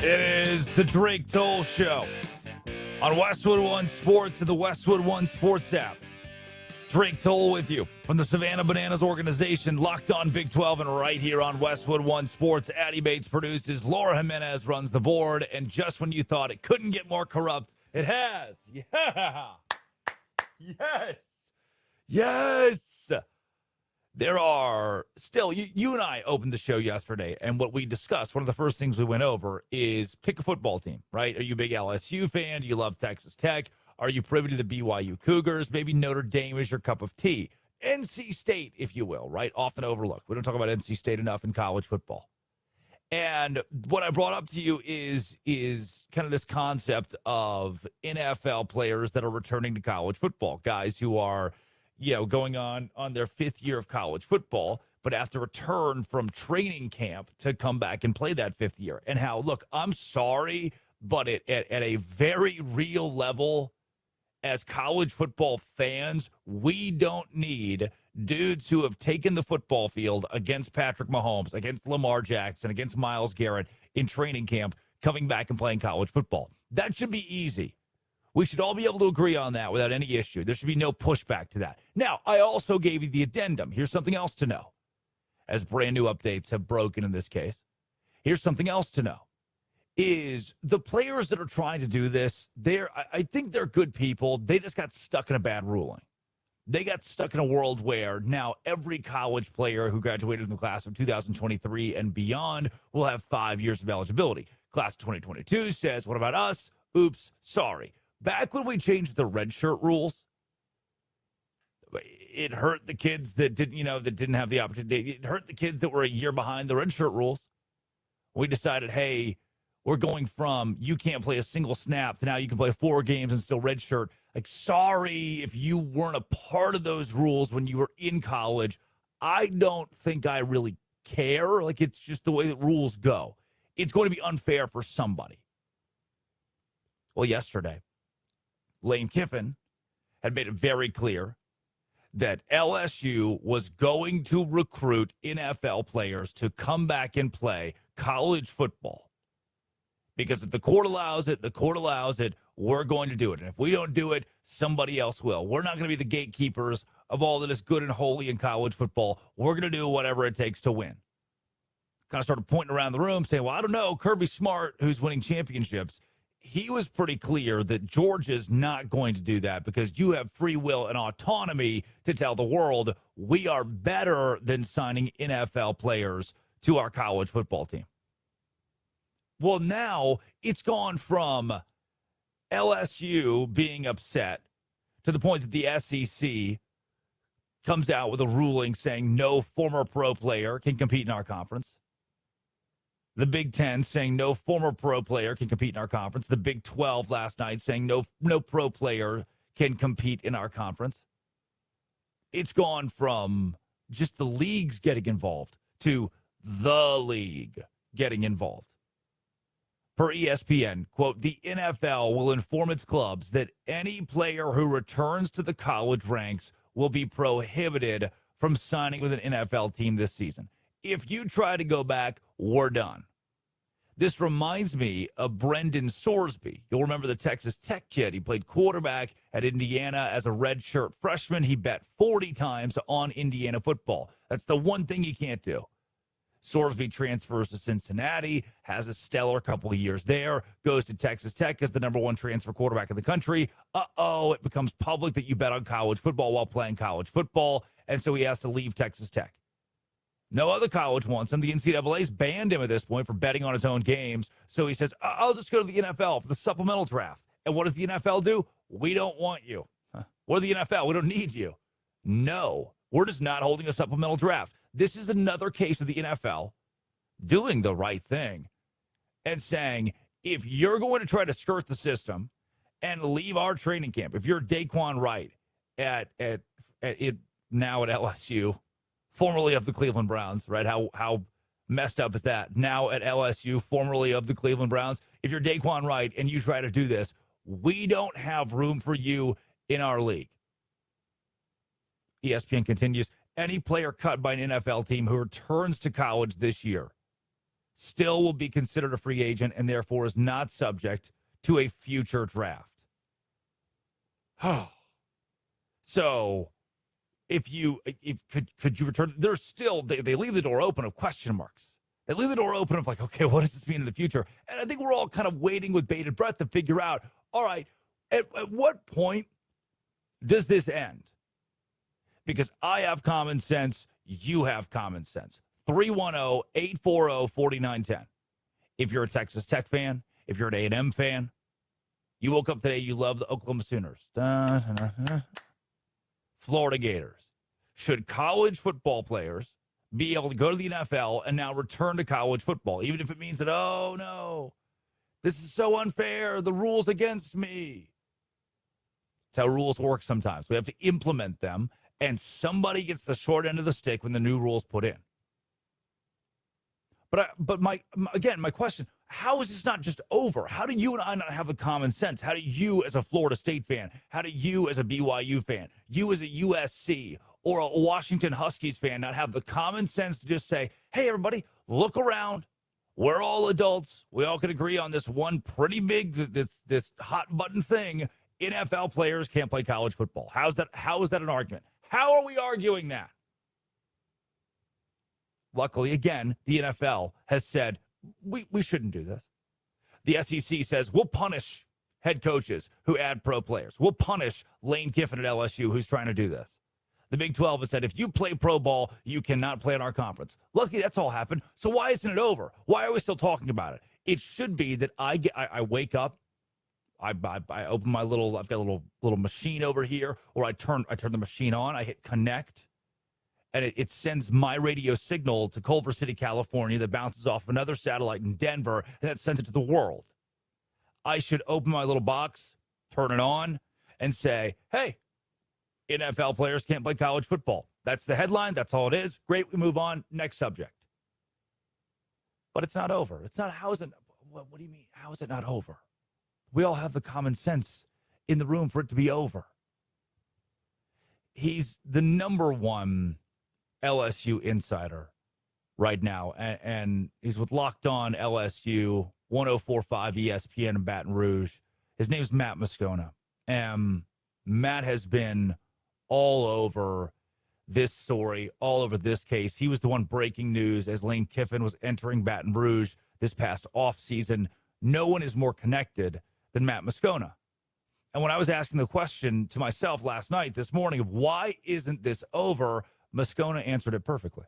It is the Drake Toll Show on Westwood One Sports and the Westwood One Sports app. Drake Toll with you from the Savannah Bananas organization, locked on Big 12 and right here on Westwood One Sports. Addie Bates produces, Laura Jimenez runs the board, and just when you thought it couldn't get more corrupt, it has. Yeah. Yes. Yes. There are still, you and I opened the show yesterday, and what we discussed, one of the first things we went over is pick a football team, right? Are you a big LSU fan? Do you love Texas Tech? Are you privy to the BYU Cougars? Maybe Notre Dame is your cup of tea. NC State, if you will, right? Often overlooked. We don't talk about NC State enough in college football. And what I brought up to you is kind of this concept of NFL players that are returning to college football, guys who are going on their fifth year of college football, but have to return from training camp to come back and play that fifth year. And how, look, I'm sorry, but at a very real level, as college football fans, we don't need dudes who have taken the football field against Patrick Mahomes, against Lamar Jackson, against Myles Garrett in training camp, coming back and playing college football. That should be easy. We should all be able to agree on that without any issue. There should be no pushback to that. Now, I also gave you the addendum. Here's something else to know, as brand new updates have broken in this case. Here's something else to know, is the players that are trying to do this, I think they're good people. They just got stuck in a bad ruling. They got stuck in a world where now every college player who graduated in the class of 2023 and beyond will have 5 years of eligibility. Class of 2022 says, what about us? Oops, sorry. Back when we changed the redshirt rules, it hurt the kids that didn't have the opportunity. It hurt the kids that were a year behind the redshirt rules. We decided, hey, we're going from you can't play a single snap to now you can play 4 games and still redshirt. Like, sorry if you weren't a part of those rules when you were in college. I don't think I really care. Like, it's just the way that rules go. It's going to be unfair for somebody. Well, yesterday, Lane Kiffin had made it very clear that LSU was going to recruit NFL players to come back and play college football. Because if the court allows it, we're going to do it. And if we don't do it, somebody else will. We're not going to be the gatekeepers of all that is good and holy in college football. We're going to do whatever it takes to win. Kind of started pointing around the room saying, well, I don't know, Kirby Smart, who's winning championships, he was pretty clear that Georgia's not going to do that because you have free will and autonomy to tell the world we are better than signing NFL players to our college football team. Well, now it's gone from LSU being upset to the point that the SEC comes out with a ruling saying no former pro player can compete in our conference. The Big Ten saying no former pro player can compete in our conference. The Big 12 last night saying no pro player can compete in our conference. It's gone from just the leagues getting involved to the league getting involved. Per ESPN, quote, the NFL will inform its clubs that any player who returns to the college ranks will be prohibited from signing with an NFL team this season. If you try to go back, we're done. This reminds me of Brendan Sorsby. You'll remember the Texas Tech kid. He played quarterback at Indiana as a redshirt freshman. He bet 40 times on Indiana football. That's the one thing you can't do. Sorsby transfers to Cincinnati, has a stellar couple of years there, goes to Texas Tech as the number 1 transfer quarterback in the country. It becomes public that you bet on college football while playing college football, and so he has to leave Texas Tech. No other college wants him. The NCAA's banned him at this point for betting on his own games, so he says, I'll just go to the NFL for the supplemental draft. And what does the NFL do? We don't want you. What the NFL? We don't need you. No, we're just not holding a supplemental draft. This is another case of the NFL doing the right thing and saying, if you're going to try to skirt the system and leave our training camp, if you're Daquan Wright at now at LSU, formerly of the Cleveland Browns, right? How messed up is that? Now at LSU, formerly of the Cleveland Browns, if you're Daquan Wright and you try to do this, we don't have room for you in our league. ESPN continues, any player cut by an NFL team who returns to college this year still will be considered a free agent and therefore is not subject to a future draft. So if could you return? There's still, they leave the door open of question marks. They leave the door open of like, okay, what does this mean in the future? And I think we're all kind of waiting with bated breath to figure out, all right, at what point does this end? Because I have common sense, you have common sense. 310-840-4910. If you're a Texas Tech fan, if you're an A&M fan, you woke up today, you love the Oklahoma Sooners. Florida Gators. Should college football players be able to go to the NFL and now return to college football, even if it means that, oh, no, this is so unfair, the rules against me? That's how rules work sometimes. We have to implement them, and somebody gets the short end of the stick when the new rules put in. But my question, how is this not just over? How do you and I not have the common sense? How do you as a Florida State fan, how do you as a BYU fan, you as a USC or a Washington Huskies fan not have the common sense to just say, hey, everybody, look around. We're all adults. We all can agree on this one pretty big, this hot button thing. NFL players can't play college football. How is that an argument? How are we arguing that? Luckily, again, the NFL has said, we shouldn't do this. The SEC says, we'll punish head coaches who add pro players. We'll punish Lane Kiffin at LSU who's trying to do this. The Big 12 has said, if you play pro ball, you cannot play in our conference. Luckily, that's all happened. So why isn't it over? Why are we still talking about it? It should be that I wake up, I open my I've got a little machine over here, or I turn the machine on, I hit connect, and it sends my radio signal to Culver City, California, that bounces off another satellite in Denver, and that sends it to the world. I should open my little box, turn it on, and say, hey, NFL players can't play college football. That's the headline. That's all it is. Great, we move on. Next subject. But it's not over. It's not, what do you mean? How is it not over? We all have the common sense in the room for it to be over. He's the number one LSU insider right now, and he's with Locked On LSU, 104.5 ESPN in Baton Rouge. His name's Matt Moscona. Matt has been all over this story, all over this case. He was the one breaking news as Lane Kiffin was entering Baton Rouge this past offseason. No one is more connected than Matt Moscona. And when I was asking the question to myself this morning, of why isn't this over, Moscona answered it perfectly.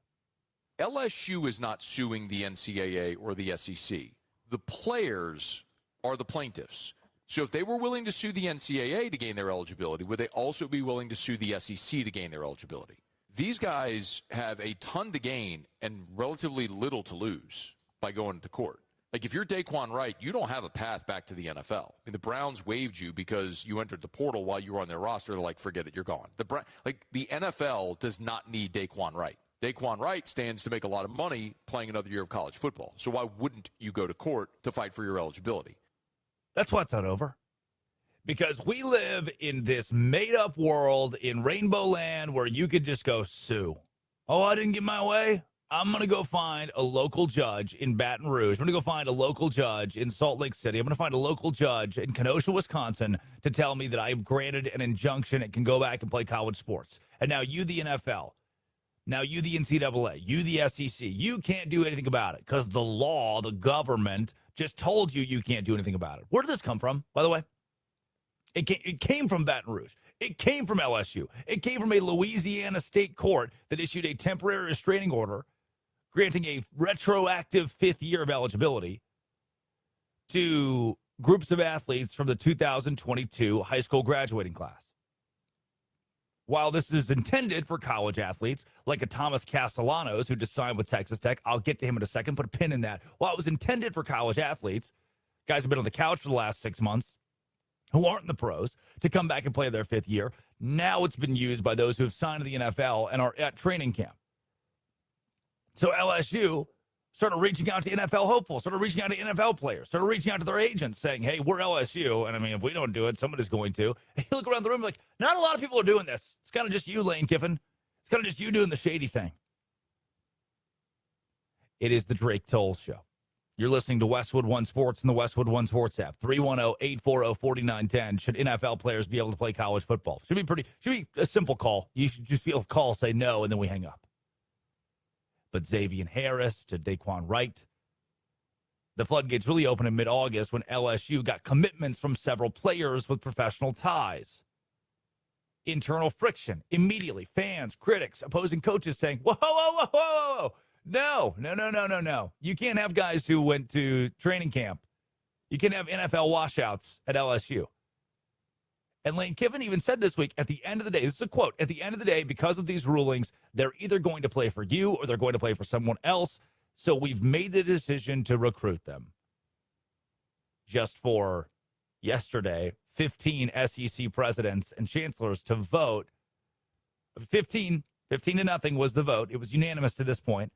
LSU is not suing the NCAA or the SEC. The players are the plaintiffs. So if they were willing to sue the NCAA to gain their eligibility, would they also be willing to sue the SEC to gain their eligibility? These guys have a ton to gain and relatively little to lose by going to court. Like, if you're Daquan Wright, you don't have a path back to the NFL. I mean, the Browns waived you because you entered the portal while you were on their roster. They're like, forget it, you're gone. The NFL does not need Daquan Wright. Daquan Wright stands to make a lot of money playing another year of college football. So why wouldn't you go to court to fight for your eligibility? That's why it's not over. Because we live in this made-up world in Rainbow Land where you could just go sue. Oh, I didn't get my way? I'm going to go find a local judge in Baton Rouge. I'm going to go find a local judge in Salt Lake City. I'm going to find a local judge in Kenosha, Wisconsin, to tell me that I have granted an injunction and can go back and play college sports. And now you, the NFL, now you, the NCAA, you, the SEC, you can't do anything about it because the law, the government, just told you can't do anything about it. Where did this come from, by the way? It came from Baton Rouge. It came from LSU. It came from a Louisiana state court that issued a temporary restraining order granting a retroactive fifth year of eligibility to groups of athletes from the 2022 high school graduating class. While this is intended for college athletes like a Thomas Castellanos who just signed with Texas Tech, I'll get to him in a second, put a pin in that. While it was intended for college athletes, guys who've been on the couch for the last 6 months, who aren't in the pros, to come back and play their fifth year, now it's been used by those who have signed to the NFL and are at training camp. So LSU started reaching out to NFL hopefuls, started reaching out to NFL players, started reaching out to their agents saying, hey, we're LSU. And I mean, if we don't do it, somebody's going to. And you look around the room like, not a lot of people are doing this. It's kind of just you, Lane Kiffin. It's kind of just you doing the shady thing. It is the Drake Toll Show. You're listening to Westwood One Sports and the Westwood One Sports app. 310-840-4910. Should NFL players be able to play college football? Should be a simple call. You should just be able to call, say no, and then we hang up. But Xavier Harris to Daquan Wright. The floodgates really opened in mid-August when LSU got commitments from several players with professional ties. Internal friction. Immediately, fans, critics, opposing coaches saying, whoa, whoa, whoa, whoa, whoa. No. You can't have guys who went to training camp. You can have NFL washouts at LSU. And Lane Kiffin even said this week, at the end of the day, this is a quote, at the end of the day, because of these rulings, they're either going to play for you or they're going to play for someone else. So we've made the decision to recruit them. Just for yesterday, 15 SEC presidents and chancellors to vote. 15 to nothing was the vote. It was unanimous to this point.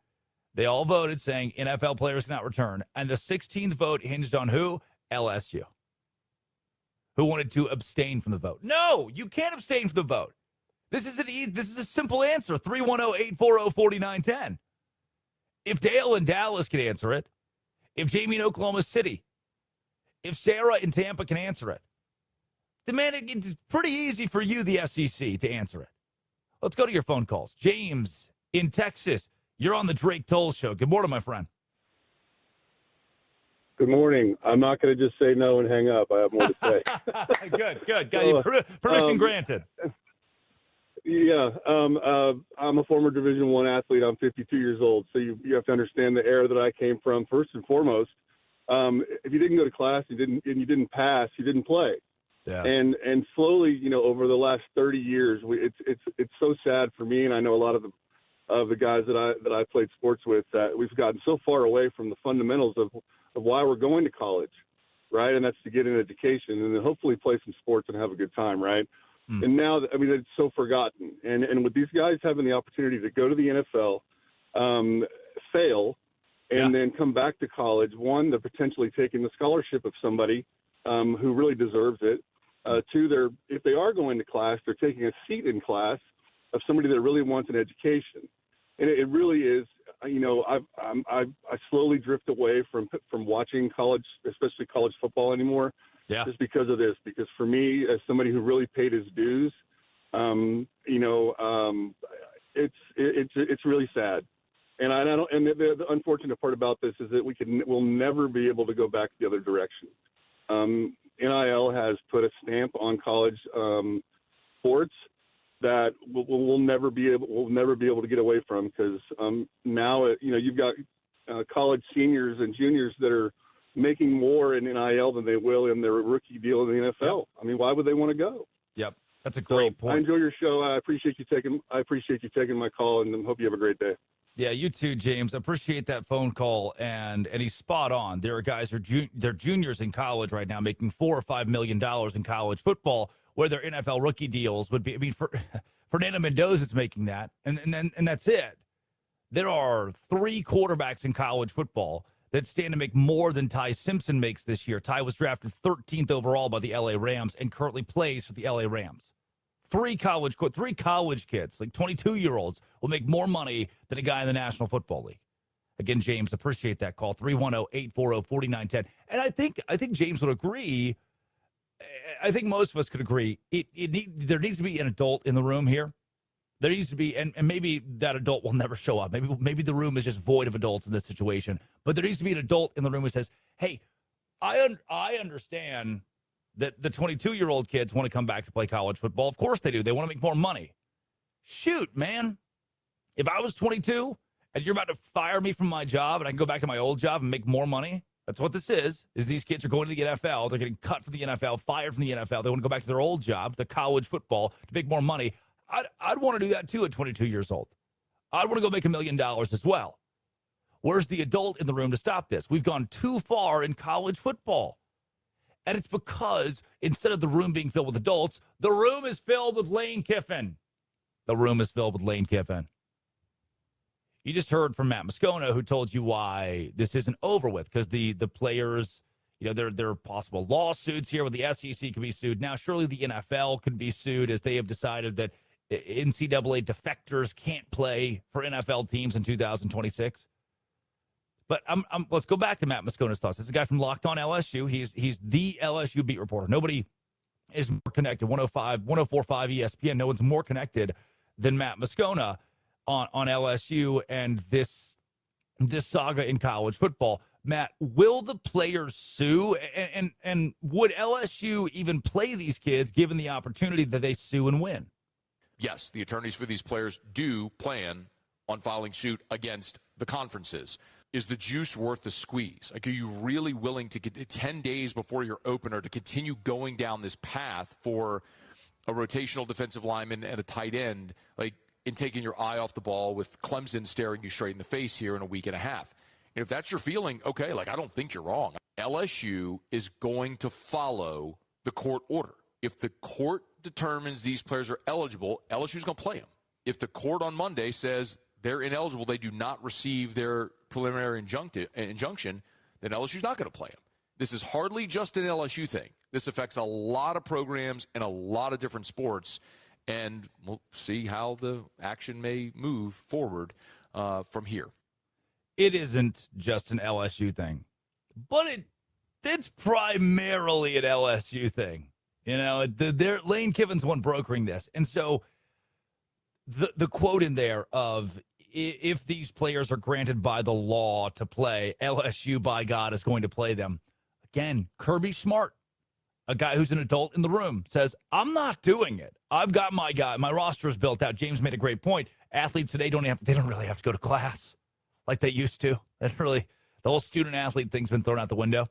They all voted saying NFL players cannot return. And the 16th vote hinged on who? LSU. Who wanted to abstain from the vote. No, you can't abstain from the vote. This is a simple answer. 310-840-4910. If Dale in Dallas can answer it, if Jamie in Oklahoma City, if Sarah in Tampa can answer it, then, man, it's pretty easy for you, the SEC, to answer it. Let's go to your phone calls. James in Texas, you're on the Drake Toll Show. Good morning, my friend. Good morning. I'm not going to just say no and hang up. I have more to say. Good. Got you permission granted. Yeah, I'm a former Division I athlete. I'm 52 years old, so you have to understand the era that I came from. First and foremost, if you didn't go to class, you didn't pass, you didn't play. Yeah. And slowly, over the last 30 years, it's so sad for me, and I know a lot of the guys that I played sports with, that we've gotten so far away from the fundamentals of why we're going to college, right? And that's to get an education and then hopefully play some sports and have a good time, right? And now, it's so forgotten. And with these guys having the opportunity to go to the NFL, fail, and then come back to college, one, they're potentially taking the scholarship of somebody who really deserves it. Two, if they are going to class, they're taking a seat in class of somebody that really wants an education. And it really is, I slowly drift away from watching college, especially college football anymore. Yeah. Just because of this, because for me, as somebody who really paid his dues, it's really sad. And I don't. And the unfortunate part about this is that we'll never be able to go back the other direction. NIL has put a stamp on college sports that we'll never be able to get away from, because now you've got college seniors and juniors that are making more in NIL than they will in their rookie deal in the NFL. Yep. Why would they want to go? Yep, that's a great point. I enjoy your show. I appreciate you taking my call, and hope you have a great day. Yeah, you too, James. Appreciate that phone call, and he's spot on. There are guys they're juniors in college right now, making $4 or $5 million in college football, where their NFL rookie deals would be. For Fernando Mendoza's making that, and that's it. There are 3 quarterbacks in college football that stand to make more than Ty Simpson makes this year. Ty was drafted 13th overall by the LA Rams and currently plays for the LA Rams. 3 college kids, like 22-year-olds, will make more money than a guy in the National Football League. Again, James, appreciate that call. 310-840-4910. And I think James would agree. I think most of us could agree. There needs to be an adult in the room here. There needs to be, and maybe that adult will never show up. Maybe the room is just void of adults in this situation. But there needs to be an adult in the room who says, hey, I understand that the 22-year-old kids want to come back to play college football. Of course they do. They want to make more money. Shoot, man. If I was 22 and you're about to fire me from my job and I can go back to my old job and make more money, that's what this is these kids are going to the NFL. They're getting cut from the NFL, fired from the NFL. They want to go back to their old job, the college football, to make more money. I'd want to do that too at 22 years old. I'd want to go make $1 million as well. Where's the adult in the room to stop this? We've gone too far in college football. And it's because instead of the room being filled with adults, the room is filled with Lane Kiffin. The room is filled with Lane Kiffin. You just heard from Matt Moscona, who told you why this isn't over with, because the players, there are possible lawsuits here where the SEC could be sued. Now, surely the NFL could be sued, as they have decided that NCAA defectors can't play for NFL teams in 2026. But let's go back to Matt Moscona's thoughts. This is a guy from Locked On LSU. He's the LSU beat reporter. Nobody is more connected. 104.5 ESPN. No one's more connected than Matt Moscona on LSU and this saga in college football. Matt, will the players sue? And would LSU even play these kids given the opportunity that they sue and win? Yes, the attorneys for these players do plan on filing suit against the conferences. Is the juice worth the squeeze? Like, are you really willing to get 10 days before your opener to continue going down this path for a rotational defensive lineman and a tight end, like, in taking your eye off the ball with Clemson staring you straight in the face here in a week and a half? And if that's your feeling, okay, like, I don't think you're wrong. LSU is going to follow the court order. If the court determines these players are eligible, LSU's going to play them. If the court on Monday says they're ineligible, they do not receive their preliminary injunction, then LSU's not going to play them. This is hardly just an LSU thing. This affects a lot of programs and a lot of different sports, and we'll see how the action may move forward from here. It isn't just an LSU thing, but it's primarily an LSU thing. You know, Lane Kiffin's one brokering this, and so the quote in there of, if these players are granted by the law to play, LSU, by God, is going to play them. Again, Kirby Smart, a guy who's an adult in the room, says, I'm not doing it. I've got my guy. My roster is built out. James made a great point. Athletes today don't really have to go to class like they used to. The whole student-athlete thing's been thrown out the window.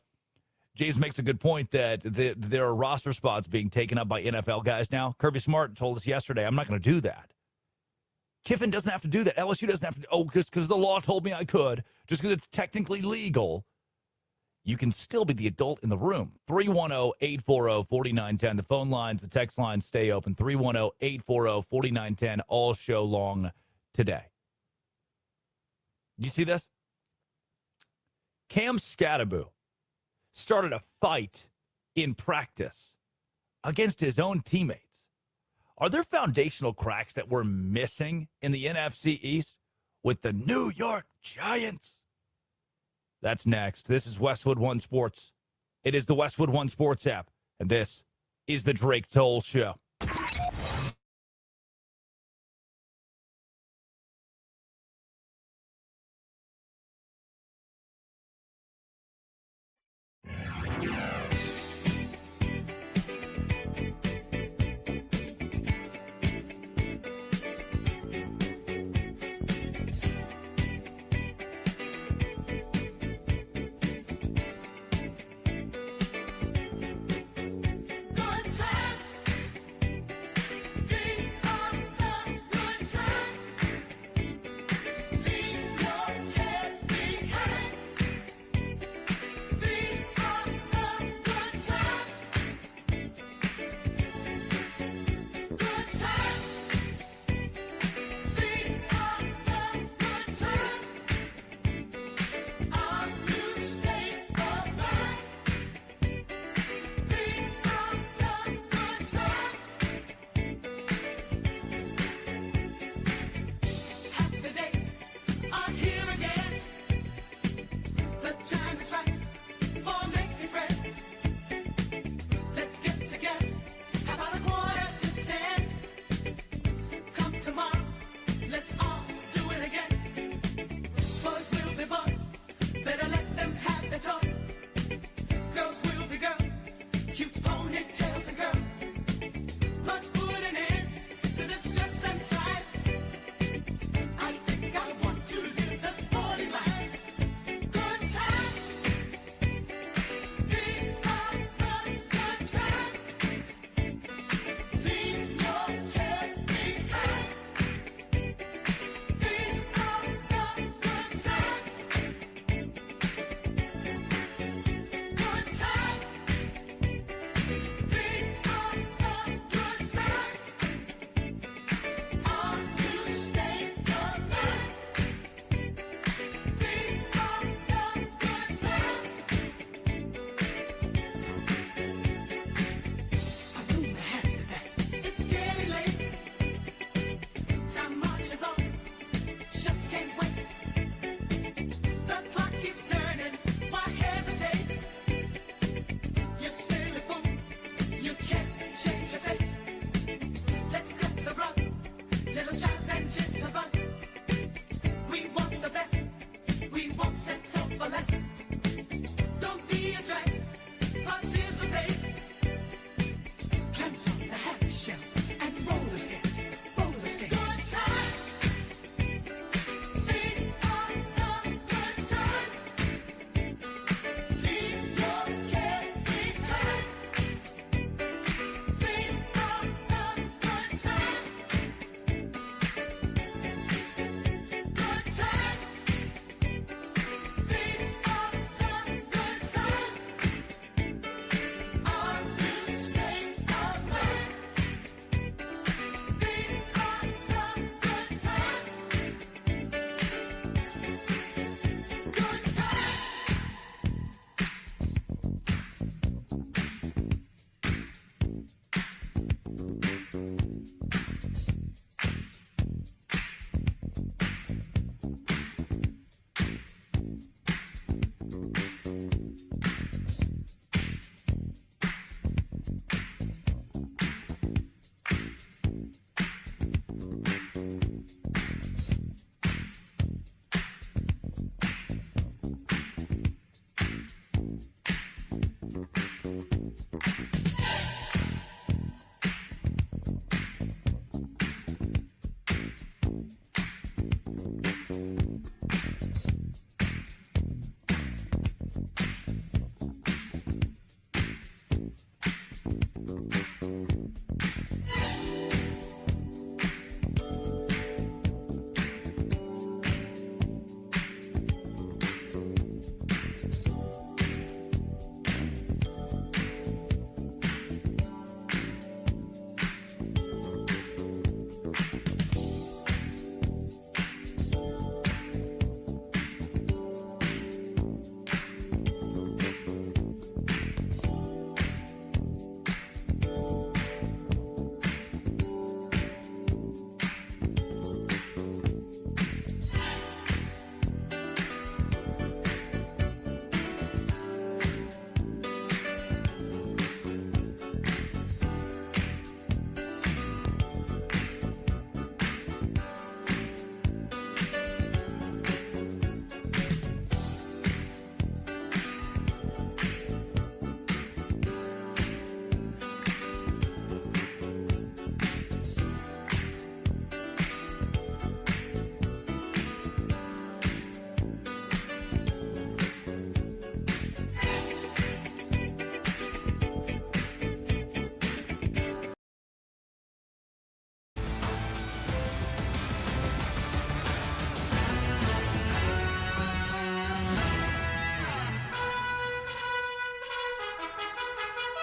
James makes a good point that there are roster spots being taken up by NFL guys now. Kirby Smart told us yesterday, I'm not going to do that. Kiffin doesn't have to do that. LSU doesn't have to. Because the law told me I could. Just because it's technically legal. You can still be the adult in the room. 310-840-4910. The phone lines, the text lines stay open. 310-840-4910 all show long today. You see this? Cam Scatterbo started a fight in practice against his own teammates. Are there foundational cracks that we're missing in the NFC East with the New York Giants? That's next. This is Westwood One Sports. It is the Westwood One Sports app, and this is the Drake Toll Show.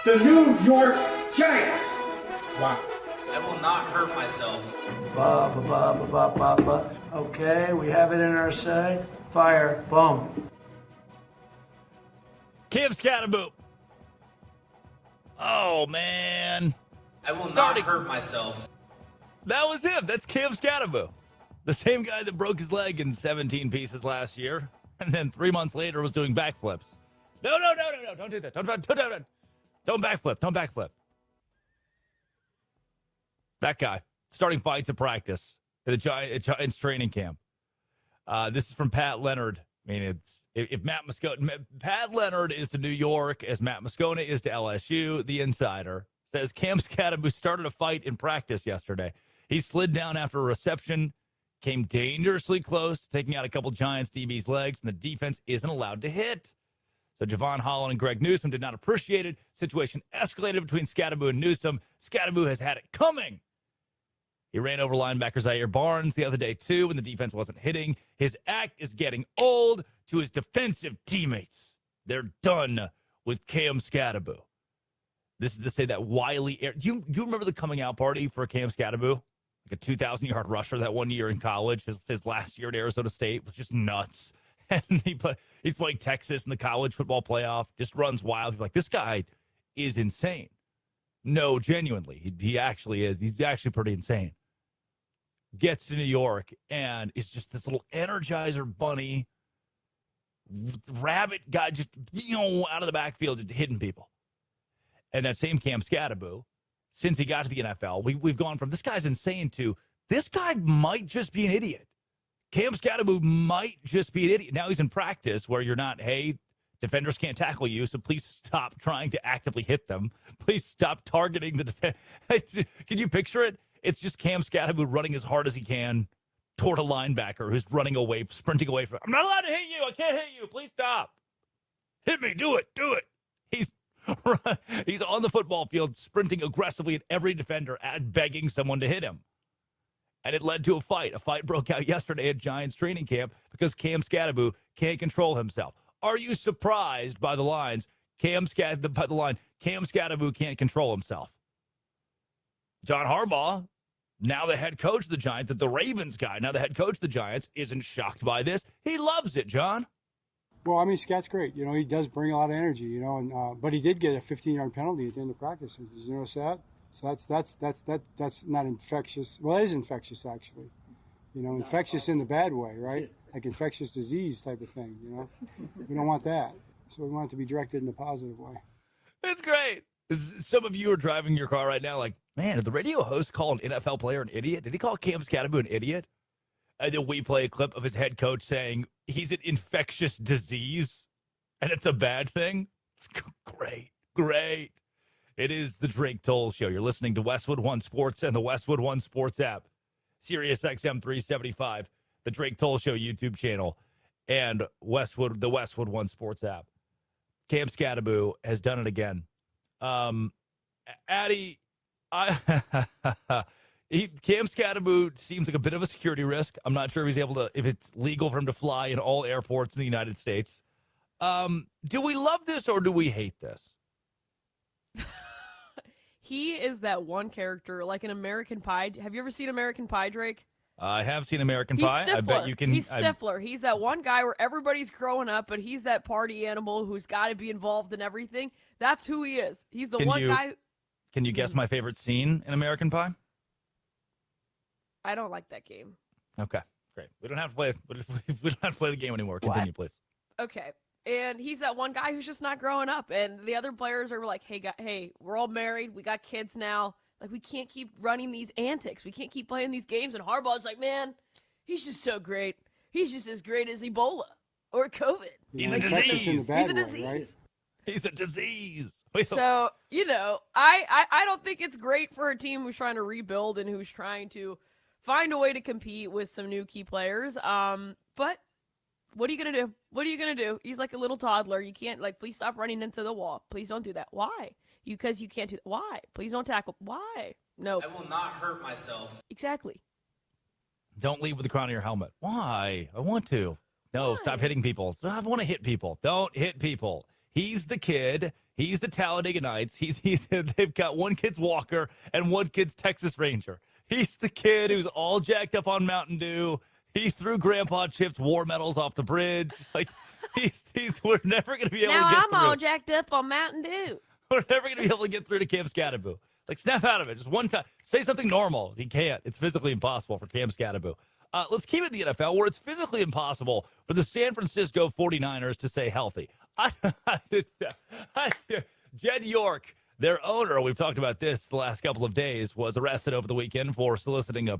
The New York Giants. Wow. I will not hurt myself. Ba, ba, ba, ba, ba, ba, ba. Okay, we have it in our say. Fire. Boom. Cam Scatterboot. Oh, man. I will Starting- not hurt myself. That was him. That's Cam Scatterboot. The same guy that broke his leg in 17 pieces last year, and then 3 months later was doing backflips. No. Don't do that. Don't backflip. Don't backflip. That guy starting fights at practice at the Giants training camp. This is from Pat Leonard. I mean, it's if Pat Leonard is to New York as Matt Moscona is to LSU. The insider says Cam Scatterboot started a fight in practice yesterday. He slid down after a reception, came dangerously close to taking out a couple Giants DB's legs, and the defense isn't allowed to hit. So Javon Holland and Greg Newsome did not appreciate it. Situation escalated between Scatterboot and Newsome. Scatterboot has had it coming. He ran over linebacker Zaire Barnes the other day, too, when the defense wasn't hitting. His act is getting old to his defensive teammates. They're done with Cam Scatterboot. This is to say that Wiley... Do you remember the coming out party for Cam Scatterboot? Like a 2,000-yard rusher that one year in college. His last year at Arizona State was just nuts. And he's playing Texas in the college football playoff. Just runs wild. He's like, this guy is insane. No, genuinely. He actually is. He's actually pretty insane. Gets to New York and is just this little Energizer bunny rabbit guy just, out of the backfield, just hitting people. And that same Cam Scatterboot, since he got to the NFL, we've gone from this guy's insane to this guy might just be an idiot. Cam Scatterboot might just be an idiot. Now he's in practice where you're not, hey, Defenders can't tackle you, so please stop trying to actively hit them. Please stop targeting the defense. Can you picture it? It's just Cam Scattergood running as hard as he can toward a linebacker who's running away, sprinting away from. I'm not allowed to hit you. I can't hit you. Please stop. Hit me. Do it. Do it. He's on the football field sprinting aggressively at every defender and begging someone to hit him. And it led to a fight. A fight broke out yesterday at Giants training camp because Cam Scattergood can't control himself. Are you surprised by the lines? Cam Scattergood can't control himself. John Harbaugh, now the head coach of the Giants, the Ravens guy, now the head coach of the Giants, isn't shocked by this. He loves it, John. Well, I mean, Scat's great. You know, he does bring a lot of energy, you know, and but he did get a 15-yard penalty at the end of practice. Did you notice that? So that's not infectious. Well, it is infectious, actually. You know, infectious in the bad way, right? Like infectious disease type of thing, you know? We don't want that. So we want it to be directed in a positive way. It's great. Some of you are driving your car right now like, man, did the radio host call an NFL player an idiot? Did he call Cam Scattergood an idiot? And then we play a clip of his head coach saying he's an infectious disease and it's a bad thing. It's great. It is the Drake Toll Show. You're listening to Westwood One Sports and the Westwood One Sports app, Sirius XM 375, the Drake Toll Show YouTube channel, and the Westwood One Sports app. Cam Scattergood has done it again. Addy, Cam Scattergood seems like a bit of a security risk. I'm not sure if it's legal for him to fly in all airports in the United States. Do we love this or do we hate this? He is that one character, like in American Pie. Have you ever seen American Pie, Drake? I have seen American He's Pie. Stifler. I bet you can. He's Stifler. He's that one guy where everybody's growing up, but he's that party animal who's got to be involved in everything. That's who he is. He's the guy. Can you guess my favorite scene in American Pie? I don't like that game. Okay, great. We don't have to play. We don't have to play the game anymore. Continue, please. Okay. And he's that one guy who's just not growing up. And the other players are like, hey, we're all married. We got kids now. Like, we can't keep running these antics. We can't keep playing these games. And Harbaugh's like, man, he's just so great. He's just as great as Ebola or COVID. He's a disease. He's a disease. Right? He's a disease. So, you know, I don't think it's great for a team who's trying to rebuild and who's trying to find a way to compete with some new key players. But what are you going to do? What are you going to do? He's like a little toddler. You can't, like, please stop running into the wall. Please don't do that. Why? Because you can't do that. Why? Please don't tackle. Why? No. I will not hurt myself. Exactly. Don't leave with the crown of your helmet. Why? I want to. No, Why? Stop hitting people. I want to hit people. Don't hit people. He's the kid. He's the Talladega Nights. They've got one kid's Walker and one kid's Texas Ranger. He's the kid who's all jacked up on Mountain Dew. He threw Grandpa Chip's war medals off the bridge. Like, we're never going to be able to get through. Now I'm all jacked up on Mountain Dew. We're never going to be able to get through to Cam Scattergood. Like, snap out of it. Just one time. Say something normal. He can't. It's physically impossible for Cam Scattergood. Let's keep it in the NFL where it's physically impossible for the San Francisco 49ers to stay healthy. Jed York, their owner, we've talked about this the last couple of days, was arrested over the weekend for soliciting a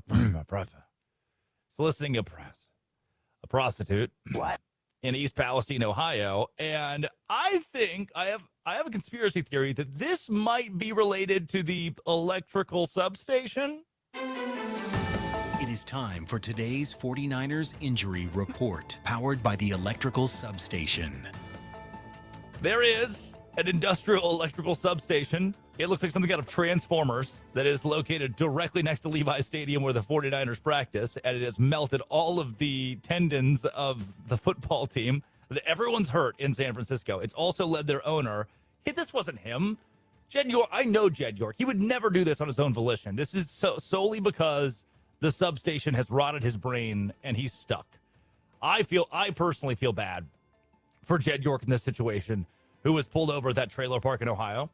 prostitute. What? In East Palestine, Ohio. And I think I have a conspiracy theory that this might be related to the electrical substation. It is time for today's 49ers Injury Report, powered by the electrical substation. There is an industrial electrical substation. It looks like something out of Transformers that is located directly next to Levi's Stadium where the 49ers practice, and it has melted all of the tendons of the football team. Everyone's hurt in San Francisco. It's also led their owner. Hey, this wasn't him. Jed York, I know Jed York. He would never do this on his own volition. This is solely because the substation has rotted his brain and he's stuck. I personally feel bad for Jed York in this situation, who was pulled over at that trailer park in Ohio.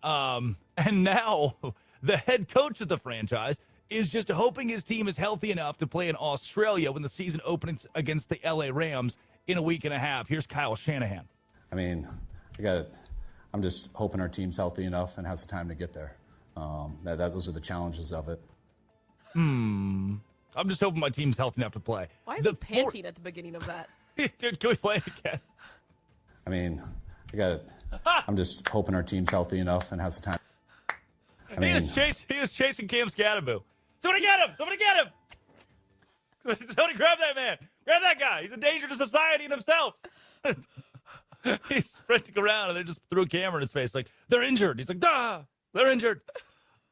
And now the head coach of the franchise is just hoping his team is healthy enough to play in Australia when the season opens against the LA Rams in a week and a half. Here's Kyle Shanahan. I mean, I'm just hoping our team's healthy enough and has the time to get there. Those are the challenges of it. I'm just hoping my team's healthy enough to play. Why is he panting at the beginning of that? Dude, can we play it again? I mean, I'm just hoping our team's healthy enough and has the time. He is chasing Cam Scatterbo. Somebody get him! Somebody get him! Somebody grab that man! Grab that guy! He's a danger to society and himself! He's sprinting around, and they just threw a camera in his face. Like, they're injured. He's like, duh! They're injured.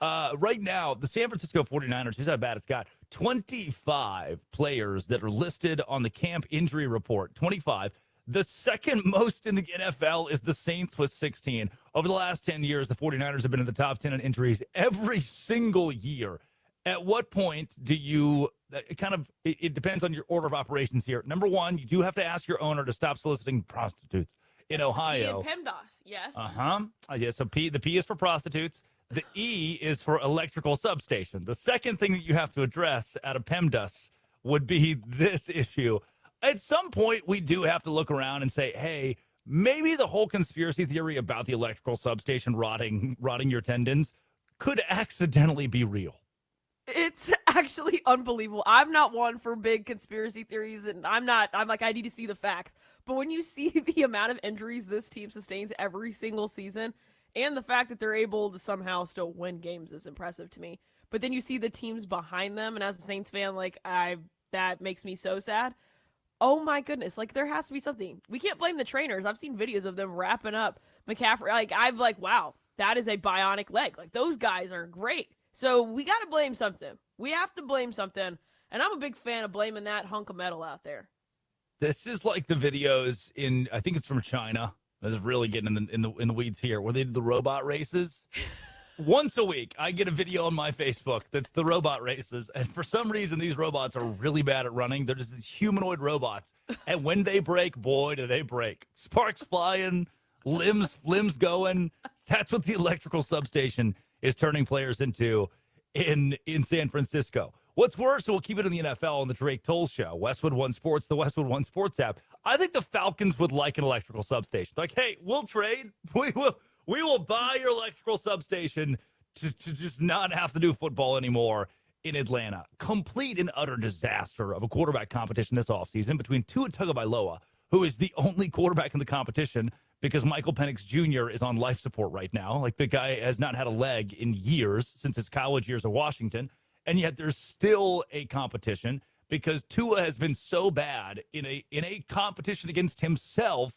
Right now, the San Francisco 49ers, here's how bad it's got. 25 players that are listed on the camp injury report. 25. The second most in the NFL is the Saints with 16. Over the last 10 years, the 49ers have been in the top 10 in injuries every single year. At what point do you it depends on your order of operations here. Number one, you do have to ask your owner to stop soliciting prostitutes in Ohio. PEMDAS, yes. Yeah, so the P is for prostitutes. The E is for electrical substation. The second thing that you have to address out of PEMDAS would be this issue. At some point, we do have to look around and say, hey, maybe the whole conspiracy theory about the electrical substation rotting your tendons could accidentally be real. It's actually unbelievable. I'm not one for big conspiracy theories, and I'm like, I need to see the facts. But when you see the amount of injuries this team sustains every single season, and the fact that they're able to somehow still win games is impressive to me. But then you see the teams behind them, and as a Saints fan, that makes me so sad. Oh my goodness, there has to be something. We can't blame the trainers. I've seen videos of them wrapping up McCaffrey. Wow, that is a bionic leg. Those guys are great. So we got to blame something. We have to blame something. And I'm a big fan of blaming that hunk of metal out there. This is like the videos I think it's from China. This is really getting in the weeds here, where they did the robot races. Once a week, I get a video on my Facebook that's the robot races. And for some reason, these robots are really bad at running. They're just these humanoid robots. And when they break, boy, do they break. Sparks flying, limbs going. That's what the electrical substation is turning players into in San Francisco. What's worse, so we'll keep it in the NFL on the Drake Toll Show, Westwood One Sports, the Westwood One Sports app. I think the Falcons would like an electrical substation. Like, hey, we'll trade. We will buy your electrical substation to just not have to do football anymore in Atlanta. Complete and utter disaster of a quarterback competition this offseason between Tua Tagovailoa, who is the only quarterback in the competition because Michael Penix Jr. is on life support right now. The guy has not had a leg in years since his college years at Washington. And yet there's still a competition because Tua has been so bad in a competition against himself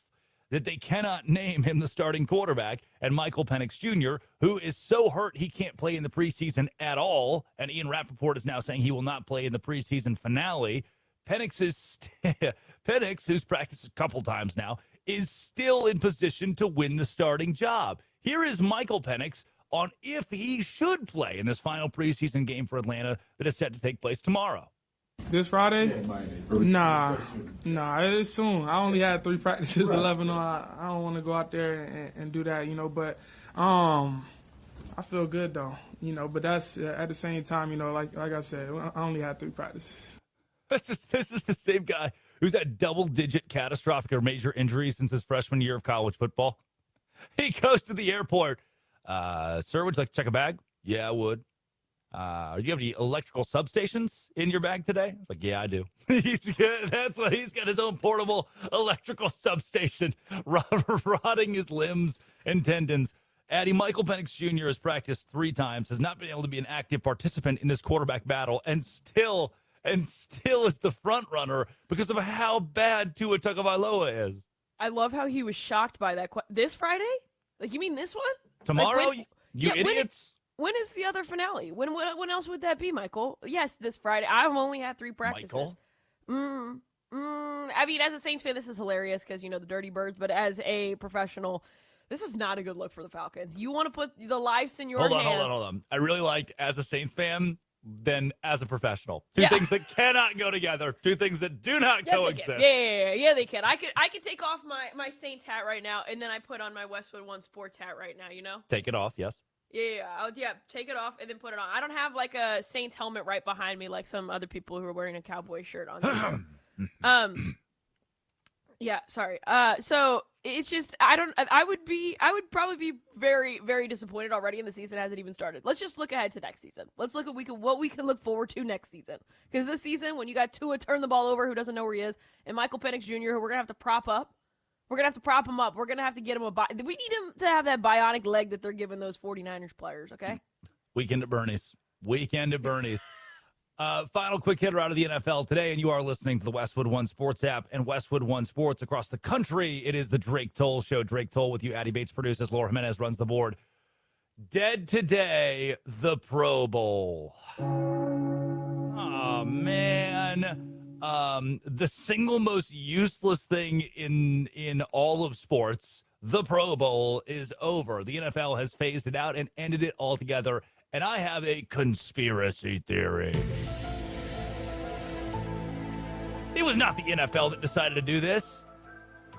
that they cannot name him the starting quarterback. And Michael Penix Jr., who is so hurt he can't play in the preseason at all, and Ian Rappaport is now saying he will not play in the preseason finale. Penix, who's practiced a couple times now, is still in position to win the starting job. Here is Michael Penix on if he should play in this final preseason game for Atlanta that is set to take place tomorrow. This Friday? Nah, it's soon. I only had 3 practices, 11 on. I don't want to go out there and do that, but I feel good though, but that's at the same time, like I said, I only had 3 practices. This is the same guy who's had double-digit catastrophic or major injuries since his freshman year of college football. He goes to the airport. Sir, would you like to check a bag? Yeah, I would. Do you have any electrical substations in your bag today? It's like, yeah, I do. That's why he's got his own portable electrical substation, rotting his limbs and tendons. Addie, Michael Penix Jr. has practiced 3 times, has not been able to be an active participant in this quarterback battle, and still is the front runner because of how bad Tua Tagovailoa is. I love how he was shocked by that. This Friday? You mean this one? Tomorrow? You idiots? When is the other finale? When else would that be, Michael? Yes, this Friday. I've only had 3 practices. Michael? I mean, as a Saints fan, this is hilarious because, the Dirty Birds, but as a professional, this is not a good look for the Falcons. You want to put the lives in your hands. Hold on. I really liked as a Saints fan than as a professional. 2 things that cannot go together. 2 things that do not coexist. Yeah, they can. I could take off my Saints hat right now, and then I put on my Westwood One Sports hat right now, Take it off, yes. Yeah, take it off and then put it on. I don't have a Saints helmet right behind me like some other people who are wearing a Cowboys shirt on. Yeah, sorry. So it's just I would probably be very, very disappointed already, and the season hasn't even started. Let's just look ahead to next season. Let's look at what we can look forward to next season. Because this season, when you got Tua turn the ball over, who doesn't know where he is, and Michael Penix Jr., who we're gonna have to prop up, We're going to have to prop him up. We're going to have to get him we need him to have that bionic leg that they're giving those 49ers players, okay? Weekend at Bernie's. Final quick hitter out of the NFL today, and you are listening to the Westwood One Sports app and Westwood One Sports across the country. It is the Drake Toll Show. Drake Toll with you. Addie Bates produces. Laura Jimenez runs the board. Dead today, the Pro Bowl. Oh, man. The single most useless thing in all of sports, the Pro Bowl, is over. The NFL has phased it out and ended it altogether. And I have a conspiracy theory. It was not the NFL that decided to do this.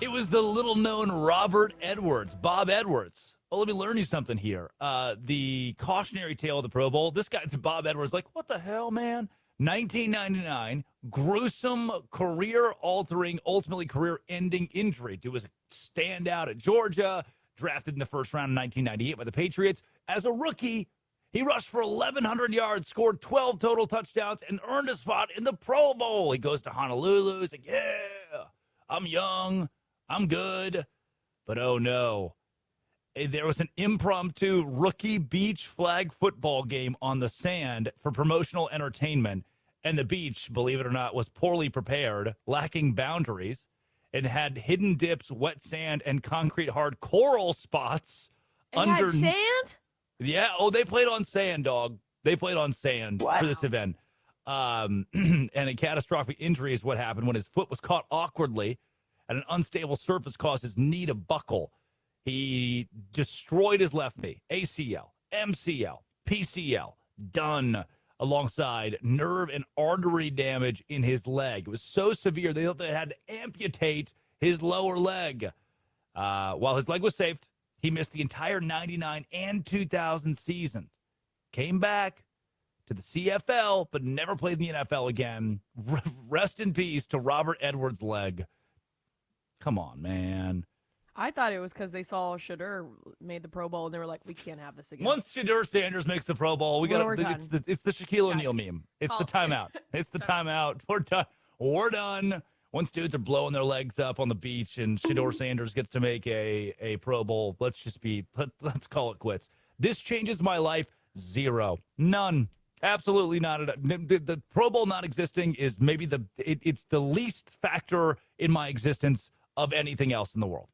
It was the little-known Robert Edwards, Bob Edwards. Well, let me learn you something here. The cautionary tale of the Pro Bowl, this guy, Bob Edwards, like, what the hell, man? 1999, gruesome, career-altering, ultimately career-ending injury. He was a standout at Georgia, drafted in the first round in 1998 by the Patriots. As a rookie, he rushed for 1,100 yards, scored 12 total touchdowns, and earned a spot in the Pro Bowl. He goes to Honolulu. He's like, yeah, I'm young, I'm good. But oh no, there was an impromptu rookie beach flag football game on the sand for promotional entertainment, and the beach, believe it or not, was poorly prepared, lacking boundaries, and had hidden dips, wet sand, and concrete hard coral spots. Had sand? Yeah. Oh, they played on sand, dog. They played on sand for this event. And a catastrophic injury is what happened when his foot was caught awkwardly and an unstable surface caused his knee to buckle. He destroyed his left knee, ACL, MCL, PCL, done, alongside nerve and artery damage in his leg. It was so severe they thought they had to amputate his lower leg. While his leg was saved, he missed the entire 99 and 2000 seasons. Came back to the CFL, but never played in the NFL again. Rest in peace to Robert Edwards' leg. Come on, man. I thought it was because they saw Shadur made the Pro Bowl and they were like, we can't have this again. Once Shadur Sanders makes the Pro Bowl, it's the Shaquille O'Neal meme. It's the timeout. It's the timeout. We're done. We're done. Once dudes are blowing their legs up on the beach and Shadur Sanders gets to make a Pro Bowl, let's call it quits. This changes my life. Zero. None. Absolutely not. The Pro Bowl not existing is maybe it's the least factor in my existence of anything else in the world.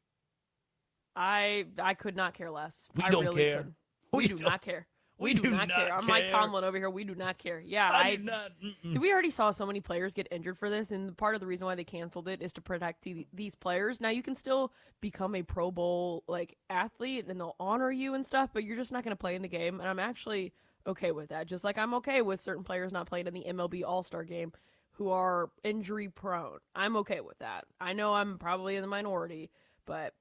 I could not care less. We don't care. We do not care. We do not care. I'm Mike Tomlin over here. We do not care. Yeah, we already saw so many players get injured for this, and part of the reason why they canceled it is to protect these players. Now you can still become a Pro Bowl athlete, and they'll honor you and stuff, but you're just not going to play in the game. And I'm actually okay with that. Just like I'm okay with certain players not playing in the MLB All-Star game who are injury prone. I'm okay with that. I know I'm probably in the minority, but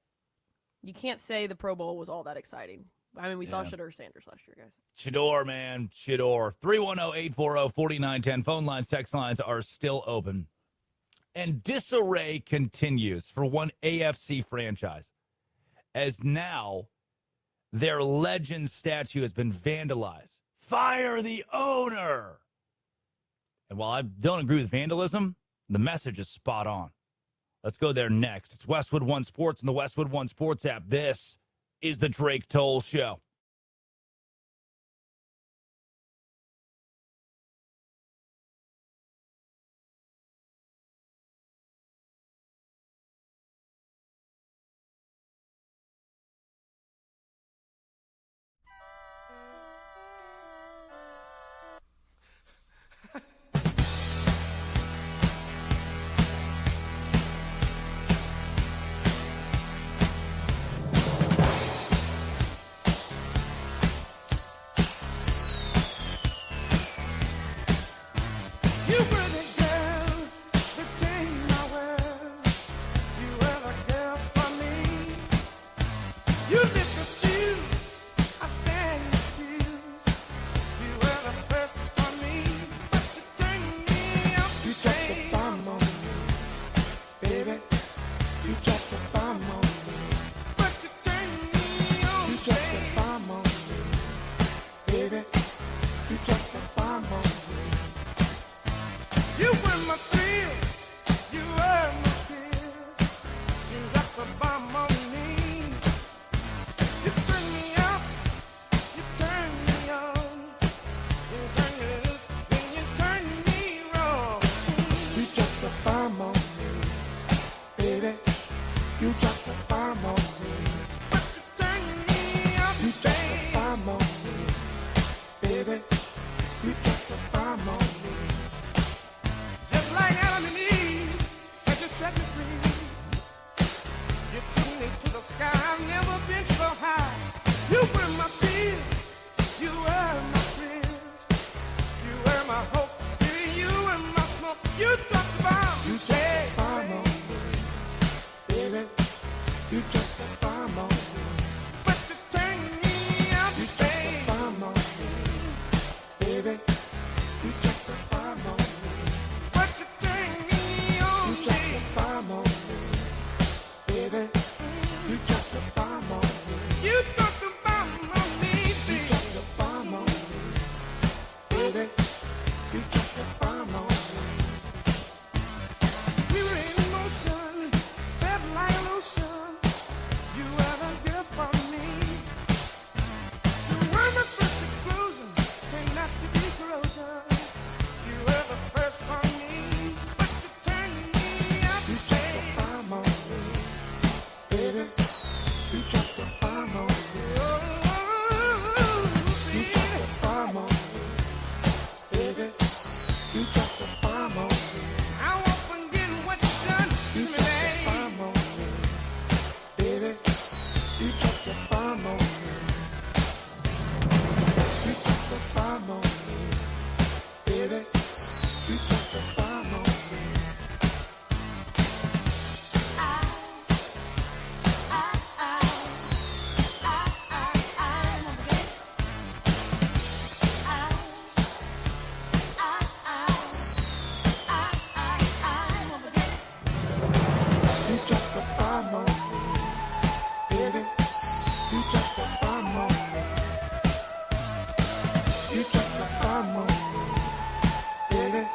you can't say the Pro Bowl was all that exciting. I mean, we saw Shadur Sanders last year, guys. Shador, man. Shador. 310-840-4910. Phone lines, text lines are still open. And disarray continues for one AFC franchise, as now their legend statue has been vandalized. Fire the owner. And while I don't agree with vandalism, the message is spot on. Let's go there next. It's Westwood One Sports and the Westwood One Sports app. This is the Drake Toll Show. bomb on me. But you turn me up, you drop the bomb on me. Baby, you drop the bomb on me. Just like Adam and Eve, said you set me free. You took me to the sky, I've never been so high. You were my peace, you were my friends. You were my hope, baby, you were my smoke. You dropped the bomb, you dropped the bomb on me. Baby, you dropped the bomb on me. But you turn me up, you dropped the bomb on me. Baby, you dropped the bomb on me. But you turn me on, you dropped the bomb on me. Baby, you dropped the bomb on me. You dropped the bomb on me, baby. You dropped the bomb on me. Baby, you dropped the bomb on me. We were in motion, felt like an ocean. You were the girl for me. You were my first explosion, turned out to be corrosion. You were the first for me, but you turned me up. You dropped the bomb on me, baby. You dropped the bomb on me. You dropped the bomb on me, baby. You dropped the bomb on me. I won't forget what you done to me, baby. You dropped the bomb on me, baby. You dropped the bomb on me. You dropped the bomb on me, baby. You dropped the bomb on me. You dropped the bomb on me, baby. You dropped the bomb on me. You dropped the bomb on me, baby.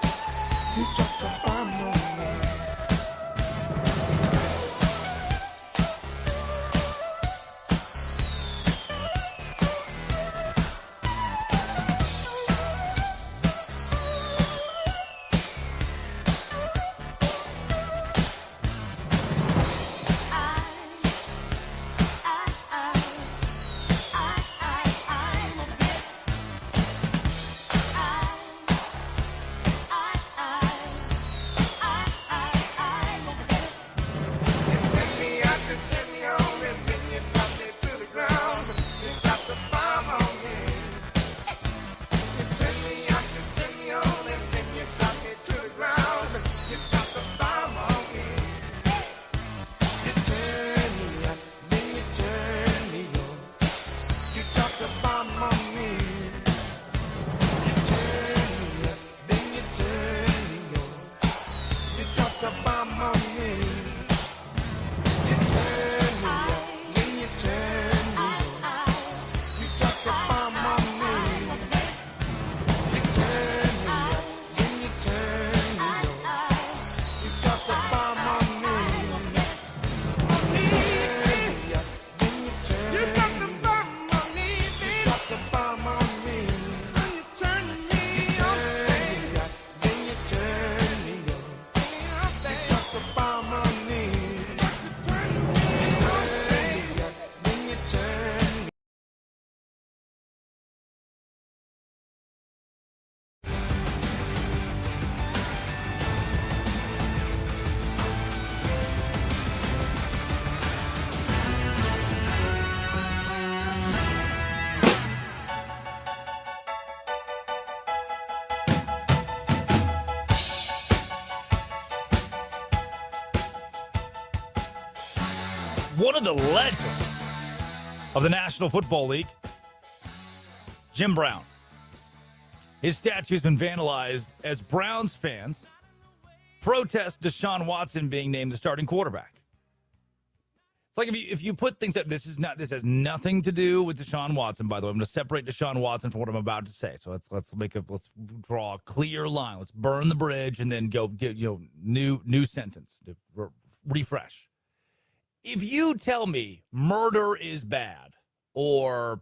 You dropped the bomb on me. One of the legends of the National Football League, Jim Brown. His statue's been vandalized as Browns fans protest Deshaun Watson being named the starting quarterback. It's like if you put things up, this has nothing to do with Deshaun Watson, by the way. I'm going to separate Deshaun Watson from what I'm about to say. So let's draw a clear line. Let's burn the bridge and then go get new sentence. Refresh. If you tell me murder is bad or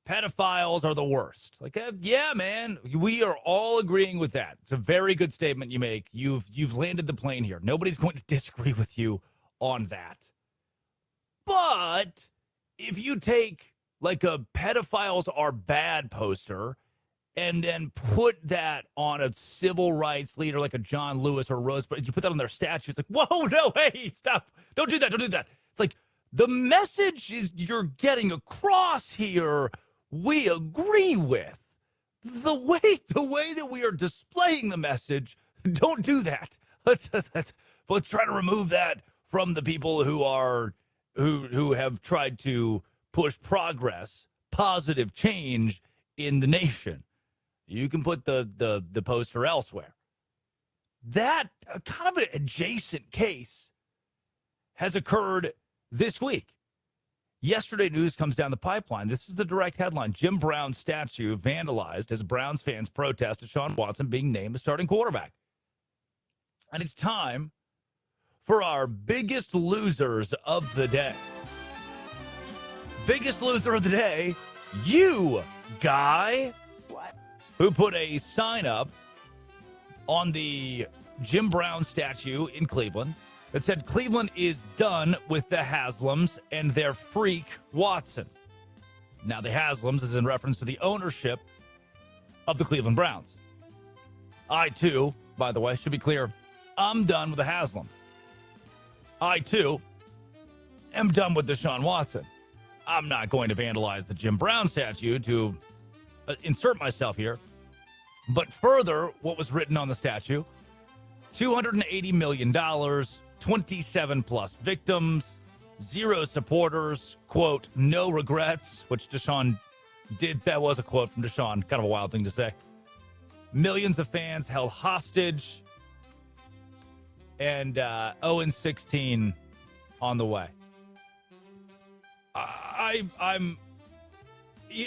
pedophiles are the worst. Like, yeah, man, we are all agreeing with that. It's a very good statement you make. You've landed the plane here. Nobody's going to disagree with you on that. But if you take like a pedophiles are bad poster and then put that on a civil rights leader like a John Lewis or Rose, but you put that on their statue, it's like, whoa, no, hey, stop. Don't do that. Don't do that. It's like the message is you're getting across here, we agree with. The way that we are displaying the message, don't do that. Let's try to remove that from the people who have tried to push progress, positive change in the nation. You can put the poster elsewhere. That kind of an adjacent case has occurred this week. Yesterday, news comes down the pipeline. This is the direct headline. Jim Brown's statue vandalized as Browns fans protest Deshaun Watson being named the starting quarterback. And it's time for our biggest losers of the day. Biggest loser of the day, you guy who put a sign up on the Jim Brown statue in Cleveland that said Cleveland is done with the Haslams and their freak Watson. Now, the Haslams is in reference to the ownership of the Cleveland Browns. I, too, by the way, should be clear, I'm done with the Haslam. I, too, am done with Deshaun Watson. I'm not going to vandalize the Jim Brown statue to insert myself here. But further, what was written on the statue, $280 million, 27 plus victims, 0 supporters, quote, no regrets, which Deshaun did. That was a quote from Deshaun. Kind of a wild thing to say. Millions of fans held hostage, and 0-16 on the way. I'm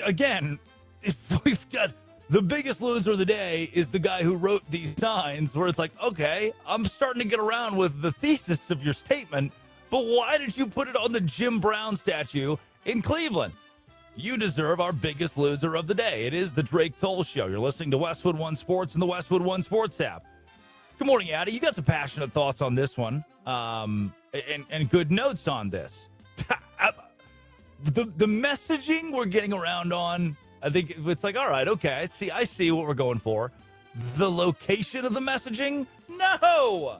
again, if we've got the biggest loser of the day is the guy who wrote these signs where it's like, okay, I'm starting to get around with the thesis of your statement, but why did you put it on the Jim Brown statue in Cleveland? You deserve our biggest loser of the day. It is the Drake Toll Show. You're listening to Westwood One Sports and the Westwood One Sports app. Good morning, Addy. You got some passionate thoughts on this one, and good notes on this. The messaging we're getting around on, I think it's like, all right, okay, I see what we're going for. The location of the messaging, no.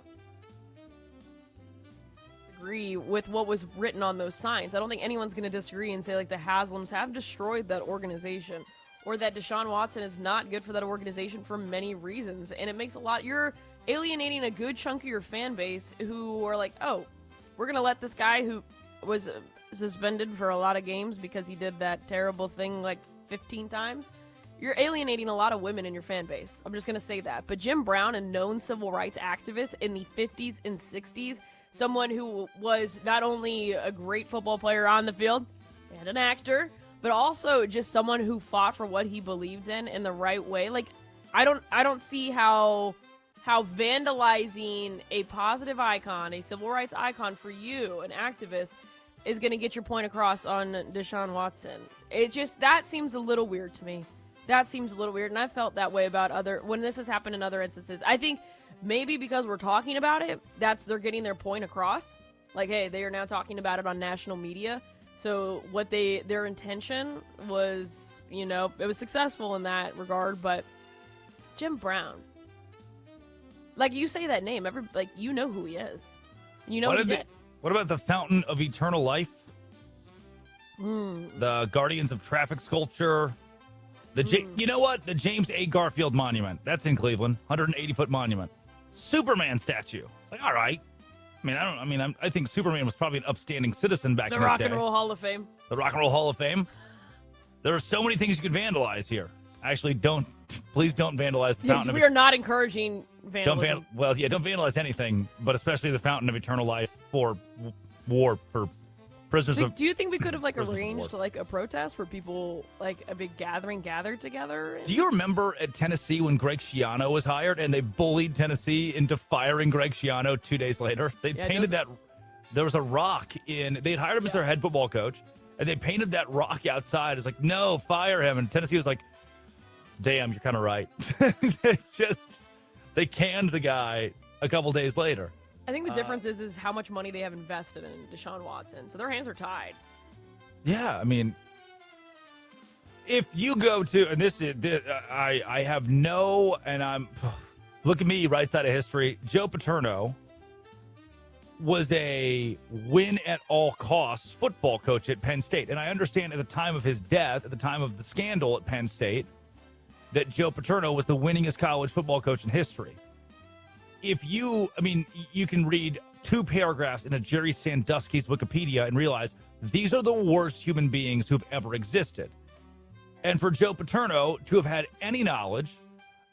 Agree with what was written on those signs. I don't think anyone's going to disagree and say like the Haslams have destroyed that organization, or that Deshaun Watson is not good for that organization for many reasons. And it makes a lot. You're alienating a good chunk of your fan base who are like, oh, we're going to let this guy who was suspended for a lot of games because he did that terrible thing like 15 times. You're alienating a lot of women in your fan base. I'm just going to say that. But Jim Brown, a known civil rights activist in the 50s and 60s, someone who was not only a great football player on the field and an actor, but also just someone who fought for what he believed in the right way. Like, I don't see how vandalizing a positive icon, a civil rights icon for you, an activist, is going to get your point across on Deshaun Watson. That seems a little weird to me. That seems a little weird, and I felt that way about when this has happened in other instances. I think maybe because we're talking about it, they're getting their point across. Like, hey, they are now talking about it on national media. So what their intention was, it was successful in that regard. But Jim Brown, like, you say that name, you know who he is. You know what he did. What about the Fountain of Eternal Life? The Guardians of Traffic sculpture. You know what? The James A. Garfield Monument. That's in Cleveland. 180-foot monument. Superman statue. It's like, all right. I think Superman was probably an upstanding citizen back in his day. The Rock and Roll Hall of Fame. The Rock and Roll Hall of Fame. There are so many things you could vandalize here. Actually, please don't vandalize the Fountain. We are not encouraging vandalism. Don't vandalize anything, but especially the Fountain of Eternal Life for war, for prisoners of... Do you think we could have arranged a protest where people, a big gathering gathered together? Do you remember at Tennessee when Greg Schiano was hired and they bullied Tennessee into firing Greg Schiano 2 days later? They painted that... There was a rock they'd hired him as their head football coach, and they painted that rock outside. It's like, no, fire him. And Tennessee was like, damn, you're kind of right. They canned the guy a couple days later. I think the difference is how much money they have invested in Deshaun Watson. So their hands are tied. Yeah, I mean, if you go to, and I have no, and I'm, look at me, right side of history. Joe Paterno was a win at all costs football coach at Penn State. And I understand at the time of his death, at the time of the scandal at Penn State, that Joe Paterno was the winningest college football coach in history. You can read 2 paragraphs in a Jerry Sandusky's Wikipedia and realize these are the worst human beings who've ever existed. And for Joe Paterno to have had any knowledge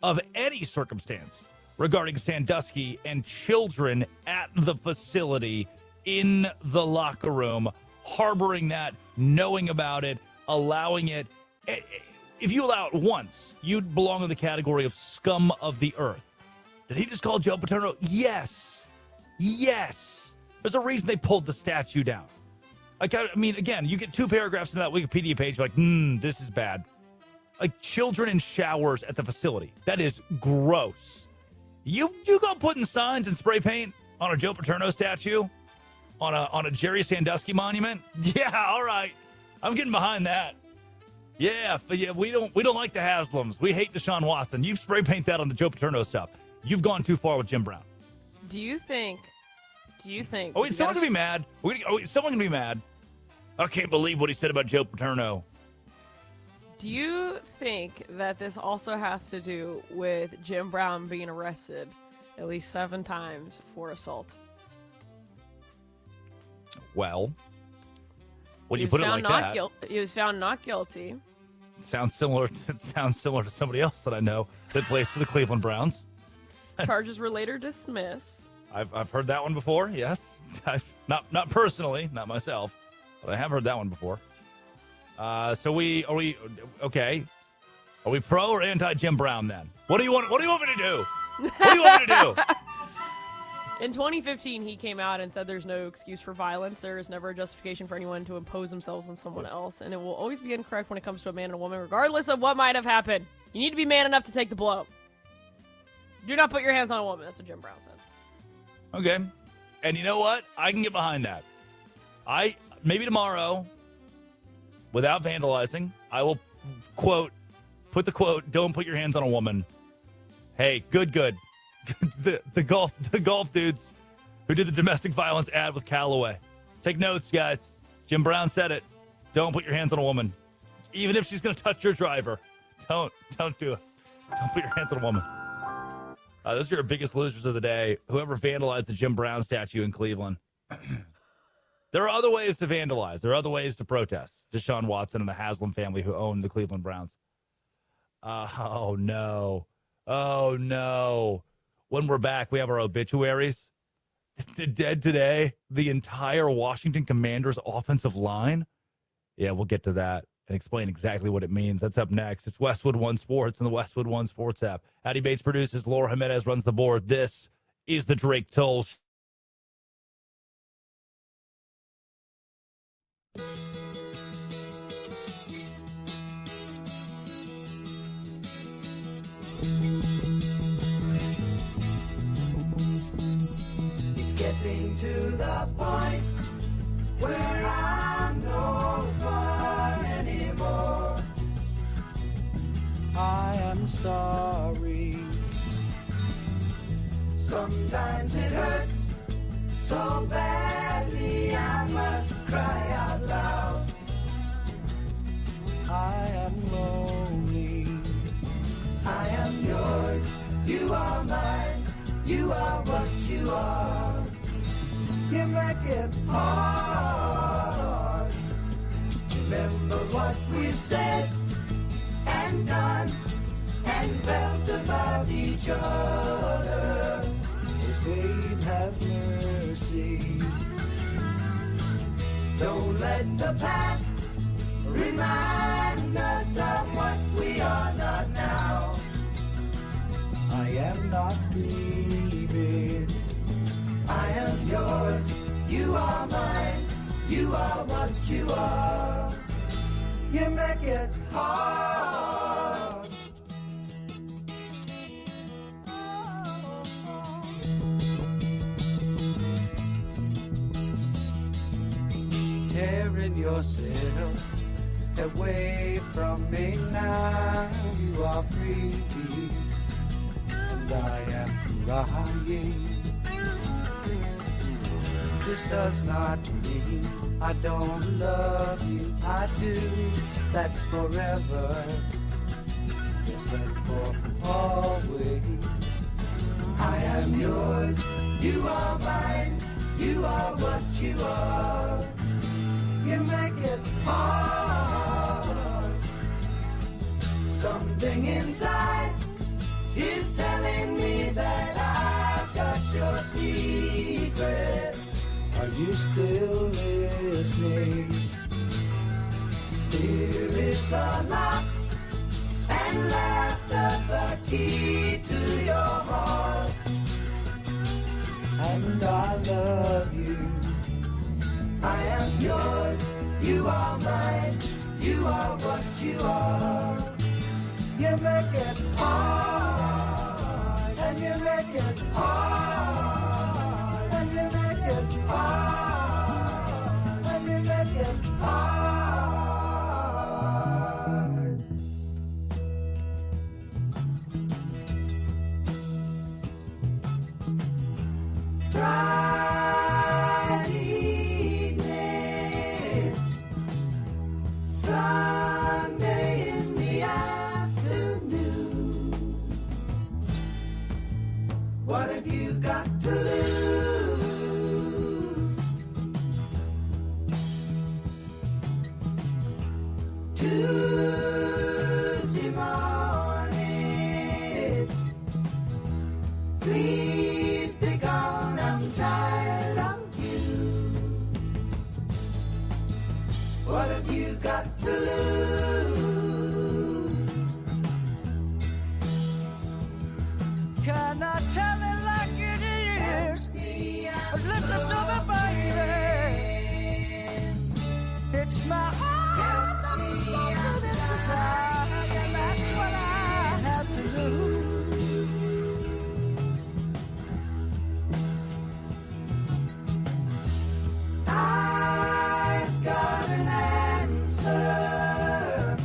of any circumstance regarding Sandusky and children at the facility, in the locker room, harboring that, knowing about it, allowing it. If you allow it once, you'd belong in the category of scum of the earth. Did he just call Joe Paterno? Yes. Yes. There's a reason they pulled the statue down. Like, I mean, again, you get 2 paragraphs into that Wikipedia page, like, this is bad. Like, children in showers at the facility. That is gross. You go putting signs and spray paint on a Joe Paterno statue, on a Jerry Sandusky monument? Yeah, all right. I'm getting behind that. Yeah, we don't like the Haslams. We hate Deshaun Watson. You spray paint that on the Joe Paterno stuff. You've gone too far with Jim Brown. Do you think? Oh, wait, someone can be mad. Someone can be mad. I can't believe what he said about Joe Paterno. Do you think that this also has to do with Jim Brown being arrested at least 7 times for assault? Well, when you put it like that, he was found not guilty. It sounds similar to somebody else that I know that plays for the Cleveland Browns. Charges were later dismissed. I've heard that one before. Yes, not personally, not myself, but I have heard that one before. So are we okay? Are we pro or anti Jim Brown then? What do you want me to do? What do you want me to do? In 2015, he came out and said there's no excuse for violence. There is never a justification for anyone to impose themselves on someone else, and it will always be incorrect when it comes to a man and a woman, regardless of what might have happened. You need to be man enough to take the blow. Do not put your hands on a woman. That's what Jim Brown said. Okay. And you know what? I can get behind that. Maybe tomorrow, without vandalizing, I will put the quote, "Don't put your hands on a woman." Hey, good. the golf dudes who did the domestic violence ad with Callaway. Take notes, guys. Jim Brown said it. Don't put your hands on a woman. Even if she's going to touch your driver. Don't do it. Don't put your hands on a woman. Those are your biggest losers of the day. Whoever vandalized the Jim Brown statue in Cleveland. There are other ways to vandalize. There are other ways to protest. Deshaun Watson and the Haslam family who own the Cleveland Browns. Oh, no. When we're back, we have our obituaries. Dead today, the entire Washington Commanders offensive line. Yeah, we'll get to that and explain exactly what it means. That's up next. It's Westwood One Sports and the Westwood One Sports app. Addy Bates produces. Laura Jimenez runs the board. This is the Drake Toll Show. It's getting to the point where I'm no fun anymore. I am sorry. Sometimes it hurts so badly I must cry out loud. I am lonely. I am yours. You are mine. You are what you are. You make it hard. Remember what we've said and done and felt about each other. Oh, babe, have mercy. Don't let the past remind us of what we are not now. I am not dreaming. I am yours. You are mine. You are what you are. You make it hard. tearing yourself away from me now. You are free, and I am crying. This does not mean I don't love you. I do. That's forever. Yes, and for always. I am yours. You are mine. You are what you are. You make it hard. Something inside is telling me that I've got your secret. Are you still listening? Here is the lock and laughter, the key to your heart. And I love you. I am yours. You are mine. You are what you are. You make it hard, and you make it hard, and you make it hard, and you make it hard. Friday night, Sunday in the afternoon. What have you got to lose? Tuesday morning, please be gone. I'm tired of you. What have you got to lose? Can I tell it like it is? Listen to me, baby. It's my heart that's a suffering, it's a die, and that's what I had to lose. I've got an answer.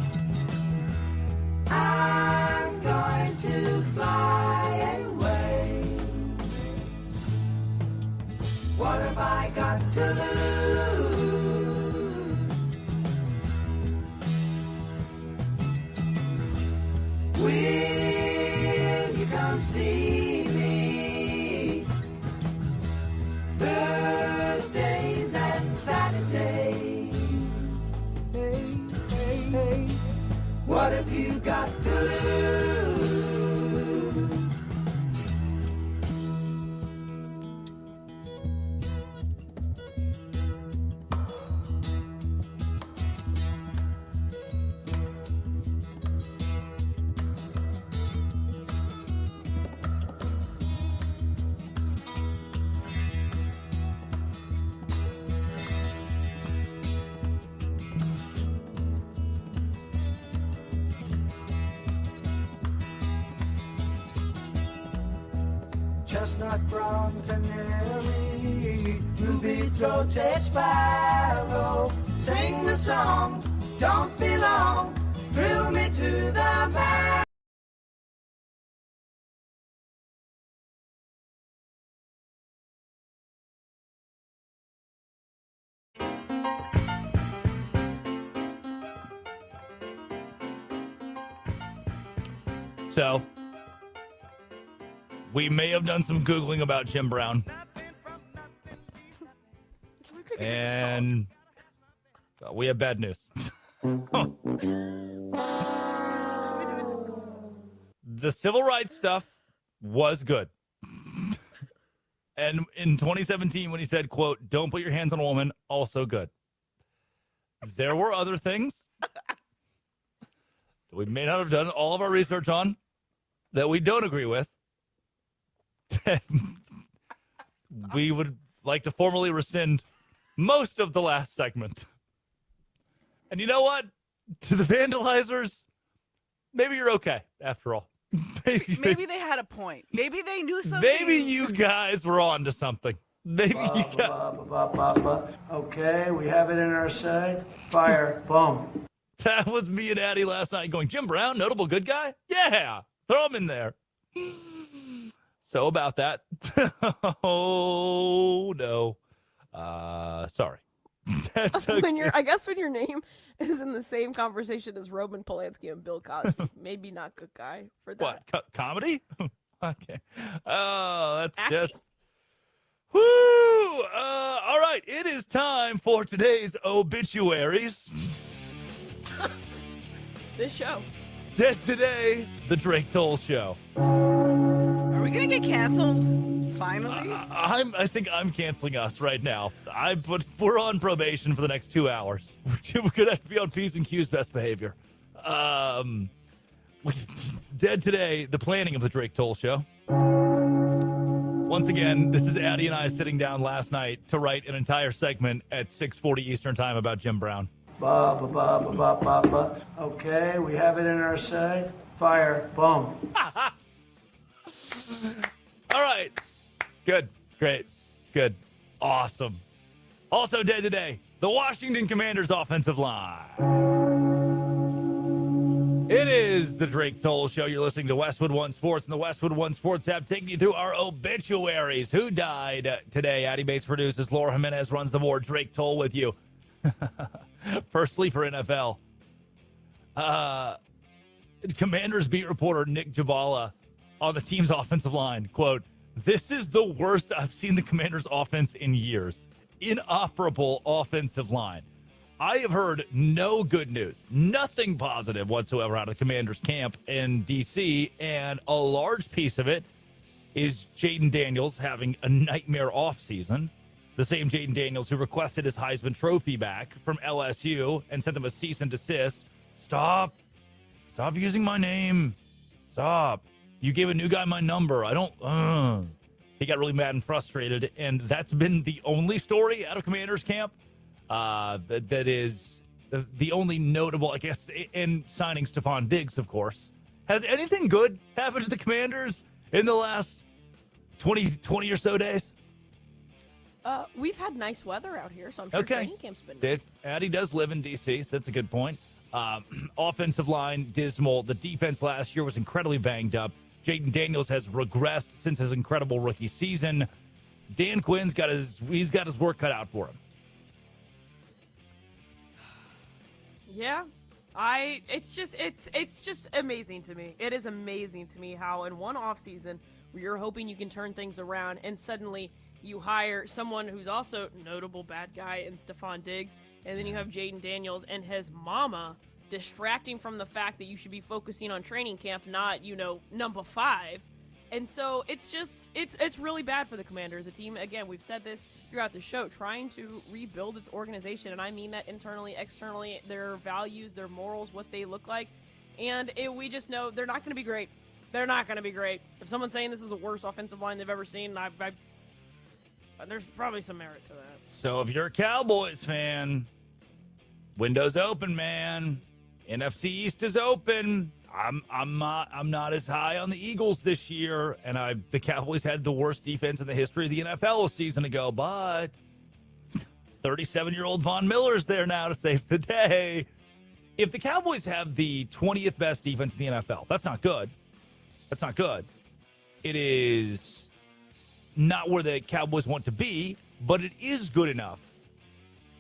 I'm going to fly away. What have I got to lose? Will you come see me Thursdays and Saturdays? Hey, hey, hey. What have you got to lose? Chestnut brown canary, ruby-throated sparrow, sing the song, don't be long, thrill me to the marrow. So, we may have done some Googling about Jim Brown. And we have bad news. The civil rights stuff was good. And in 2017, when he said, quote, don't put your hands on a woman, also good. There were other things that we may not have done all of our research on that we don't agree with. We would like to formally rescind most of the last segment. And you know what? To the vandalizers, maybe you're okay after all. Maybe they had a point. Maybe they knew something. Maybe you guys were on to something. Maybe you got. Okay, we have it in our sight. Fire. Boom. That was me and Addie last night going, Jim Brown, notable good guy? Yeah, throw him in there. So about that. Oh, no. Sorry. That's okay. I guess when your name is in the same conversation as Roman Polanski and Bill Cosby, maybe not good guy for that. What, comedy? Okay. Oh, that's Acting. just... Woo! All right, it is time for today's obituaries. This show. Today, the Drake Toll Show. Are we gonna get canceled? Finally? I think I'm canceling us right now. But we're on probation for the next 2 hours. We're gonna have to be on P's and Q's best behavior. Dead today, the planning of the Drake Toll Show. Once again, this is Addie and I sitting down last night to write an entire segment at 6:40 Eastern Time about Jim Brown. Okay, we have it in our sight. Fire. Boom. All right. Good. Great. Good. Awesome. Also dead today, the Washington Commanders offensive line. It is the Drake Toll Show. You're listening to Westwood One Sports and the Westwood One Sports app, taking you through our obituaries. Who died today? Addie Bates produces. Laura Jimenez runs the board. Drake Toll with you. First sleeper NFL. Commanders beat reporter Nick Jabala on the team's offensive line. Quote, "This is the worst I've seen the Commanders offense in years. Inoperable offensive line. I have heard no good news, nothing positive whatsoever out of the Commanders camp in D.C., and a large piece of it is Jaden Daniels having a nightmare offseason. The same Jaden Daniels who requested his Heisman Trophy back from LSU and sent them a cease and desist. Stop using my name. Stop. You gave a new guy my number. I don't, He got really mad and frustrated, and that's been the only story out of Commanders camp. That is the only notable, I guess, in signing Stephon Diggs, of course. Has anything good happened to the Commanders in the last 20 or so days? We've had nice weather out here, so I'm sure training camp's been nice. Addie does live in D.C., so that's a good point. Offensive line, dismal. The defense last year was incredibly banged up. Jaden Daniels has regressed since his incredible rookie season. Dan Quinn's got his work cut out for him. Yeah, it's just amazing to me. It is amazing to me how in one offseason where you're hoping you can turn things around and suddenly you hire someone who's also notable bad guy in Stephon Diggs, and then you have Jaden Daniels and his mama distracting from the fact that you should be focusing on training camp, not, number 5. And so it's really bad for the Commanders, a team, again, we've said this throughout the show, trying to rebuild its organization, and I mean that internally, externally, their values, their morals, what they look like, and we just know they're not going to be great. They're not going to be great. If someone's saying this is the worst offensive line they've ever seen, there's probably some merit to that. So if you're a Cowboys fan, window's open, man. NFC East is open. I'm not as high on the Eagles this year, and the Cowboys had the worst defense in the history of the NFL a season ago, but 37-year-old Von Miller's there now to save the day. If the Cowboys have the 20th best defense in the NFL, that's not good. That's not good. It is not where the Cowboys want to be, but it is good enough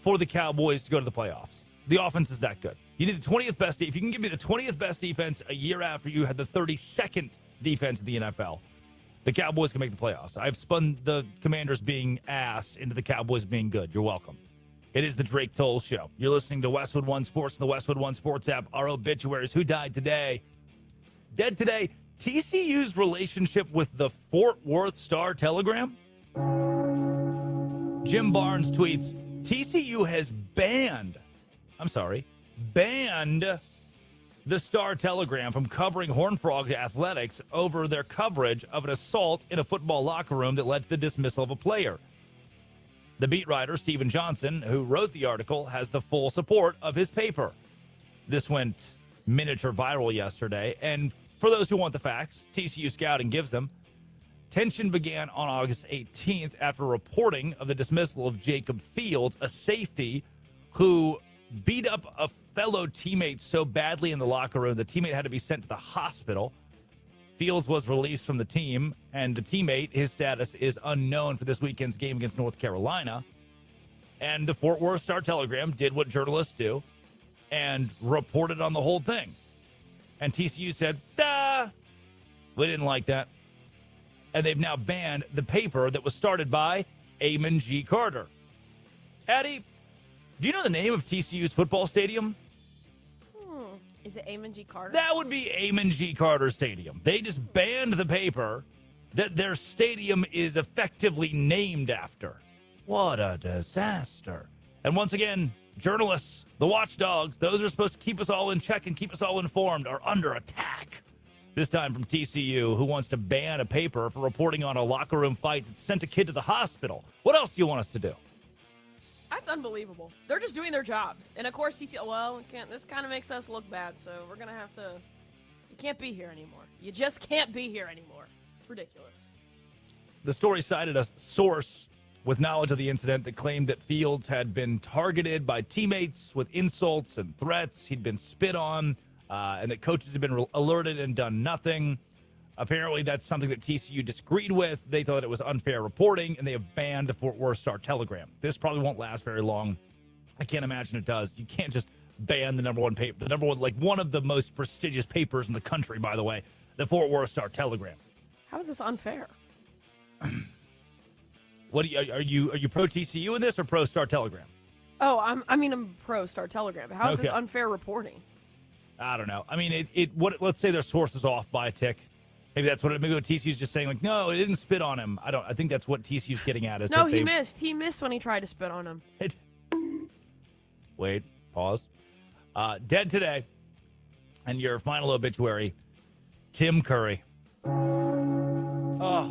for the Cowboys to go to the playoffs. The offense is that good. You need the 20th best. If you can give me the 20th best defense a year after you had the 32nd defense in the NFL, the Cowboys can make the playoffs. I've spun the Commanders being ass into the Cowboys being good. You're welcome. It is the Drake Toll Show. You're listening to Westwood One Sports and the Westwood One Sports app. Our obituaries. Who died today? Dead today. TCU's relationship with the Fort Worth Star-Telegram. Jim Barnes tweets, TCU has banned the Star-Telegram from covering Horned Frog athletics over their coverage of an assault in a football locker room that led to the dismissal of a player. The beat writer, Stephen Johnson, who wrote the article, has the full support of his paper. This went miniature viral yesterday, and for those who want the facts, TCU Scouting gives them. Tension began on August 18th after reporting of the dismissal of Jacob Fields, a safety who beat up a fellow teammate so badly in the locker room the teammate had to be sent to the hospital. Fields was released from the team, and the teammate, his status is unknown for this weekend's game against North Carolina. And the Fort Worth Star-Telegram did what journalists do and reported on the whole thing. And TCU said, we didn't like that. And they've now banned the paper that was started by Amon G. Carter. Addie, do you know the name of TCU's football stadium? Is it Amon G. Carter? That would be Amon G. Carter Stadium. They just banned the paper that their stadium is effectively named after. What a disaster. And once again, journalists, the watchdogs, those are supposed to keep us all in check and keep us all informed, are under attack. This time from TCU, who wants to ban a paper for reporting on a locker room fight that sent a kid to the hospital. What else do you want us to do? That's unbelievable. They're just doing their jobs. And of course, TCU, this kind of makes us look bad, so we're going to have to, you can't be here anymore. You just can't be here anymore. It's ridiculous. The story cited a source with knowledge of the incident that claimed that Fields had been targeted by teammates with insults and threats. He'd been spit on, and that coaches had been alerted and done nothing. Apparently, that's something that TCU disagreed with. They thought it was unfair reporting, and they have banned the Fort Worth Star-Telegram. This probably won't last very long. I can't imagine it does. You can't just ban the number one paper. The number one, like one of the most prestigious papers in the country, by the way, the Fort Worth Star-Telegram. How is this unfair? What are you pro TCU in this or pro Star-Telegram? Oh, I'm pro Star-Telegram. How is this unfair reporting? I don't know. I mean, let's say their source is off by a tick. Maybe that's what TCU's just saying, like, no, it didn't spit on him. I think that's what TCU's getting at. Is no, that he missed. He missed when he tried to spit on him. Wait, pause. Dead today. And your final obituary, Tim Curry. Oh.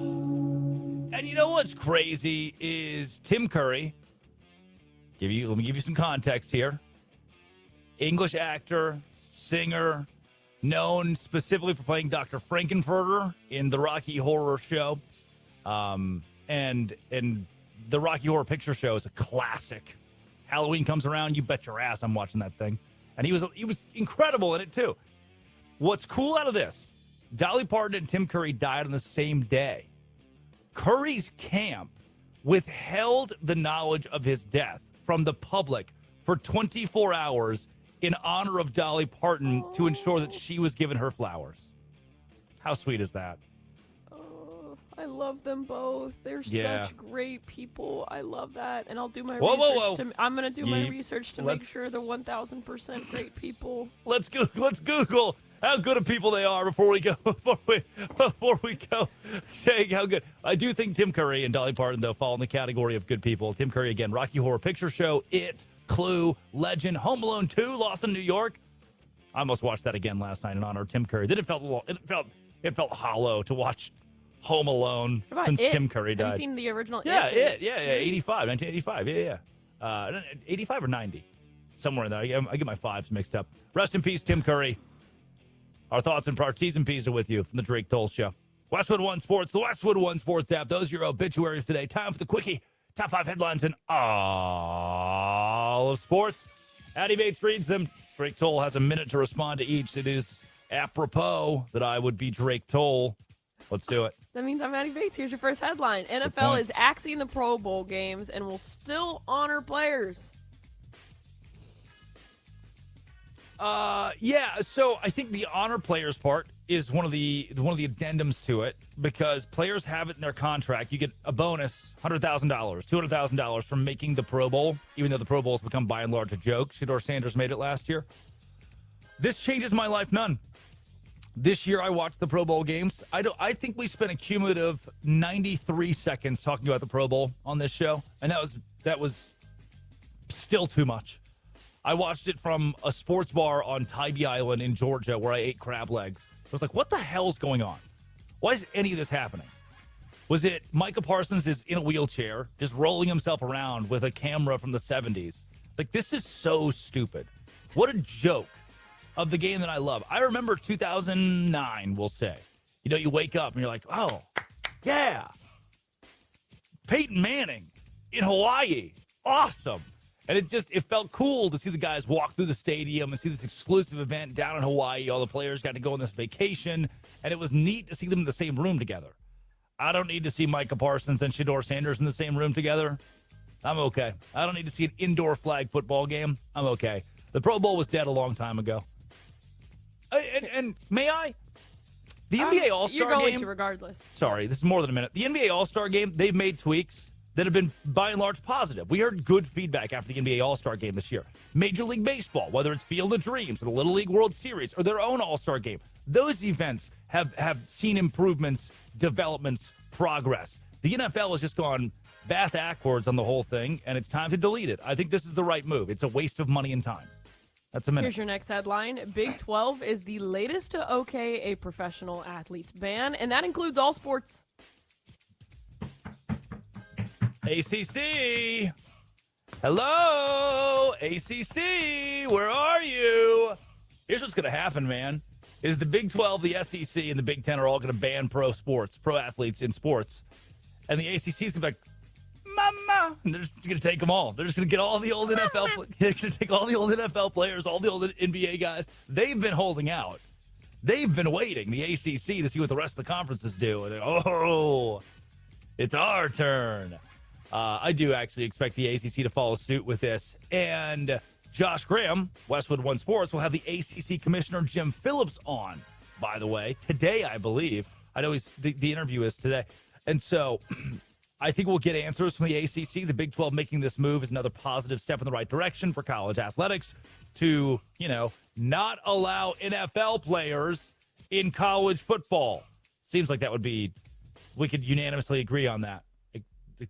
And you know what's crazy is Tim Curry. Let me give you some context here. English actor, singer, known specifically for playing Dr. Frankenfurter in the Rocky Horror Show. And the Rocky Horror Picture Show is a classic. Halloween comes around, you bet your ass I'm watching that thing. And he was incredible in it too. What's cool out of this, Dolly Parton and Tim Curry died on the same day. Curry's camp withheld the knowledge of his death from the public for 24 hours in honor of Dolly Parton to ensure that she was given her flowers. How sweet is that? Oh, I love them both. They're such great people. I love that. And I'll do my research. I'm going to do my research to make sure they're 1,000% great people. Let's Google how good of people they are before we go saying how good. I do think Tim Curry and Dolly Parton, though, fall in the category of good people. Tim Curry, again, Rocky Horror Picture Show, It, Clue, Legend, Home Alone 2, Lost in New York. I almost watched that again last night in honor of Tim Curry. Then it felt hollow to watch Home Alone since Tim Curry died. Have you seen the original? Yeah, 1985, yeah. 85 or 90, somewhere in there. I get my fives mixed up. Rest in peace, Tim Curry. Our thoughts and T's and P's are with you from the Drake Toll Show. Westwood One Sports, the Westwood One Sports app. Those are your obituaries today. Time for the quickie. Top 5 headlines in all of sports. Addie Bates reads them. Drake Toll has a minute to respond to each. It is apropos that I would be Drake Toll. Let's do it. That means I'm Addie Bates. Here's your first headline. NFL is axing the Pro Bowl games and will still honor players. So I think the honor players part is one of the addendums to it, because players have it in their contract. You get a bonus, $100,000, $200,000 from making the Pro Bowl, even though the Pro Bowl has become by and large a joke. Shedeur Sanders made it last year. This changes my life none. This year I watched the Pro Bowl games. I think we spent a cumulative 93 seconds talking about the Pro Bowl on this show, and that was still too much. I watched it from a sports bar on Tybee Island in Georgia where I ate crab legs. I was like, what the hell's going on? Why is any of this happening? Was it Micah Parsons is in a wheelchair, just rolling himself around with a camera from the 70s? Like, this is so stupid. What a joke of the game that I love. I remember 2009, we'll say. You know, you wake up and you're like, oh, Yeah. Peyton Manning in Hawaii. Awesome. And it felt cool to see the guys walk through the stadium and see this exclusive event down in Hawaii. All the players got to go on this vacation, and it was neat to see them in the same room together. I don't need to see Micah Parsons and Shedeur Sanders in the same room together. I'm okay. I don't need to see an indoor flag football game. I'm okay. The Pro Bowl was dead a long time ago. And may I? The NBA All-Star You're going game, to regardless. Sorry, this is more than a minute. The NBA All-Star game, they've made tweaks that have been, by and large, positive. We heard good feedback after the NBA All-Star game this year. Major League Baseball, whether it's Field of Dreams or the Little League World Series or their own All-Star game, those events have seen improvements, developments, progress. The NFL has just gone bass backwards on the whole thing, and it's time to delete it. I think this is the right move. It's a waste of money and time. That's a minute. Here's your next headline. Big 12 is the latest to okay a professional athlete's ban, and that includes all sports. ACC. Hello, ACC. Where are you? Here's what's going to happen, man. Is the Big 12, the SEC, and the Big 10 are all going to ban pro athletes in sports. And the ACC is going to be like, mama. And they're just going to take them all. They're just going to get all the old NFL. They're going to take all the old NFL players, all the old NBA guys. They've been holding out. They've been waiting, the ACC, to see what the rest of the conferences do. And oh, it's our turn. I do actually expect the ACC to follow suit with this. And Josh Graham, Westwood One Sports, will have the ACC Commissioner Jim Phillips on, by the way, today, I believe. I know the interview is today. And so I think we'll get answers from the ACC. The Big 12 making this move is another positive step in the right direction for college athletics to, not allow NFL players in college football. Seems like that would be, we could unanimously agree on that,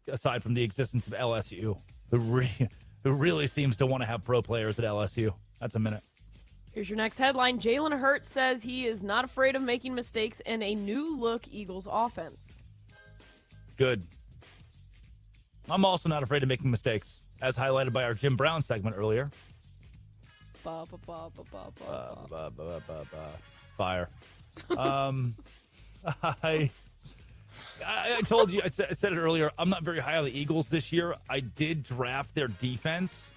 aside from the existence of LSU, who really seems to want to have pro players at LSU. That's a minute. Here's your next headline. Jalen Hurts says he is not afraid of making mistakes in a new-look Eagles offense. Good. I'm also not afraid of making mistakes, as highlighted by our Jim Brown segment earlier. Fire. I told you, I said it earlier, I'm not very high on the Eagles this year. I did draft their defense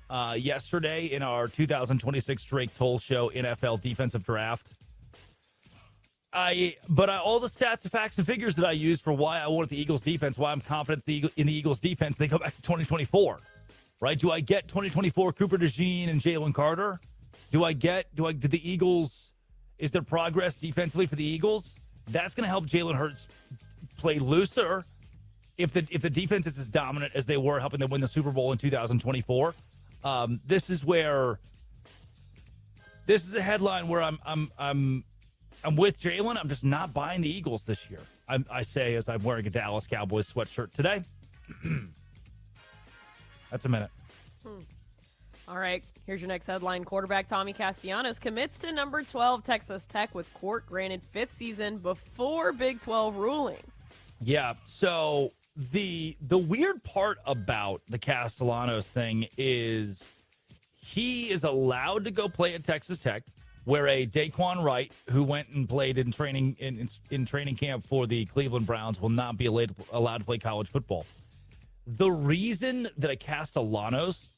yesterday in our 2026 Drake Toll Show NFL defensive draft. But all the stats, facts, and figures that I use for why I wanted the Eagles defense, why I'm confident in the Eagles defense, they go back to 2024, right? Do I get 2024 Cooper DeJean and Jalen Carter? Do the Eagles, is there progress defensively for the Eagles? That's going to help Jalen Hurts play looser if the defense is as dominant as they were, helping them win the Super Bowl in 2024. This is a headline where I'm with Jalen. I'm just not buying the Eagles this year. I say as I'm wearing a Dallas Cowboys sweatshirt today. That's a minute. All right, here's your next headline. Quarterback Tommy Castellanos commits to number 12 Texas Tech with court granted fifth season before Big 12 ruling. Yeah, so the weird part about the Castellanos thing is he is allowed to go play at Texas Tech, where a Daquan Wright, who went and played in training in training camp for the Cleveland Browns, will not be allowed to play college football. The reason that a Castellanos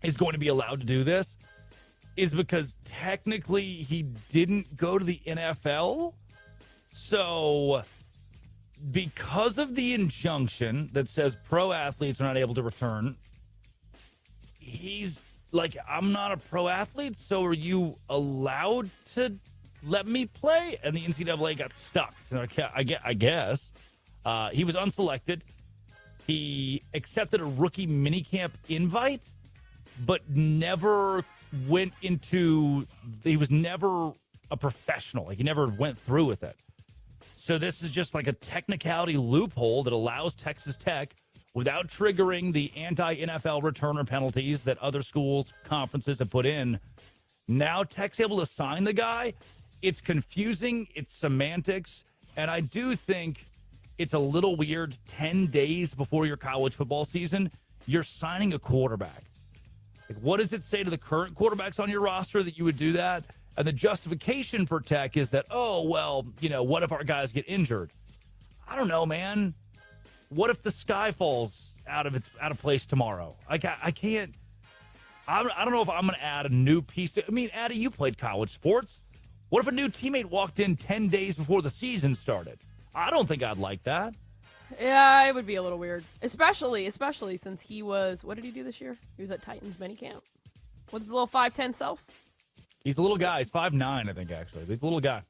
is going to be allowed to do this is because technically he didn't go to the NFL. So because of the injunction that says pro athletes are not able to return, he's like, I'm not a pro athlete, so are you allowed to let me play? And the NCAA got stuck. So I guess. He was unselected. He accepted a rookie minicamp invite, but never went into, he was never a professional. Like, he never went through with it. So this is just like a technicality loophole that allows Texas Tech, without triggering the anti-NFL returner penalties that other schools, conferences have put in. Now Tech's able to sign the guy. It's confusing. It's semantics. And I do think it's a little weird 10 days before your college football season, you're signing a quarterback. Like, what does it say to the current quarterbacks on your roster that you would do that? And the justification for Tech is that, oh, well, what if our guys get injured? I don't know, man. What if the sky falls out of place tomorrow? I can't. I don't know if I'm going to add a new piece. Addie, you played college sports. What if a new teammate walked in 10 days before the season started? I don't think I'd like that. Yeah, it would be a little weird, especially since he was. What did he do this year? He was at Titans minicamp. What's his little 5'10" self? He's a little guy. He's 5'9", I think, actually. He's a little guy.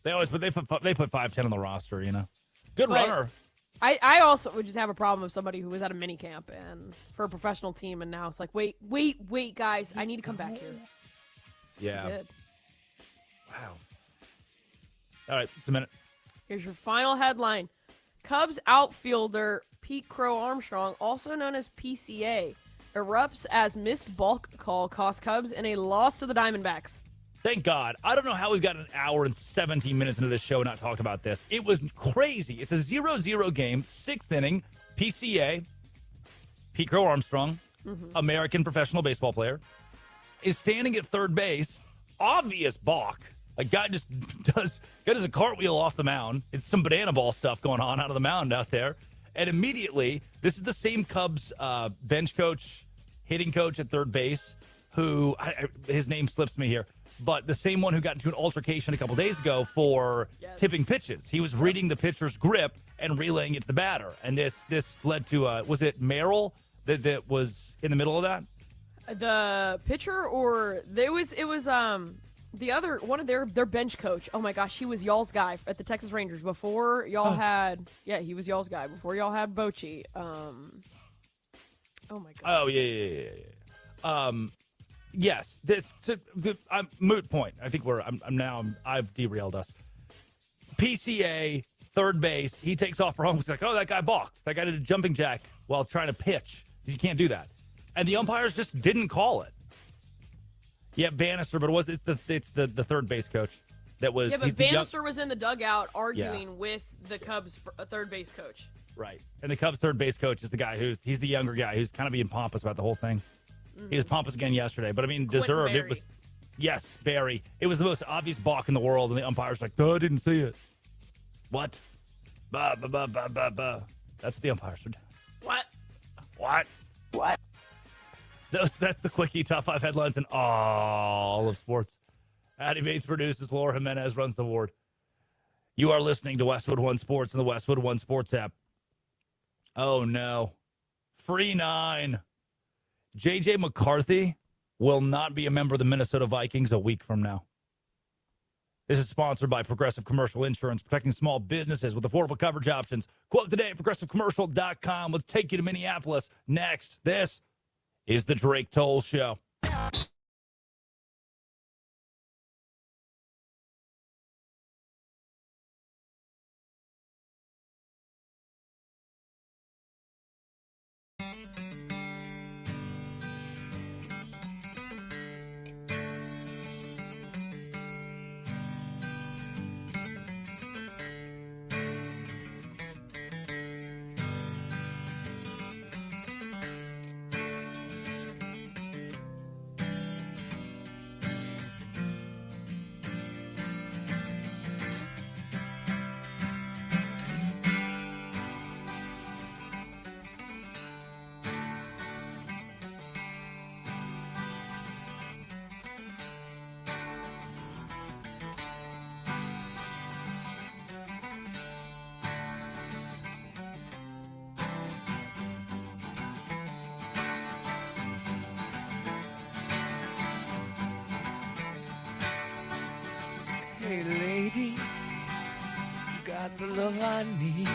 They put 5'10" on the roster, you know. Good runner. I also would just have a problem with somebody who was at a minicamp and for a professional team, and now it's like, wait, guys, I need to come back here. Yeah. He did. Wow. All right, it's a minute. Here's your final headline. Cubs outfielder Pete Crow Armstrong, also known as PCA, erupts as missed balk call cost Cubs in a loss to the Diamondbacks. Thank God. I don't know how we've got an hour and 17 minutes into this show and not talked about this. It was crazy. It's a 0-0 game, 6th inning. PCA, Pete Crow Armstrong, American professional baseball player, is standing at third base. Obvious balk. A guy just does a cartwheel off the mound. It's some banana ball stuff going on out of the mound out there. And immediately, this is the same Cubs bench coach, hitting coach at third base, who, his name slips me here, but the same one who got into an altercation a couple days ago for tipping pitches. He was reading the pitcher's grip and relaying it to the batter. And this led to, was it Merrill that was in the middle of that? The pitcher, or it was the other one of their bench coach. Oh my gosh, he was y'all's guy at the Texas Rangers before y'all had. Yeah, he was y'all's guy before y'all had Bochy. Oh my god. Oh yeah. Yes. Moot point. I think I've derailed us. PCA third base. He takes off wrong. He's like, oh, that guy balked. That guy did a jumping jack while trying to pitch. You can't do that. And the umpires just didn't call it. Yeah, Bannister, but it's the third base coach that was. Yeah, but Bannister was in the dugout arguing with the Cubs third base coach. Right, and the Cubs third base coach is the guy he's the younger guy who's kind of being pompous about the whole thing. He was pompous again yesterday, but I mean, deserved. It was, yes, Barry. It was the most obvious balk in the world, and the umpire's like, "No, I didn't see it." What? Bah, bah, bah, bah, bah, bah. That's what the umpires are doing. What? That's the quickie top 5 headlines in all of sports. Addie Bates produces. Laura Jimenez runs the ward. You are listening to Westwood One Sports and the Westwood One Sports app. Oh, no. Free 9. J.J. McCarthy will not be a member of the Minnesota Vikings a week from now. This is sponsored by Progressive Commercial Insurance, protecting small businesses with affordable coverage options. Quote today at progressivecommercial.com. Let's take you to Minneapolis. Next, this is the Drake Toll Show. Hey lady, you got the love I need.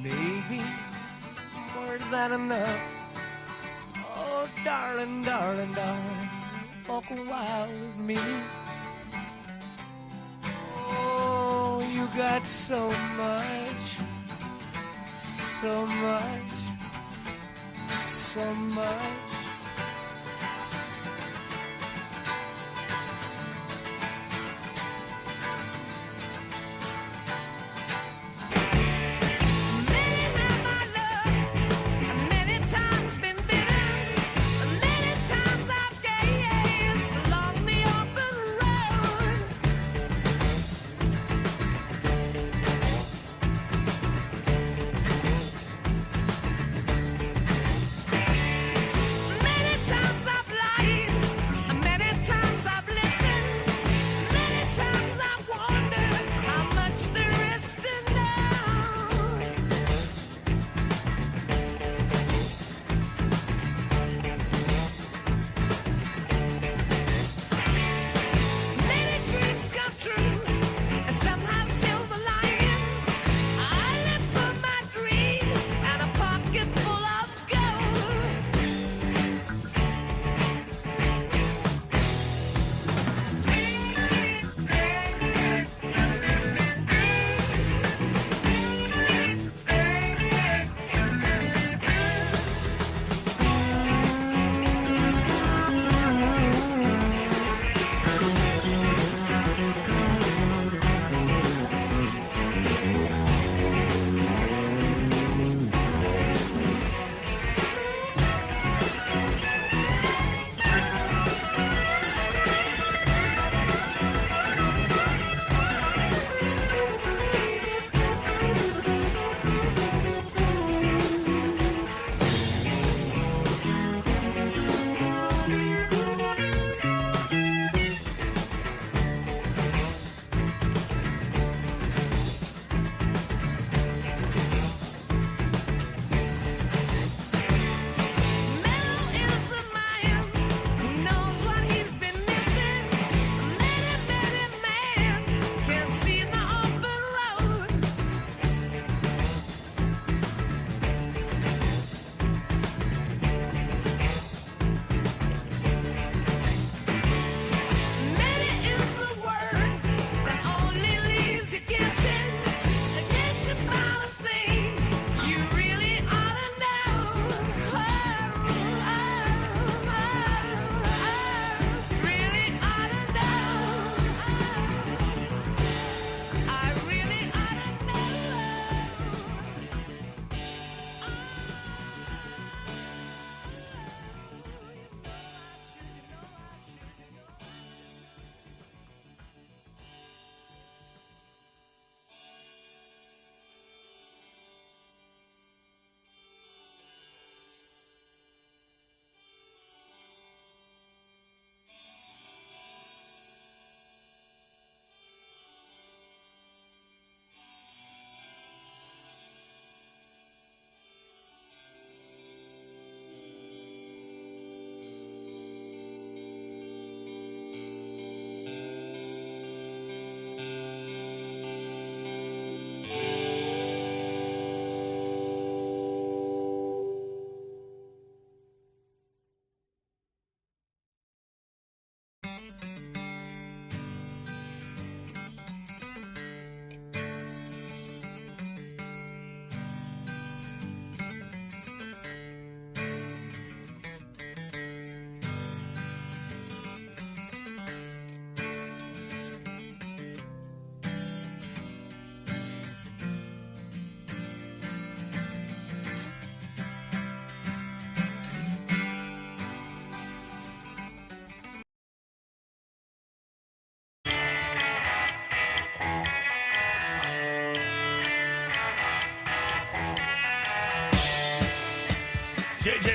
Baby, more than enough. Oh, darling, darling, darling, walk a while with me. Oh, you got so much, so much, so much.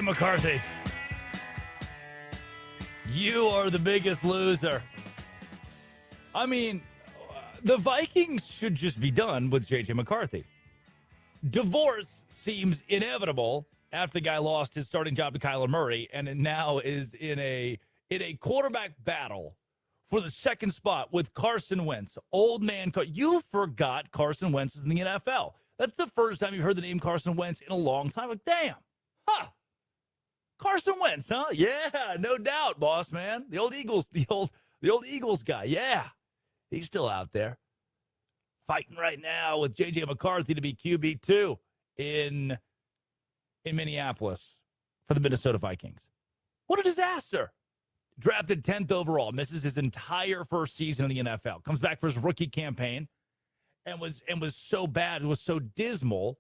J.J. McCarthy, you are the biggest loser. I mean, the Vikings should just be done with J.J. McCarthy. Divorce seems inevitable after the guy lost his starting job to Kyler Murray and now is in a quarterback battle for the second spot with Carson Wentz. Old man, you forgot Carson Wentz was in the NFL. That's the first time you've heard the name Carson Wentz in a long time. Like, damn. Huh. Carson Wentz, huh? Yeah, no doubt, boss man. The old Eagles, the old Eagles guy. Yeah. He's still out there fighting right now with J.J. McCarthy to be QB2 in Minneapolis for the Minnesota Vikings. What a disaster. Drafted 10th overall, misses his entire first season in the NFL. Comes back for his rookie campaign and was so bad, was so dismal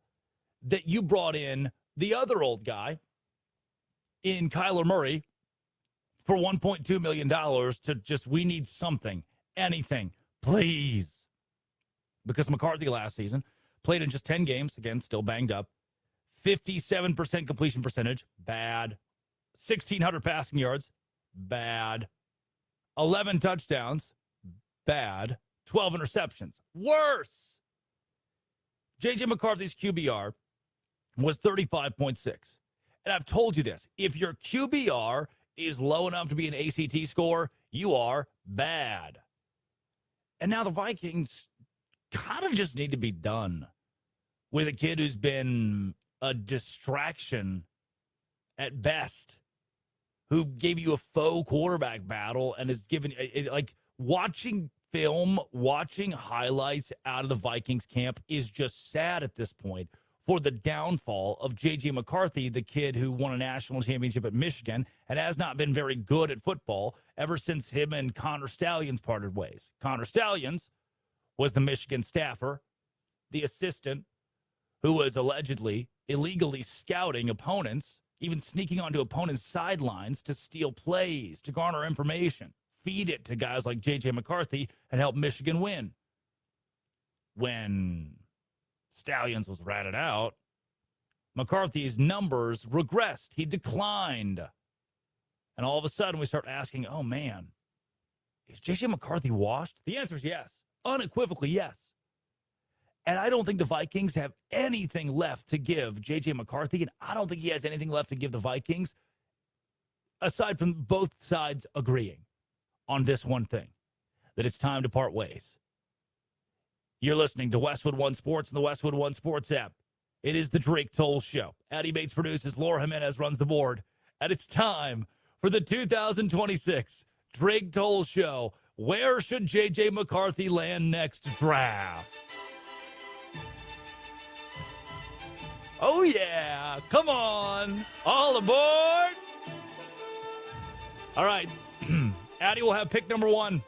that you brought in the other old guy in Kyler Murray for $1.2 million to just, we need something, anything, please. Because McCarthy last season played in just 10 games, again, still banged up, 57% completion percentage, bad. 1,600 passing yards, bad. 11 touchdowns, bad. 12 interceptions, worse. J.J. McCarthy's QBR was 35.6. And I've told you this. If your QBR is low enough to be an ACT score, you are bad. And now the Vikings kind of just need to be done with a kid who's been a distraction at best, who gave you a faux quarterback battle and is given, like, watching film, watching highlights out of the Vikings camp is just sad at this point for the downfall of J.J. McCarthy, the kid who won a national championship at Michigan and has not been very good at football ever since him and Connor Stallions parted ways. Connor Stallions was the Michigan staffer, the assistant, who was allegedly illegally scouting opponents, even sneaking onto opponents' sidelines to steal plays, to garner information, feed it to guys like J.J. McCarthy, and help Michigan win. When Stallions was ratted out, McCarthy's numbers regressed. He declined. And all of a sudden, we start asking, oh, man, is J.J. McCarthy washed? The answer is yes. Unequivocally, yes. And I don't think the Vikings have anything left to give J.J. McCarthy, and I don't think he has anything left to give the Vikings, aside from both sides agreeing on this one thing, that it's time to part ways. You're listening to Westwood One Sports and the Westwood One Sports app. It is the Drake Toll Show. Addie Bates produces, Laura Jimenez runs the board, and it's time for the 2026 Drake Toll Show. Where should J.J. McCarthy land next draft? Oh, yeah. Come on. All aboard. All right. Addie will have pick number 1.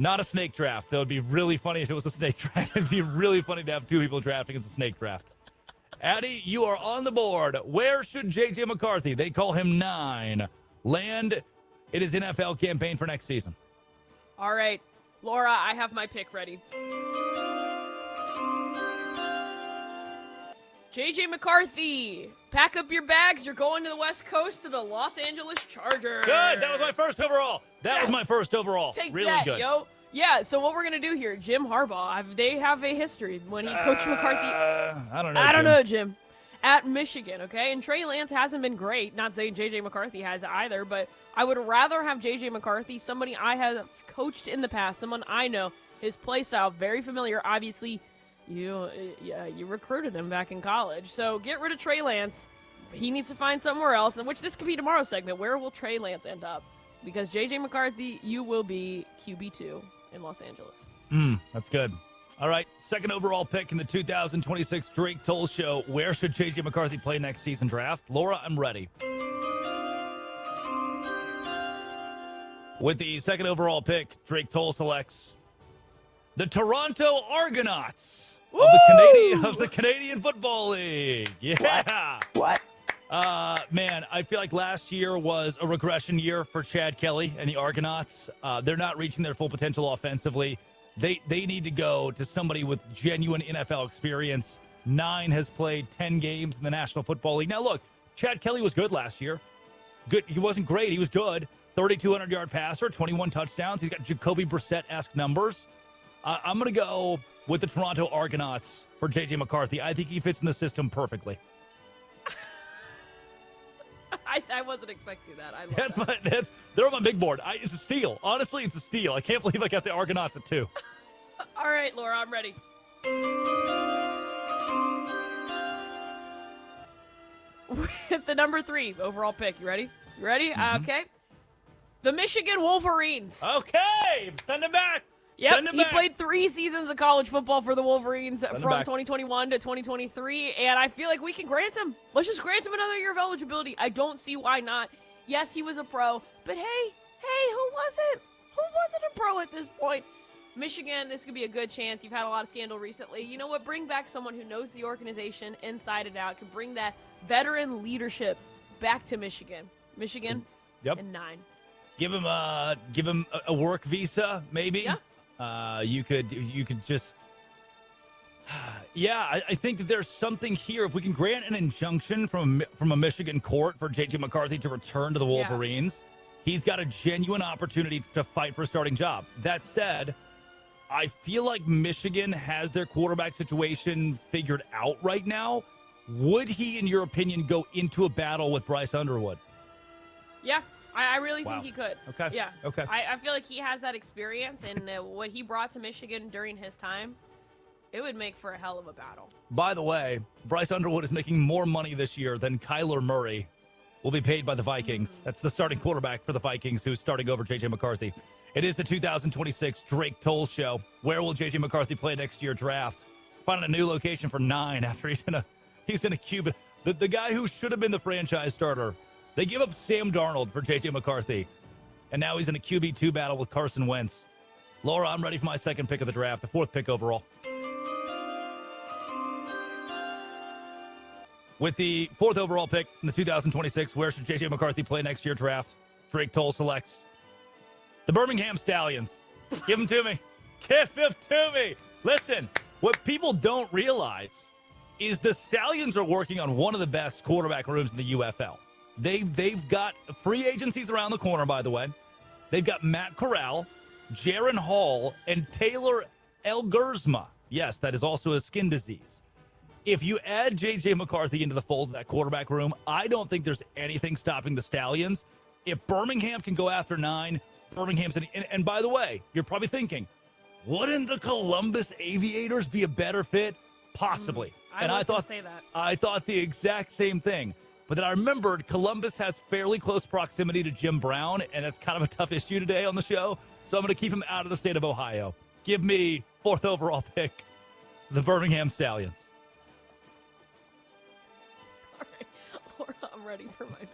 Not a snake draft. That would be really funny if it was a snake draft. It'd be really funny to have 2 people drafting as a snake draft. Addie, you are on the board. Where should J.J. McCarthy, they call him 9, land in his NFL campaign for next season? All right, Laura, I have my pick ready. J.J. McCarthy, pack up your bags. You're going to the West Coast to the Los Angeles Chargers. Good. That was my first overall. That was my first overall. Take really that, good. Yo. Yeah, so what we're going to do here, Jim Harbaugh, they have a history when he coached McCarthy. I don't know. I don't know, Jim. At Michigan, okay? And Trey Lance hasn't been great. Not saying J.J. McCarthy has either, but I would rather have J.J. McCarthy, somebody I have coached in the past, someone I know, his play style, very familiar. Obviously, you recruited him back in college. So get rid of Trey Lance. He needs to find somewhere else, in which this could be tomorrow's segment. Where will Trey Lance end up? Because J.J. McCarthy, you will be QB2 in Los Angeles. That's good. All right, second overall pick in the 2026 Drake Toll Show. Where should J.J. McCarthy play next season draft? Laura, I'm ready. With the second overall pick, Drake Toll selects the Toronto Argonauts of the Canadian Football League. Yeah. What? Man, I feel like last year was a regression year for Chad Kelly and the Argonauts. They're not reaching their full potential offensively. They need to go to somebody with genuine NFL experience. 9 has played 10 games in the National Football League. Now, look, Chad Kelly was good last year. Good. He wasn't great. He was good. 3,200-yard passer, 21 touchdowns. He's got Jacoby Brissett-esque numbers. I'm going to go with the Toronto Argonauts for J.J. McCarthy. I think he fits in the system perfectly. I wasn't expecting that. I love that. They're on my big board. It's a steal. Honestly, it's a steal. I can't believe I got the Argonauts at 2. All right, Laura, I'm ready. With the number 3 overall pick. You ready? You ready? Okay. The Michigan Wolverines. Okay. Send him back. Yep, Send him he back. played 3 seasons of college football for the Wolverines him from back. 2021 to 2023, and I feel like we can grant him. Let's just grant him another year of eligibility. I don't see why not. Yes, he was a pro, but hey, who wasn't? Who wasn't a pro at this point? Michigan, this could be a good chance. You've had a lot of scandal recently. You know what? Bring back someone who knows the organization inside and out, can bring that veteran leadership back to Michigan. Michigan and 9. Give him a work visa, maybe. Yeah. You could just, I think that there's something here. If we can grant an injunction from a Michigan court for J.J. McCarthy to return to the Wolverines, he's got a genuine opportunity to fight for a starting job. That said, I feel like Michigan has their quarterback situation figured out right now. Would he, in your opinion, go into a battle with Bryce Underwood? Yeah. I really think he could. Okay. Yeah. Okay. I feel like he has that experience, and what he brought to Michigan during his time, it would make for a hell of a battle. By the way, Bryce Underwood is making more money this year than Kyler Murray will be paid by the Vikings. That's the starting quarterback for the Vikings who's starting over J.J. McCarthy. It is the 2026 Drake Toll Show. Where will J.J. McCarthy play next year draft? Finding a new location for 9 after he's in a cube. The guy who should have been the franchise starter. They give up Sam Darnold for J.J. McCarthy, and now he's in a QB2 battle with Carson Wentz. Laura, I'm ready for my second pick of the draft, the 4th pick overall. With the 4th overall pick in the 2026 Where Should J.J. McCarthy Play Next Year draft, Drake Toll selects the Birmingham Stallions. Give them to me. Give them to me. Listen, what people don't realize is the Stallions are working on one of the best quarterback rooms in the UFL. They've got free agencies around the corner, by the way. They've got Matt Corral, Jaron Hall, and Taylor Elgersma. Yes, that is also a skin disease. If you add J.J. McCarthy into the fold of that quarterback room, I don't think there's anything stopping the Stallions. If Birmingham can go after 9, Birmingham's... And by the way, you're probably thinking, wouldn't the Columbus Aviators be a better fit? Possibly. I thought say that. I thought the exact same thing. But then I remembered Columbus has fairly close proximity to Jim Brown, and that's kind of a tough issue today on the show. So I'm going to keep him out of the state of Ohio. Give me 4th overall pick, the Birmingham Stallions. All right, Laura, I'm ready for my pick.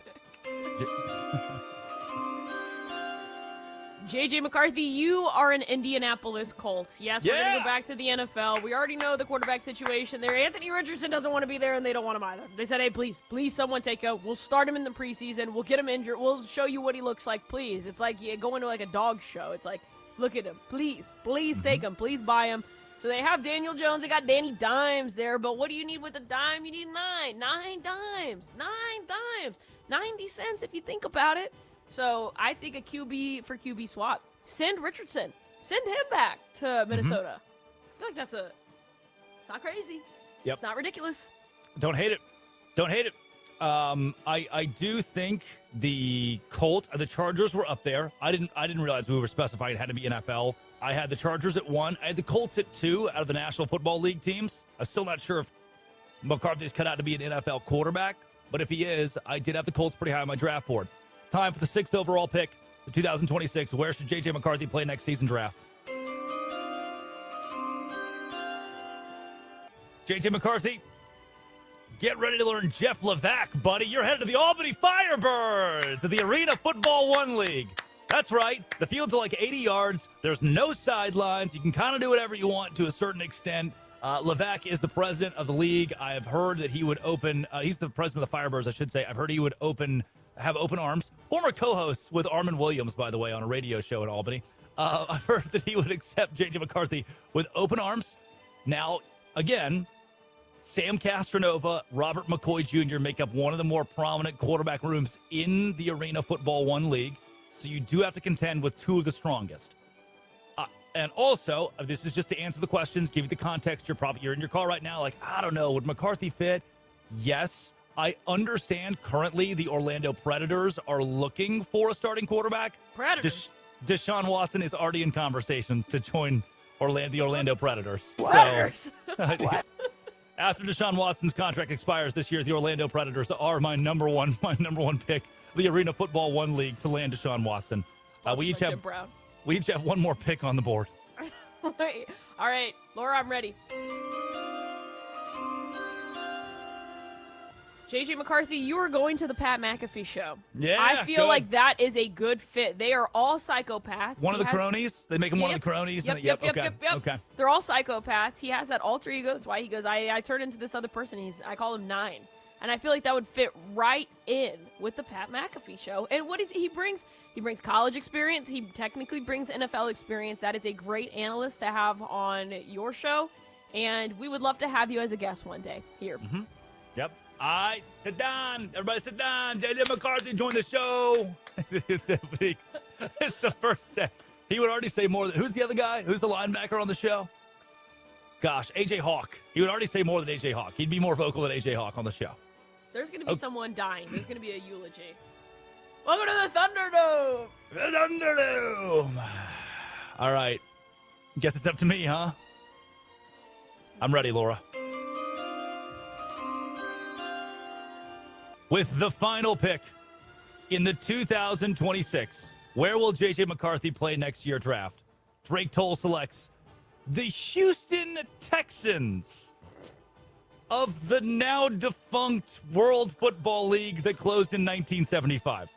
J.J. McCarthy, you are an Indianapolis Colts. Yes, we're going to go back to the NFL. We already know the quarterback situation there. Anthony Richardson doesn't want to be there, and they don't want him either. They said, hey, please, someone take him. We'll start him in the preseason. We'll get him injured. We'll show you what he looks like, please. It's like you go into like a dog show. It's like, look at him. Please take him. Please buy him. So they have Daniel Jones. They got Danny Dimes there. But what do you need with a dime? You need 9 dimes. 9 dimes. 90 cents if you think about it. So I think a QB for QB swap. Send Richardson. Send him back to Minnesota. I feel like it's not crazy. Yep. It's not ridiculous. Don't hate it. I do think the Chargers were up there. I didn't realize we were specifying it had to be NFL. I had the Chargers at 1. I had the Colts at 2 out of the National Football League teams. I'm still not sure if McCarthy's cut out to be an NFL quarterback, but if he is, I did have the Colts pretty high on my draft board. Time for the 6th overall pick, the 2026 Where Should J.J. McCarthy Play Next Season draft. J.J. McCarthy, get ready to learn Jeff Levac, buddy. You're headed to the Albany Firebirds of the Arena Football 1 League. That's right. The fields are like 80 yards. There's no sidelines. You can kind of do whatever you want to a certain extent. Levac is the president of the league. I have heard that he would open he's the president of the Firebirds, I should say. I've heard he would have open arms. Former co-host with Armin Williams, by the way, on a radio show in Albany. I've heard that he would accept J.J. McCarthy with open arms. Now, again, Sam Castronova, Robert McCoy Jr. make up one of the more prominent quarterback rooms in the Arena Football 1 League. So you do have to contend with two of the strongest. And also, this is just to answer the questions, give you the context. You're in your car right now, like, I don't know, would McCarthy fit? Yes, I understand currently the Orlando Predators are looking for a starting quarterback. Predators? Deshaun Watson is already in conversations to join the Orlando Predators. Predators? What? After Deshaun Watson's contract expires this year, the Orlando Predators are my number one pick, the Arena Football 1 League, to land Deshaun Watson. We each have one more pick on the board. All right, Laura, I'm ready. JJ McCarthy, you are going to the Pat McAfee show. Yeah, I feel like that is a good fit. They are all psychopaths. One of the cronies? They make him one of the cronies? Yep. Okay. They're all psychopaths. He has that alter ego. That's why he goes, I turn into this other person. I call him 9. And I feel like that would fit right in with the Pat McAfee show. And what is he brings? He brings college experience. He technically brings NFL experience. That is a great analyst to have on your show. And we would love to have you as a guest one day here. Mm-hmm. Yep. All right, sit down. Everybody sit down. JJ McCarthy joined the show. It's the first day. He would already say more than, who's the other guy? Who's the linebacker on the show? Gosh, AJ Hawk. He would already say more than AJ Hawk. He'd be more vocal than AJ Hawk on the show. There's going to be someone dying. There's going to be a eulogy. Welcome to the Thunderdome. The Thunderdome. All right. Guess it's up to me, huh? I'm ready, Laura. With the final pick in the 2026, where will J.J. McCarthy play next year draft? Drake Toll selects the Houston Texans of the now defunct World Football League that closed in 1975.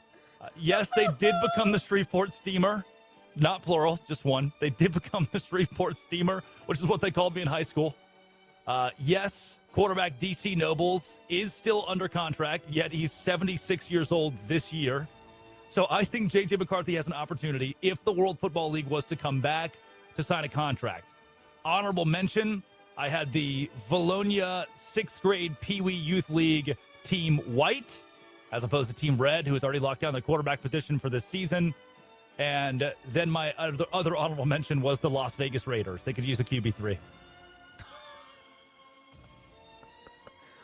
Yes, they did become the Shreveport Steamer. Not plural, just one. They did become the Shreveport Steamer, which is what they called me in high school. Yes, quarterback DC Nobles is still under contract, yet he's 76 years old this year. So I think J.J. McCarthy has an opportunity, if the World Football League was to come back, to sign a contract. Honorable mention, I had the Valonia 6th grade Pee Wee Youth League Team White, as opposed to Team Red, who has already locked down the quarterback position for this season. And then my other honorable mention was the Las Vegas Raiders. They could use a QB3.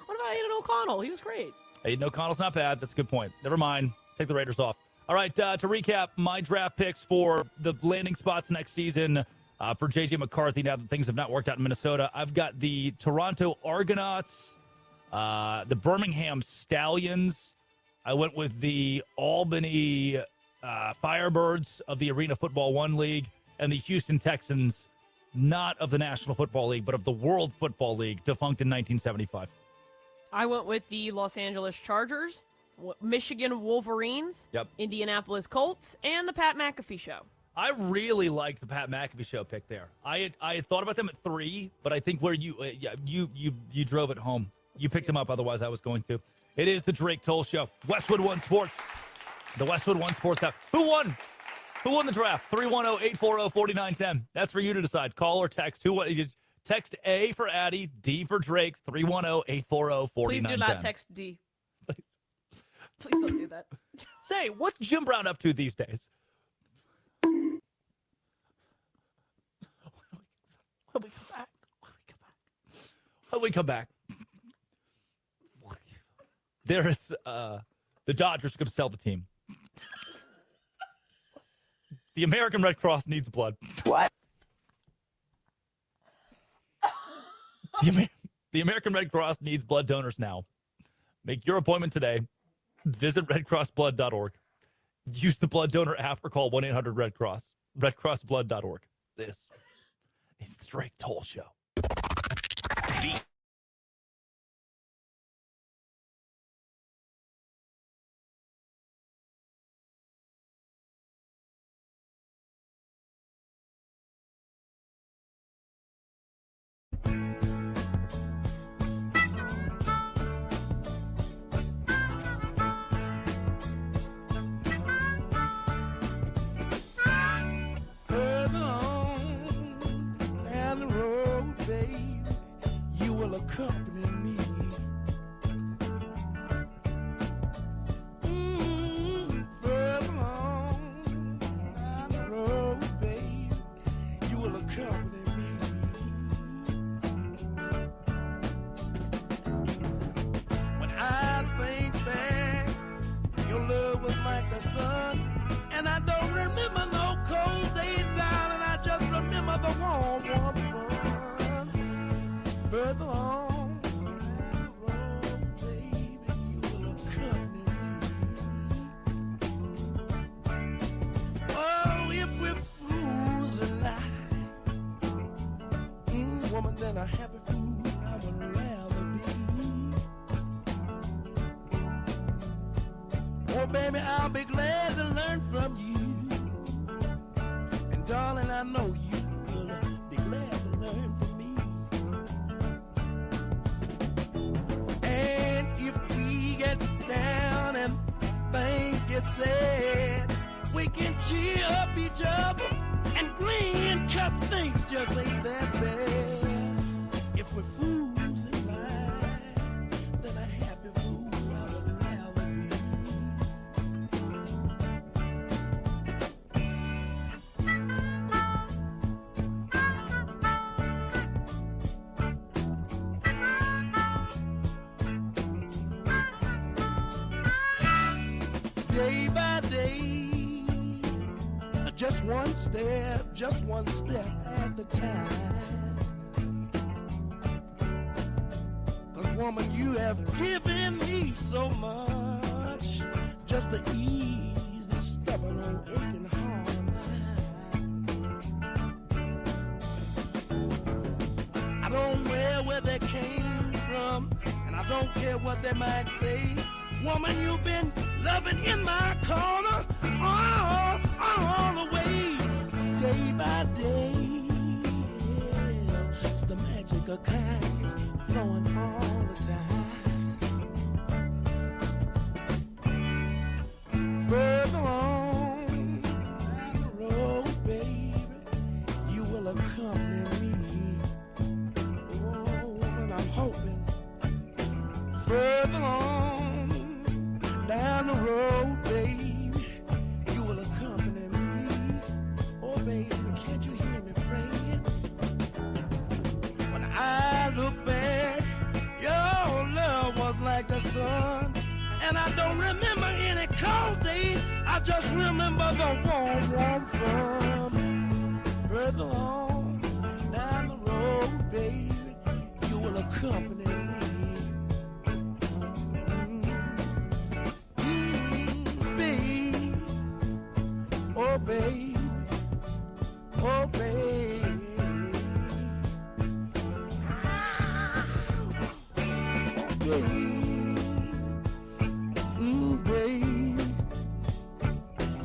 What about Aiden O'Connell? He was great. Aiden O'Connell's not bad. That's a good point. Never mind. Take the Raiders off. All right, to recap my draft picks for the landing spots next season for J.J. McCarthy, now that things have not worked out in Minnesota, I've got the Toronto Argonauts, the Birmingham Stallions. I went with the Albany Firebirds of the Arena Football 1 League, and the Houston Texans, not of the National Football League, but of the World Football League, defunct in 1975. I went with the Los Angeles Chargers, Michigan Wolverines, Indianapolis Colts, and the Pat McAfee Show. I really liked the Pat McAfee Show pick there. I had thought about them at 3, but I think where you drove it home. You picked them up, otherwise I was going to. It is the Drake Toll Show. Westwood One Sports. The Westwood One Sports app. Who won? Who won the draft? 310-840-4910. That's for you to decide. Call or text. Text A for Addie, D for Drake, 310-840-4910. Please do not text D. Please don't do that. Say, what's Jim Brown up to these days? When we come back, there is the Dodgers are going to sell the team. The American Red Cross needs blood. What? The American Red Cross needs blood donors now. Make your appointment today. Visit redcrossblood.org. Use the blood donor app or call 1-800-RED-CROSS. redcrossblood.org. This is the Drake Toll Show. Further on down the road, babe, you will was like the sun. And I don't remember no cold days down, and I just remember the warm, warm sun. Further on down the road, baby, you will accompany me. Oh, if we're fools and lie, woman, then a happy fool I would rather be. Oh, baby, I'll be glad to learn from you. And darling, I know you will be glad to learn from me. And if we get down and things get sad, we can cheer up each other and grin, 'cause things just ain't that bad. If we're fools in life, then a happy fool I would rather be. Day by day, just one step at the time. 'Cause woman, you have given me so much, just to ease this stubborn old aching heart of mine. I don't care where they came from, and I don't care what they might say. Woman, you've been loving in my corner all the way, day by day. Yeah, it's the magic of kindness flowing all the time. Further on down the road, baby, you will accompany me. Oh, and I'm hoping. Further on down the road, baby, you will accompany me. Oh, baby, can't you hear me praying? When I look back, your love was like the sun. And I don't remember any cold days, I just remember the warm, warm sun. Further on down the road, baby, you will accompany me. Oh, baby, oh, baby. Baby, baby.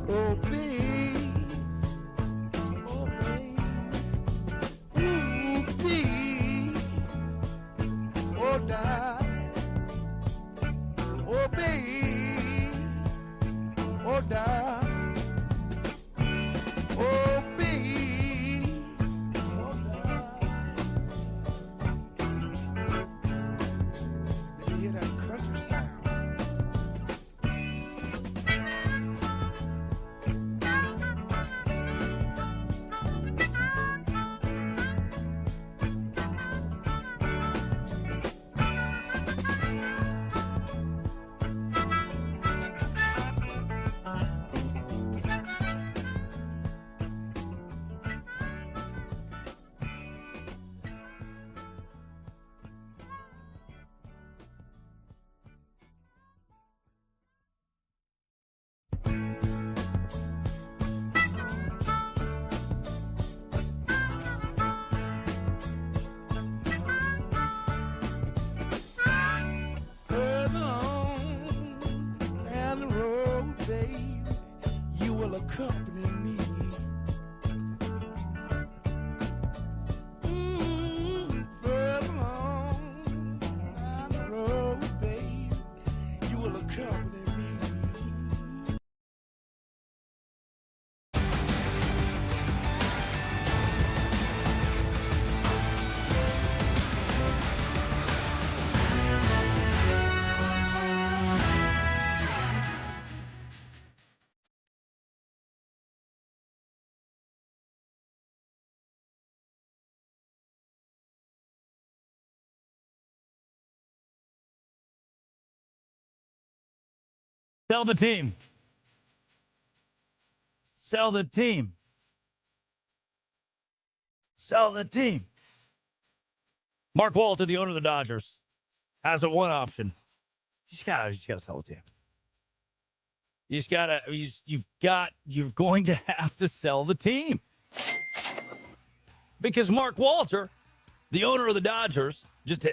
Oh, baby, oh, baby. Ooh, baby. Oh, darling. Oh, baby. Oh, darling. Oh, baby. Oh, did you hear that country sound? Accompany me. Further on down the road, babe, you will accompany me. Tell the team. Sell the team. Sell the team. Mark Walter, the owner of the Dodgers, has but one option. You just gotta sell the team. You're going to have to sell the team. Because Mark Walter, the owner of the Dodgers,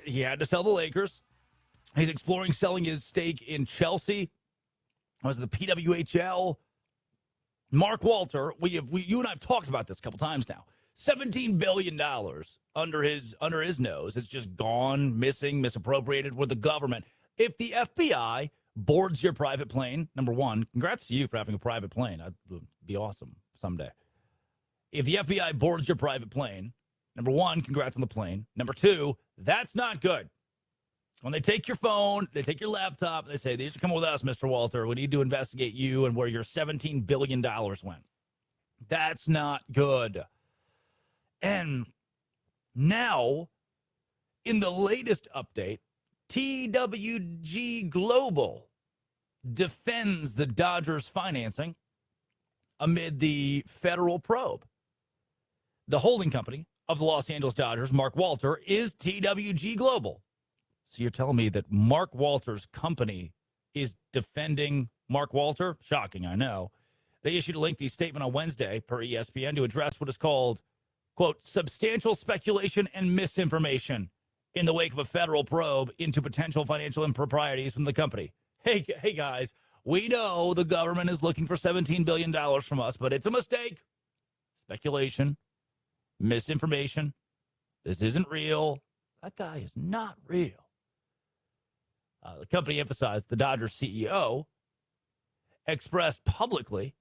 he had to sell the Lakers. He's exploring selling his stake in Chelsea. Was the PWHL. Mark Walter, you and I have talked about this a couple times now. $17 billion under his nose has just gone missing, misappropriated with the government. If the FBI boards your private plane, number one, congrats to you for having a private plane. That would be awesome someday. If the FBI boards your private plane, number one, congrats on the plane. Number two, that's not good. When they take your phone, they take your laptop, they say, "These are coming with us, Mr. Walter. We need to investigate you and where your $17 billion went." That's not good. And now, in the latest update, TWG Global defends the Dodgers financing amid the federal probe. The holding company of the Los Angeles Dodgers, Mark Walter, is TWG Global. So you're telling me that Mark Walter's company is defending Mark Walter? Shocking, I know. They issued a lengthy statement on Wednesday, per ESPN, to address what is called, quote, substantial speculation and misinformation in the wake of a federal probe into potential financial improprieties from the company. Hey guys, we know the government is looking for $17 billion from us, but it's a mistake. Speculation, misinformation. This isn't real. That guy is not real. The company emphasized the Dodgers CEO expressed publicly,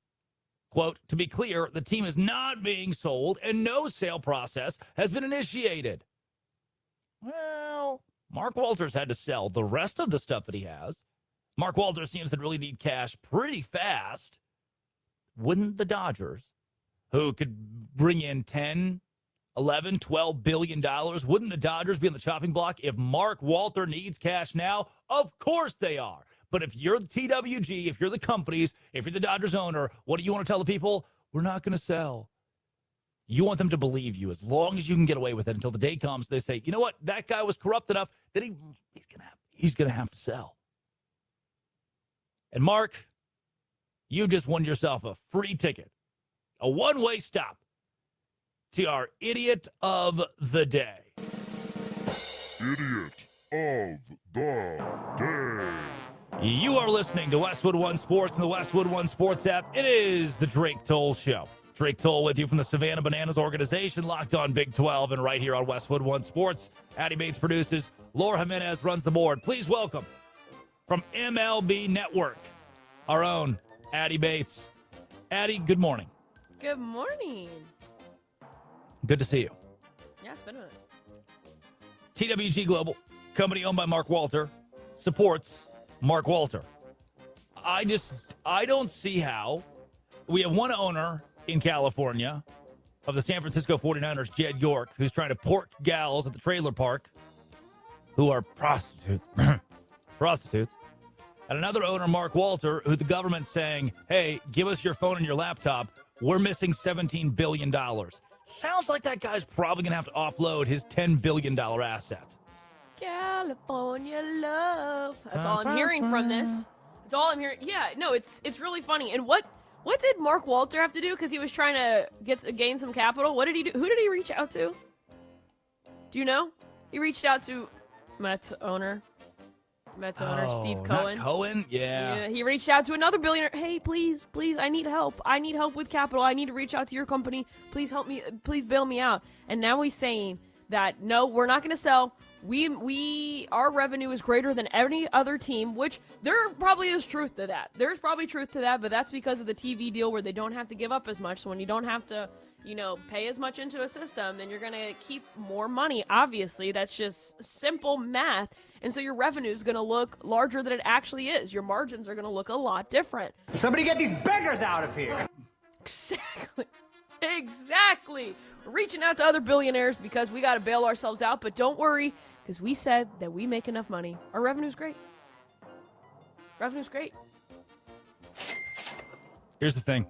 quote, to be clear, the team is not being sold and no sale process has been initiated. Well, Mark Walters had to sell the rest of the stuff that he has. Mark Walters seems to really need cash pretty fast. Wouldn't the Dodgers, who could bring in 10, 11, 12 billion dollars, wouldn't the Dodgers be on the chopping block if Mark Walter needs cash now? Of course they are. But if you're the TWG, if you're the companies, if you're the Dodgers owner, what do you want to tell the people? We're not going to sell. You want them to believe you as long as you can get away with it until the day comes. They say, you know what? That guy was corrupt enough that he's going to have to sell. And Mark, you just won yourself a free ticket, a one-way stop to our idiot of the day. Idiot of the day. You are listening to Westwood One Sports and the Westwood One Sports app. It is the Drake Toll Show. Drake Toll with you from the Savannah Bananas organization, locked on Big 12 and right here on Westwood One Sports. Addie Bates produces. Laura Jimenez runs the board. Please welcome from MLB Network, our own Addie Bates. Addie, good morning. Good morning. Good to see you. Yeah, it's been a minute. TWG Global, company owned by Mark Walter, supports Mark Walter. I don't see how. We have one owner in California of the San Francisco 49ers, Jed York, who's trying to pork gals at the trailer park who are prostitutes. And another owner, Mark Walter, who the government's saying, hey, give us your phone and your laptop. We're missing $17 billion. Sounds like that guy's probably going to have to offload his $10 billion asset. California love. That's all I'm hearing from this. That's all I'm hearing. Yeah, no, it's really funny. And what did Mark Walter have to do? Because he was trying to gain some capital. What did he do? Who did he reach out to? Do you know? He reached out to Mets owner Steve Cohen. Not Cohen? Yeah. He reached out to another billionaire. Hey, please, I need help. I need help with capital. I need to reach out to your company. Please help me. Please bail me out. And now he's saying that, no, we're not going to sell. Our revenue is greater than any other team, which there probably is truth to that. There's probably truth to that, but that's because of the TV deal where they don't have to give up as much. So when you don't have to, pay as much into a system, then you're going to keep more money. Obviously, that's just simple math. And so your revenue is going to look larger than it actually is. Your margins are going to look a lot different. Somebody get these beggars out of here. Exactly. We're reaching out to other billionaires because we got to bail ourselves out. But don't worry, because we said that we make enough money. Our revenue's great. Revenue's great. Here's the thing.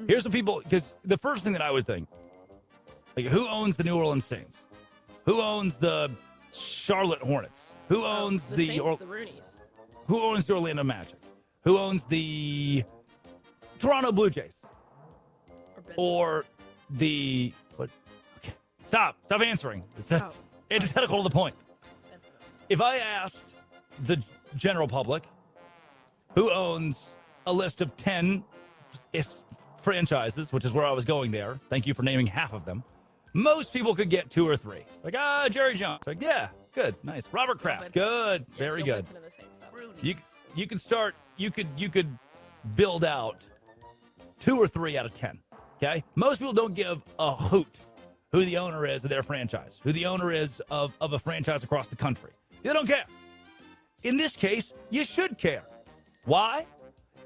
Here's what people, because the first thing that I would think, like, who owns the New Orleans Saints? Who owns the Charlotte Hornets? Who owns the Saints, the Roonies? Who owns the Orlando Magic? Who owns the Toronto Blue Jays? Or the what? Okay, stop answering. It's antithetical to the point. If I asked the general public who owns a list of 10 franchises, which is where I was going there, thank you for naming half of them, most people could get 2 or 3. Like, Jerry Jones. Like, yeah, good, nice. Robert Kraft, good, very good. You could start, you could build out 2 or 3 out of 10. Okay? Most people don't give a hoot who the owner is of their franchise, who the owner is of a franchise across the country. They don't care. In this case, you should care. Why?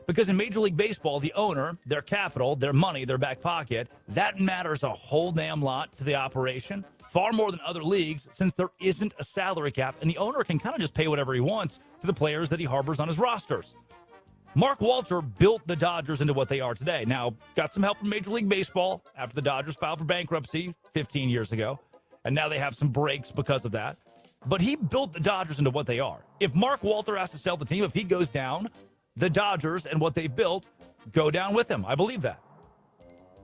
Because in Major League Baseball, the owner, their capital, their money, their back pocket, that matters a whole damn lot to the operation, far more than other leagues, since there isn't a salary cap, and the owner can kind of just pay whatever he wants to the players that he harbors on his rosters. Mark Walter built the Dodgers into what they are today. Now, got some help from Major League Baseball after the Dodgers filed for bankruptcy 15 years ago, and now they have some breaks because of that. But he built the Dodgers into what they are. If Mark Walter has to sell the team, if he goes down, the Dodgers and what they built go down with him. I believe that.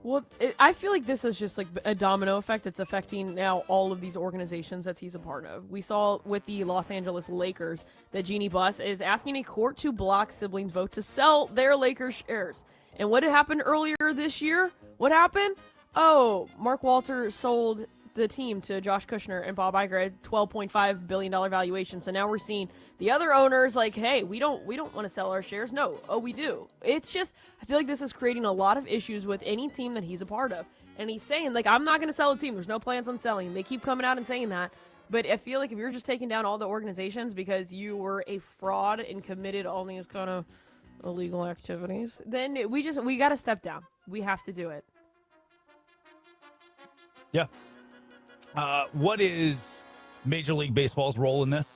Well, I feel like this is just like a domino effect that's affecting now all of these organizations that he's a part of. We saw with the Los Angeles Lakers that Jeannie Buss is asking a court to block siblings' vote to sell their Lakers shares. And what had happened earlier this year? What happened? Oh, Mark Walter sold the team to Josh Kushner and Bob Iger at $12.5 billion valuation. So now we're seeing the other owners like, hey, we don't want to sell our shares. No, we do. It's just, I feel like this is creating a lot of issues with any team that he's a part of. And he's saying, like, I'm not going to sell a team. There's no plans on selling. They keep coming out and saying that. But I feel like if you're just taking down all the organizations because you were a fraud and committed all these kind of illegal activities, then we got to step down. We have to do it. Yeah. What is Major League Baseball's role in this?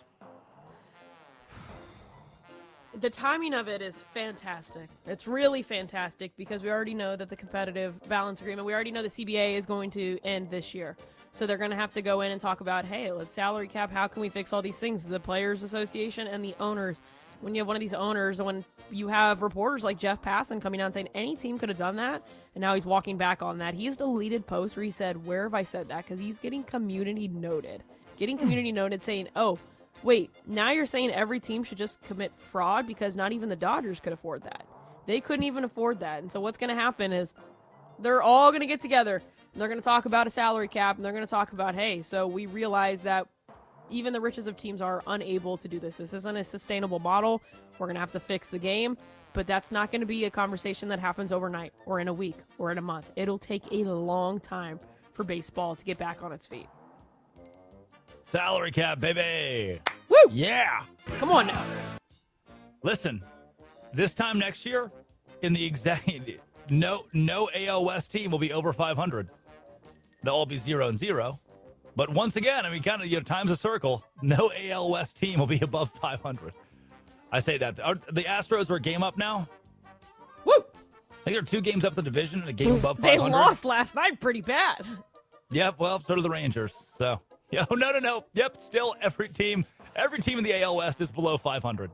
The timing of it is fantastic. It's really fantastic because we already know that the competitive balance agreement, we already know the CBA is going to end this year. So they're going to have to go in and talk about, hey, let's salary cap. How can we fix all these things? The Players Association and the owners. When you have one of these owners, when you have reporters like Jeff Passan coming out and saying any team could have done that, and now he's walking back on that. He's deleted posts where he said, where have I said that? Because he's getting community noted. Saying, oh, wait, now you're saying every team should just commit fraud because not even the Dodgers could afford that. They couldn't even afford that. And so what's going to happen is they're all going to get together, and they're going to talk about a salary cap, and they're going to talk about, hey, so we realize that even the richest of teams are unable to do this. This isn't a sustainable model. We're going to have to fix the game, but that's not going to be a conversation that happens overnight or in a week or in a month. It'll take a long time for baseball to get back on its feet. Salary cap, baby. Woo! Yeah. Come on now. Listen, this time next year, in the exact no AL West team will be over 500. They'll all be 0-0. But once again, I mean, kind of, time's a circle. No AL West team will be above 500. I say that. The Astros are a game up now. Woo! I think they're 2 games up the division and a game above 500. They lost last night pretty bad. Yep, well, so do the Rangers. So, yeah, no. Yep, still every team in the AL West is below 500.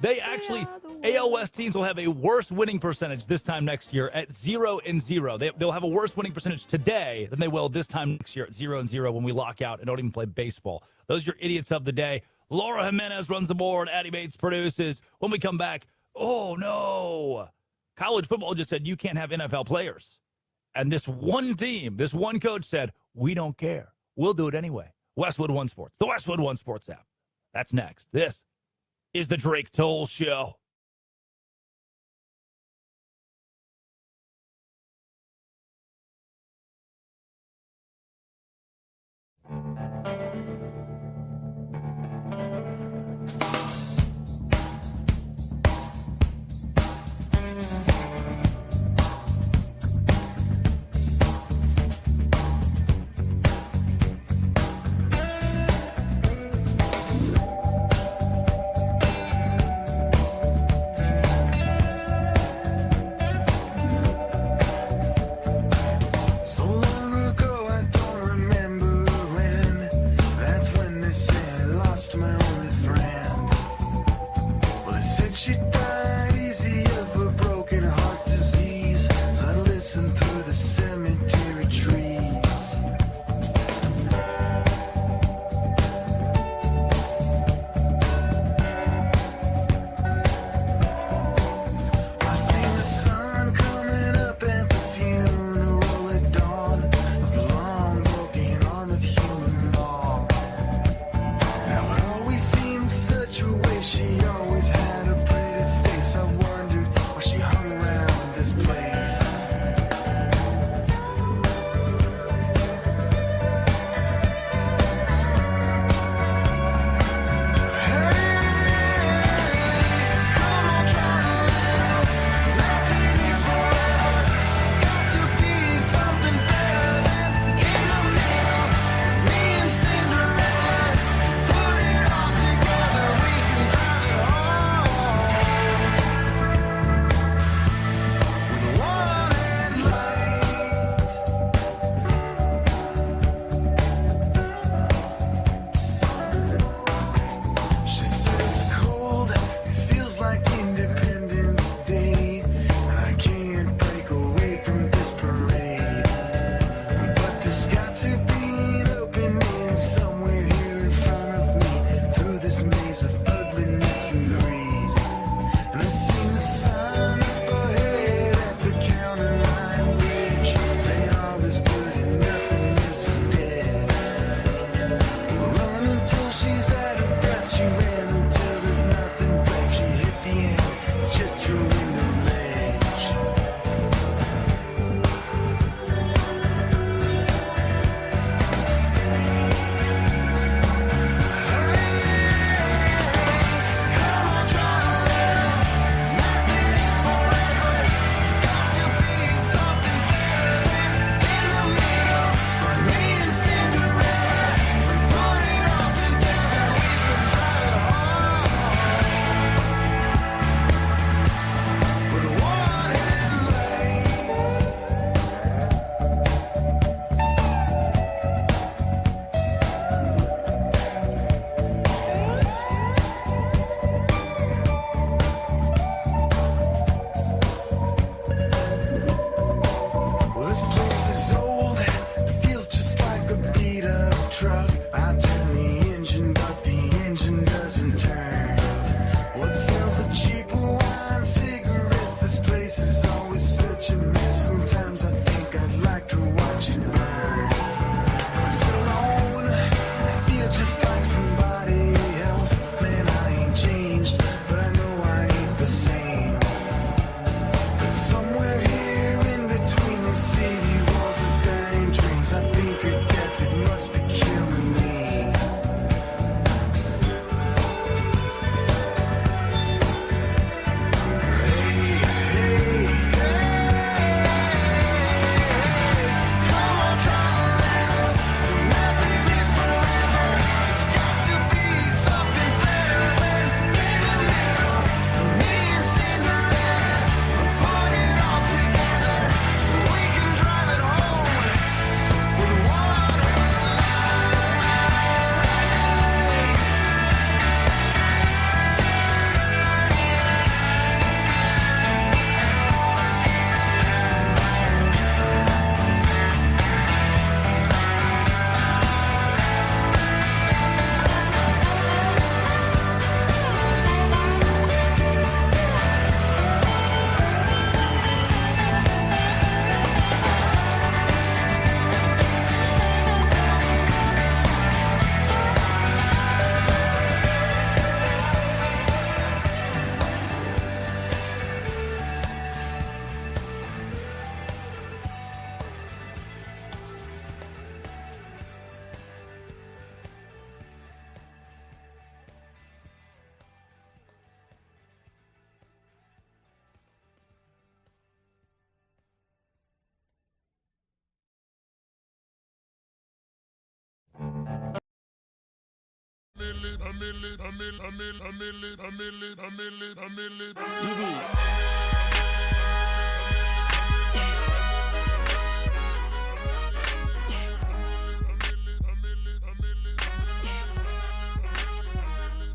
They actually, AL West teams will have a worse winning percentage this time next year at 0-0. They'll have a worse winning percentage today than they will this time next year at 0-0 when we lock out and don't even play baseball. Those are your idiots of the day. Laura Jimenez runs the board. Addie Bates produces. When we come back, oh no. College football just said you can't have NFL players. And this one team, this one coach said, we don't care. We'll do it anyway. Westwood One Sports, the Westwood One Sports app. That's next. This is the Drake Toll Show.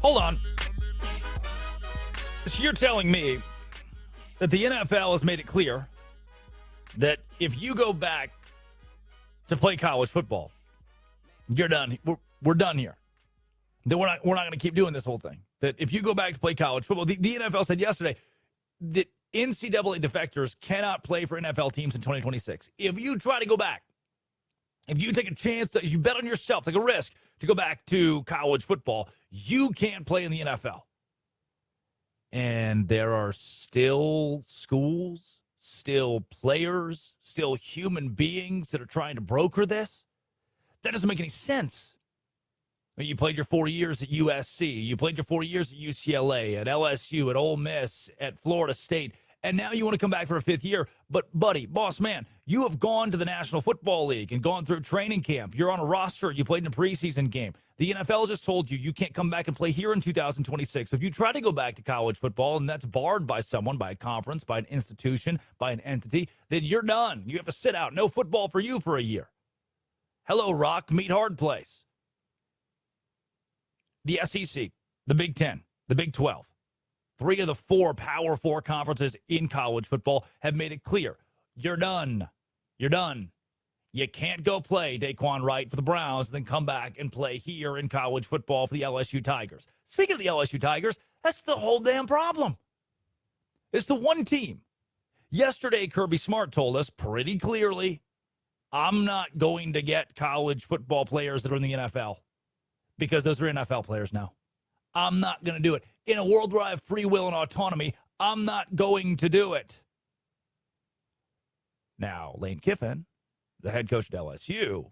Hold on. So you're telling me that the NFL has made it clear that if you go back to play college football, you're done. We're done here. That we're not going to keep doing this whole thing. That if you go back to play college football, the NFL said yesterday that NCAA defectors cannot play for NFL teams in 2026. If you try to go back, if you take a chance, if you bet on yourself, take a risk to go back to college football, you can't play in the NFL. And there are still schools, still players, still human beings that are trying to broker this. That doesn't make any sense. You played your 4 years at USC. You played your 4 years at UCLA, at LSU, at Ole Miss, at Florida State. And now you want to come back for a fifth year. But, buddy, boss man, you have gone to the National Football League and gone through training camp. You're on a roster. You played in a preseason game. The NFL just told you can't come back and play here in 2026. If you try to go back to college football and that's barred by someone, by a conference, by an institution, by an entity, then you're done. You have to sit out. No football for you for a year. Hello, Rock. Meet Hard Place. The SEC, the Big Ten, the Big 12, 3 of the 4 Power 4 conferences in college football have made it clear. You're done. You're done. You can't go play Daquan Wright for the Browns and then come back and play here in college football for the LSU Tigers. Speaking of the LSU Tigers, that's the whole damn problem. It's the one team. Yesterday, Kirby Smart told us pretty clearly, I'm not going to get college football players that are in the NFL. Because those are NFL players now. I'm not going to do it. In a world where I have free will and autonomy, I'm not going to do it. Now, Lane Kiffin, the head coach at LSU,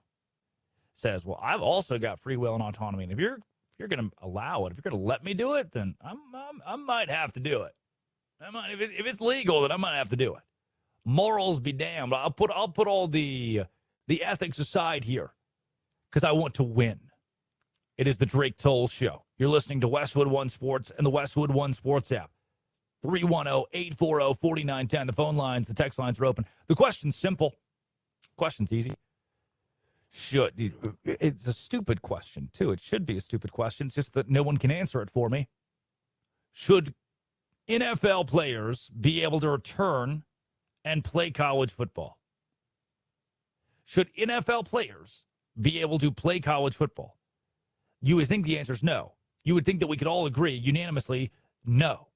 says, well, I've also got free will and autonomy. And if you're going to allow it, if you're going to let me do it, then I might have to do it. If it's legal, then I might have to do it. Morals be damned. I'll put all the ethics aside here because I want to win. It is the Drake Toll Show. You're listening to Westwood One Sports and the Westwood One Sports app. 310-840-4910. The phone lines, the text lines are open. The question's simple. Question's easy. It's a stupid question, too. It should be a stupid question. It's just that no one can answer it for me. Should NFL players be able to return and play college football? Should NFL players be able to play college football? You would think the answer is no. You would think that we could all agree unanimously, no.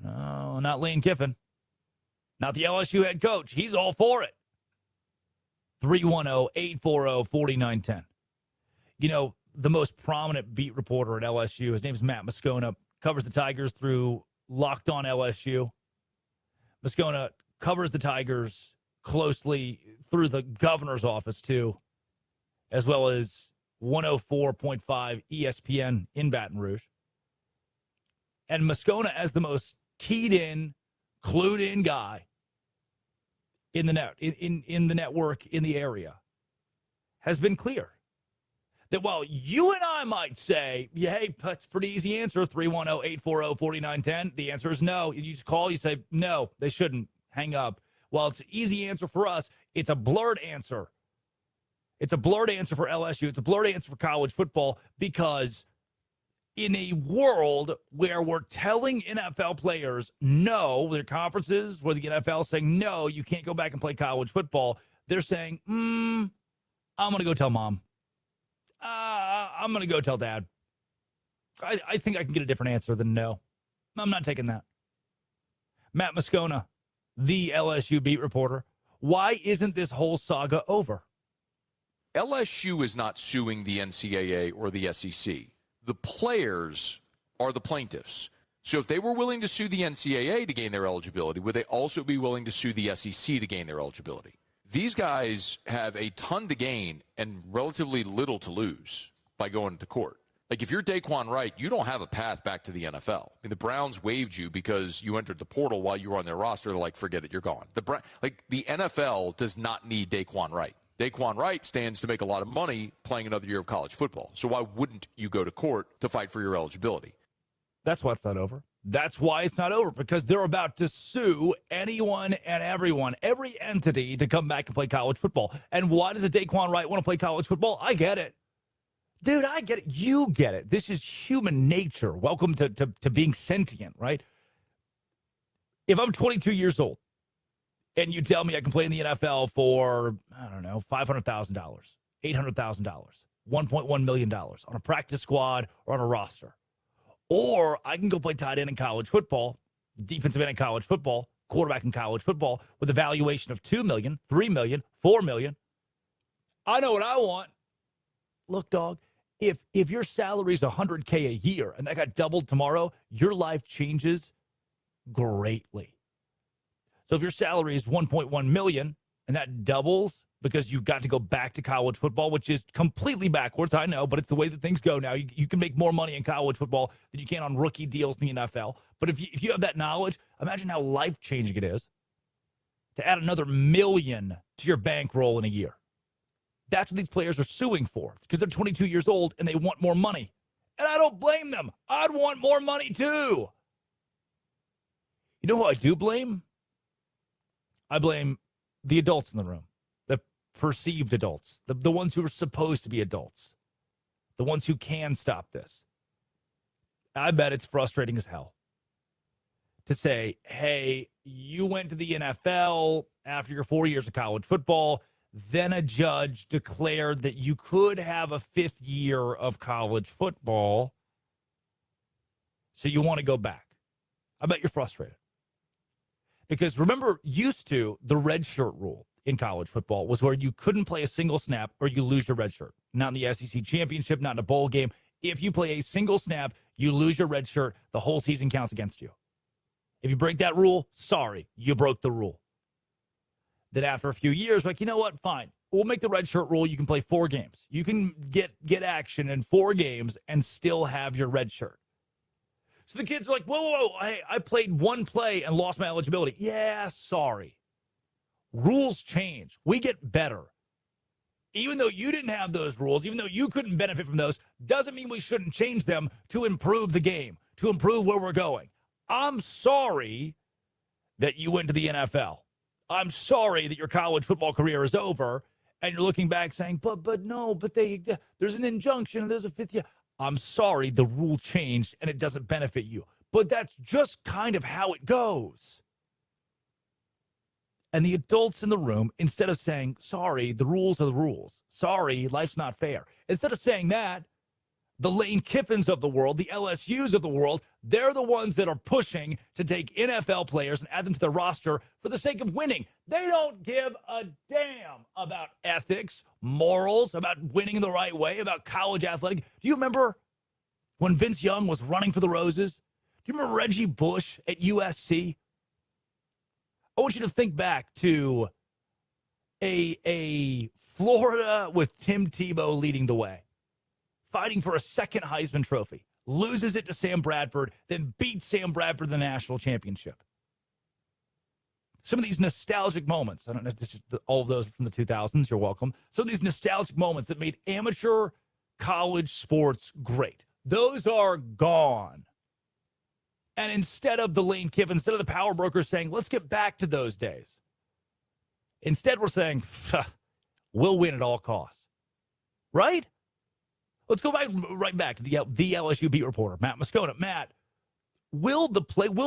No, not Lane Kiffin. Not the LSU head coach. He's all for it. 310-840-4910. You know, the most prominent beat reporter at LSU, his name is Matt Moscona, covers the Tigers through Locked On LSU. Moscona covers the Tigers closely through the governor's office, too, as well as 104.5 ESPN in Baton Rouge. And Moscona, as the most keyed in, clued in guy in the network, in the area, has been clear that while you and I might say, hey, that's a pretty easy answer, 310-840-4910, the answer is no. You just call, you say, no, they shouldn't. Hang up. While it's an easy answer for us, it's a blurred answer. It's a blurred answer for LSU. It's a blurred answer for college football because in a world where we're telling NFL players no, their conferences where the NFL is saying no, you can't go back and play college football, they're saying, I'm going to go tell mom. I'm going to go tell dad. I think I can get a different answer than no. I'm not taking that. Matt Moscona, the LSU beat reporter. Why isn't this whole saga over? LSU is not suing the NCAA or the SEC. The players are the plaintiffs. So if they were willing to sue the NCAA to gain their eligibility, would they also be willing to sue the SEC to gain their eligibility? These guys have a ton to gain and relatively little to lose by going to court. Like, if you're Daquan Wright, you don't have a path back to the NFL. I mean, the Browns waived you because you entered the portal while you were on their roster. They're like, forget it, you're gone. The NFL does not need Daquan Wright. Daquan Wright stands to make a lot of money playing another year of college football. So why wouldn't you go to court to fight for your eligibility? That's why it's not over. That's why it's not over, because they're about to sue anyone and everyone, every entity, to come back and play college football. And why does a Daquan Wright want to play college football? I get it. Dude, I get it. You get it. This is human nature. Welcome to being sentient, right? If I'm 22 years old and you tell me I can play in the NFL for, I don't know, $500,000, $800,000, $1.1 million on a practice squad or on a roster, or I can go play tight end in college football, defensive end in college football, quarterback in college football with a valuation of $2 million, $3 million, $4 million. I know what I want. Look, dog, if your salary is $100K a year and that got doubled tomorrow, your life changes greatly. So if your salary is $1.1 million and that doubles because you got to go back to college football, which is completely backwards, I know, but it's the way that things go now. You can make more money in college football than you can on rookie deals in the NFL. But if you have that knowledge, imagine how life-changing it is to add another $1 million to your bankroll in a year. That's what these players are suing for, because they're 22 years old and they want more money. And I don't blame them. I'd want more money too. You know who I do blame? I blame the adults in the room, the perceived adults, the ones who are supposed to be adults, the ones who can stop this. I bet it's frustrating as hell to say, hey, you went to the NFL after your 4 years of college football, then a judge declared that you could have a 5th year of college football, so you want to go back. I bet you're frustrated. Because remember, used to, the red shirt rule in college football was where you couldn't play a single snap or you lose your red shirt. Not in the SEC championship, not in a bowl game. If you play a single snap, you lose your red shirt. The whole season counts against you. If you break that rule, sorry, you broke the rule. Then after a few years, like, you know what, fine. We'll make the red shirt rule. You can play 4 games. You can get action in 4 games and still have your red shirt. So the kids are like, whoa, hey, I played 1 play and lost my eligibility. Yeah, sorry. Rules change. We get better. Even though you didn't have those rules, even though you couldn't benefit from those, doesn't mean we shouldn't change them to improve the game, to improve where we're going. I'm sorry that you went to the NFL. I'm sorry that your college football career is over, and you're looking back saying, but there's an injunction, there's a 5th year. I'm sorry, the rule changed, and it doesn't benefit you. But that's just kind of how it goes. And the adults in the room, instead of saying, sorry, the rules are the rules. Sorry, life's not fair. Instead of saying that, the Lane Kiffins of the world, the LSUs of the world, they're the ones that are pushing to take NFL players and add them to their roster for the sake of winning. They don't give a damn about ethics, morals, about winning the right way, about college athletic. Do you remember when Vince Young was running for the Roses? Do you remember Reggie Bush at USC? I want you to think back to a Florida with Tim Tebow leading the way, fighting for a 2nd Heisman Trophy, loses it to Sam Bradford, then beats Sam Bradford in the national championship. Some of these nostalgic moments, I don't know if this is all of those from the 2000s, you're welcome. Some of these nostalgic moments that made amateur college sports great, those are gone. And instead of the Lane Kiffin, instead of the power brokers saying, let's get back to those days, instead we're saying, we'll win at all costs. Right? Let's go right back to the LSU beat reporter, Matt Moscona. Matt, will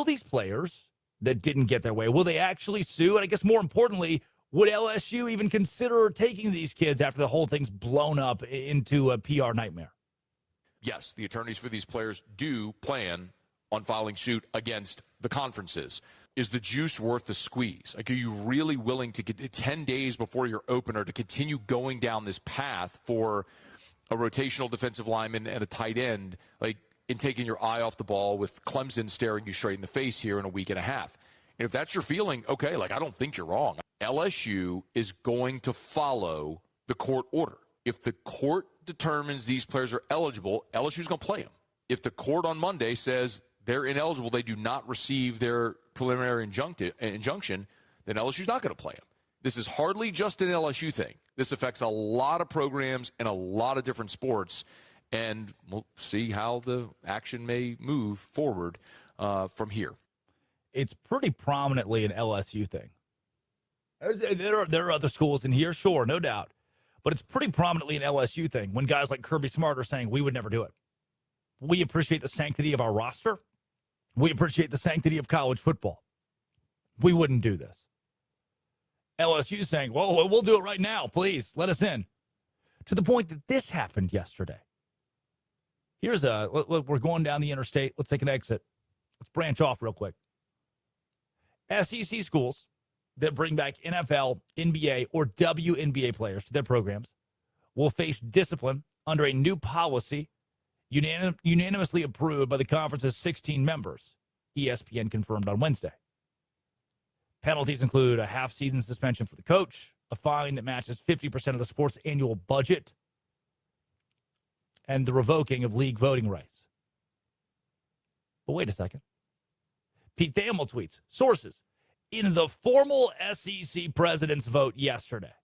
these players that didn't get their way, will they actually sue? And I guess more importantly, would LSU even consider taking these kids after the whole thing's blown up into a PR nightmare? Yes, the attorneys for these players do plan on filing suit against the conferences. Is the juice worth the squeeze? Like, are you really willing to get 10 days before your opener to continue going down this path for a rotational defensive lineman and a tight end, like, in taking your eye off the ball with Clemson staring you straight in the face here in a week and a half? And if that's your feeling, okay, like, I don't think you're wrong. LSU is going to follow the court order. If the court determines these players are eligible, LSU's going to play them. If the court on Monday says they're ineligible, they do not receive their preliminary injunction, then LSU's not going to play them. This is hardly just an LSU thing. This affects a lot of programs and a lot of different sports, and we'll see how the action may move forward from here. It's pretty prominently an LSU thing. There are other schools in here, sure, no doubt. But it's pretty prominently an LSU thing when guys like Kirby Smart are saying, we would never do it. We appreciate the sanctity of our roster. We appreciate the sanctity of college football. We wouldn't do this. LSU saying, well, we'll do it right now. Please, let us in. To the point that this happened yesterday. We're going down the interstate. Let's take an exit. Let's branch off real quick. SEC schools that bring back NFL, NBA, or WNBA players to their programs will face discipline under a new policy unanimously approved by the conference's 16 members, ESPN confirmed on Wednesday. Penalties include a half-season suspension for the coach, a fine that matches 50% of the sport's annual budget, and the revoking of league voting rights. But wait a second. Pete Thamel tweets, sources, in the formal SEC president's vote yesterday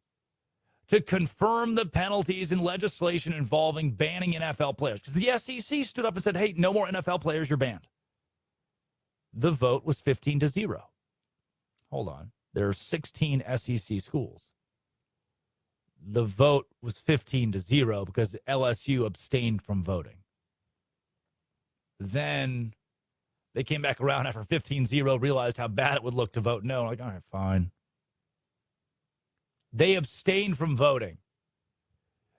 to confirm the penalties in legislation involving banning NFL players. Because the SEC stood up and said, hey, no more NFL players, you're banned. The vote was 15-0. Hold on. There are 16 SEC schools. The vote was 15-0 because LSU abstained from voting. Then they came back around after 15-0, realized how bad it would look to vote no. Like, all right, fine. They abstained from voting.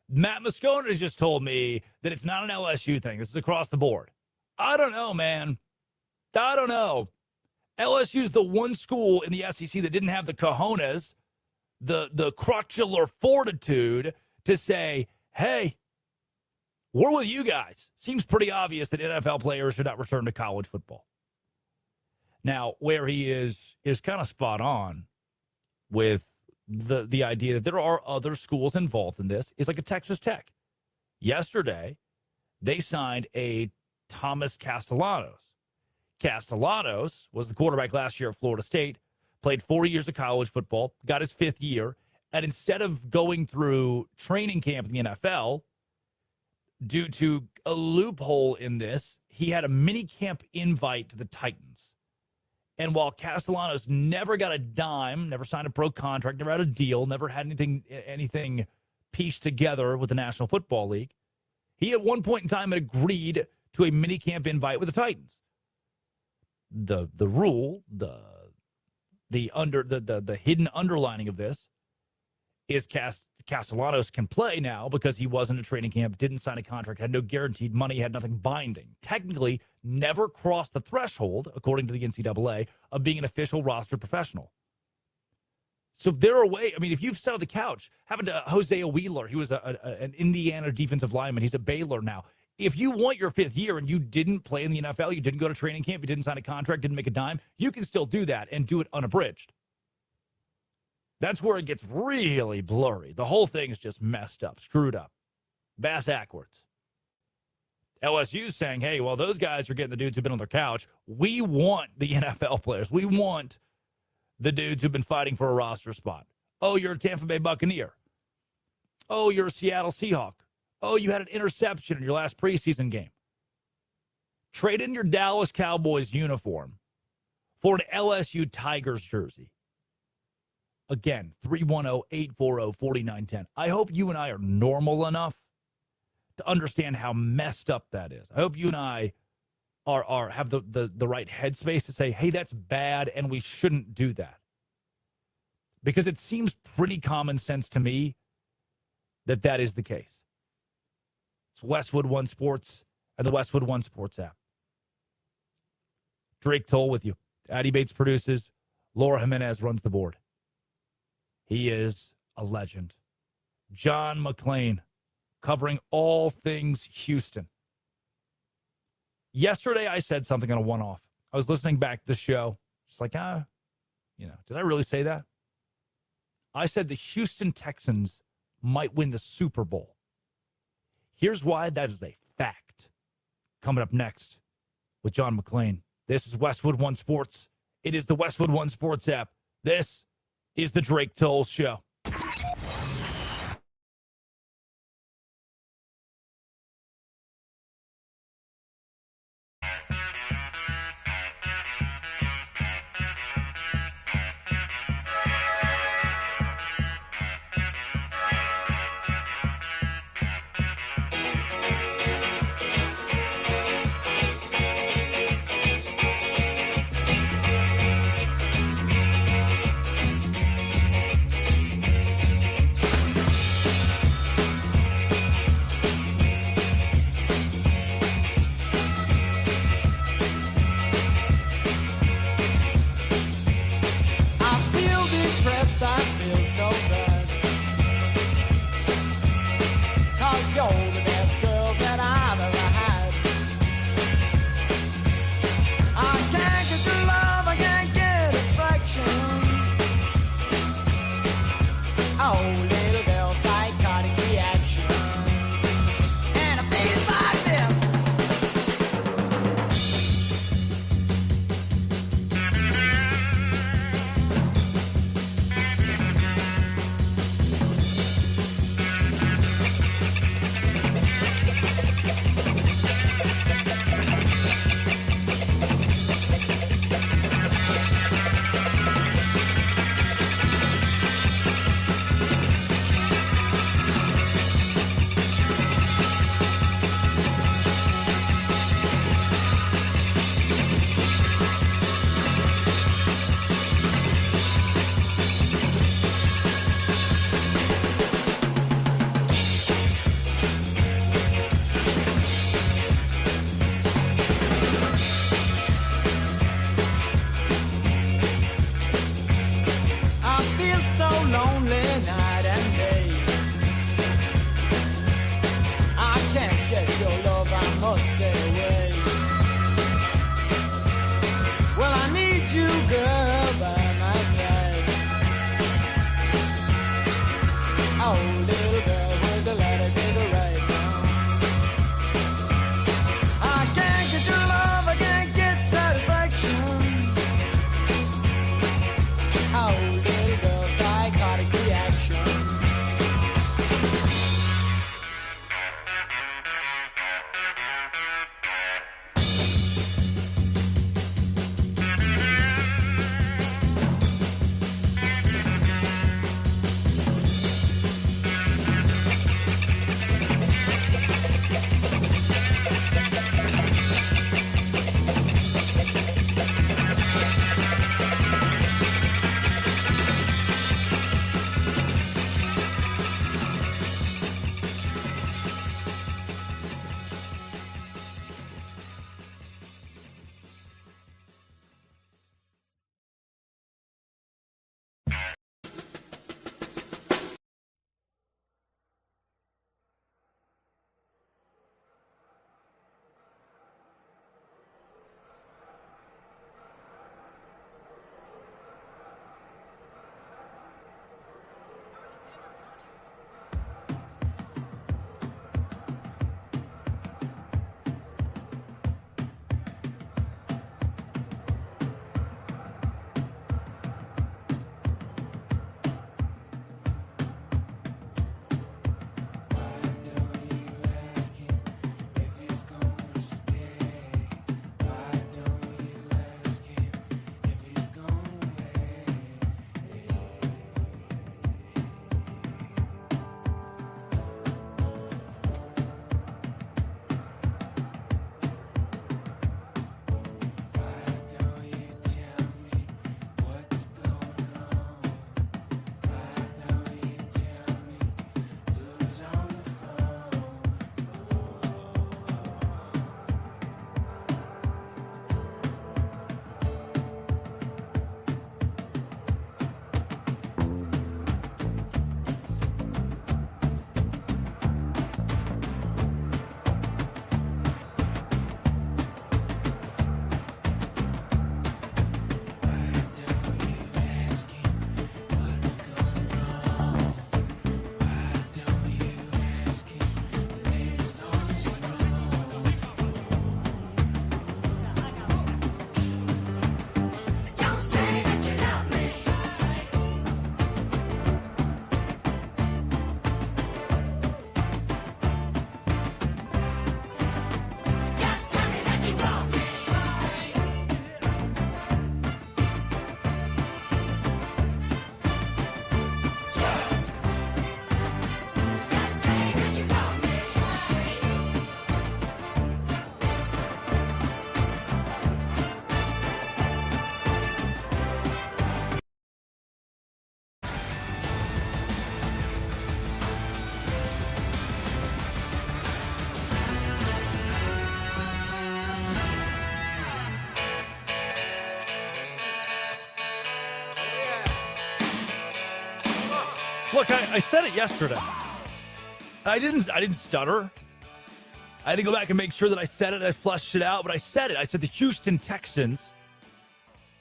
Matt Moscona has just told me that it's not an LSU thing. This is across the board. I don't know, man. I don't know. LSU's the one school in the SEC that didn't have the cojones, the crotchular fortitude to say, hey, we're with you guys. Seems pretty obvious that NFL players should not return to college football. Now, where he is kind of spot on with the idea that there are other schools involved in this is like a Texas Tech. Yesterday, they signed a Thomas Castellanos. Castellanos was the quarterback last year at Florida State, played 4 years of college football, got his fifth year, and instead of going through training camp in the NFL, due to a loophole in this, he had a mini camp invite to the Titans. And while Castellanos never got a dime, never signed a pro contract, never had a deal, never had anything pieced together with the National Football League, he at one point in time had agreed to a mini camp invite with the Titans. The rule, the hidden underlining of this is Castellanos can play now because he wasn't at training camp, didn't sign a contract, had no guaranteed money, had nothing binding. Technically, never crossed the threshold, according to the NCAA, of being an official roster professional. So there are ways. I mean, if you've sat on the couch, happened to Hosea Wheeler. He was an Indiana defensive lineman. He's at Baylor now. If you want your fifth year and you didn't play in the NFL, you didn't go to training camp, you didn't sign a contract, didn't make a dime, you can still do that and do it unabridged. That's where it gets really blurry. The whole thing is just messed up, screwed up, bass-ackwards. LSU's saying, hey, well, those guys are getting the dudes who've been on their couch. We want the NFL players. We want the dudes who've been fighting for a roster spot. Oh, you're a Tampa Bay Buccaneer. Oh, you're a Seattle Seahawk. Oh, you had an interception in your last preseason game. Trade in your Dallas Cowboys uniform for an LSU Tigers jersey. Again, 310-840-4910. I hope you and I are normal enough to understand how messed up that is. I hope you and I have the right headspace to say, hey, that's bad and we shouldn't do that. Because it seems pretty common sense to me that is the case. It's Westwood One Sports and the Westwood One Sports app. Drake Toll with you. Addie Bates produces. Laura Jimenez runs the board. He is a legend. John McClain, covering all things Houston. Yesterday, I said something on a one-off. I was listening back to the show. Just like, did I really say that? I said the Houston Texans might win the Super Bowl. Here's why that is a fact. Coming up next with John McClain. This is Westwood One Sports. It is the Westwood One Sports app. This is the Drake Tolles Show. Look, I said it yesterday. I didn't stutter. I had to go back and make sure that I said it. I fleshed it out, but I said it. I said the Houston Texans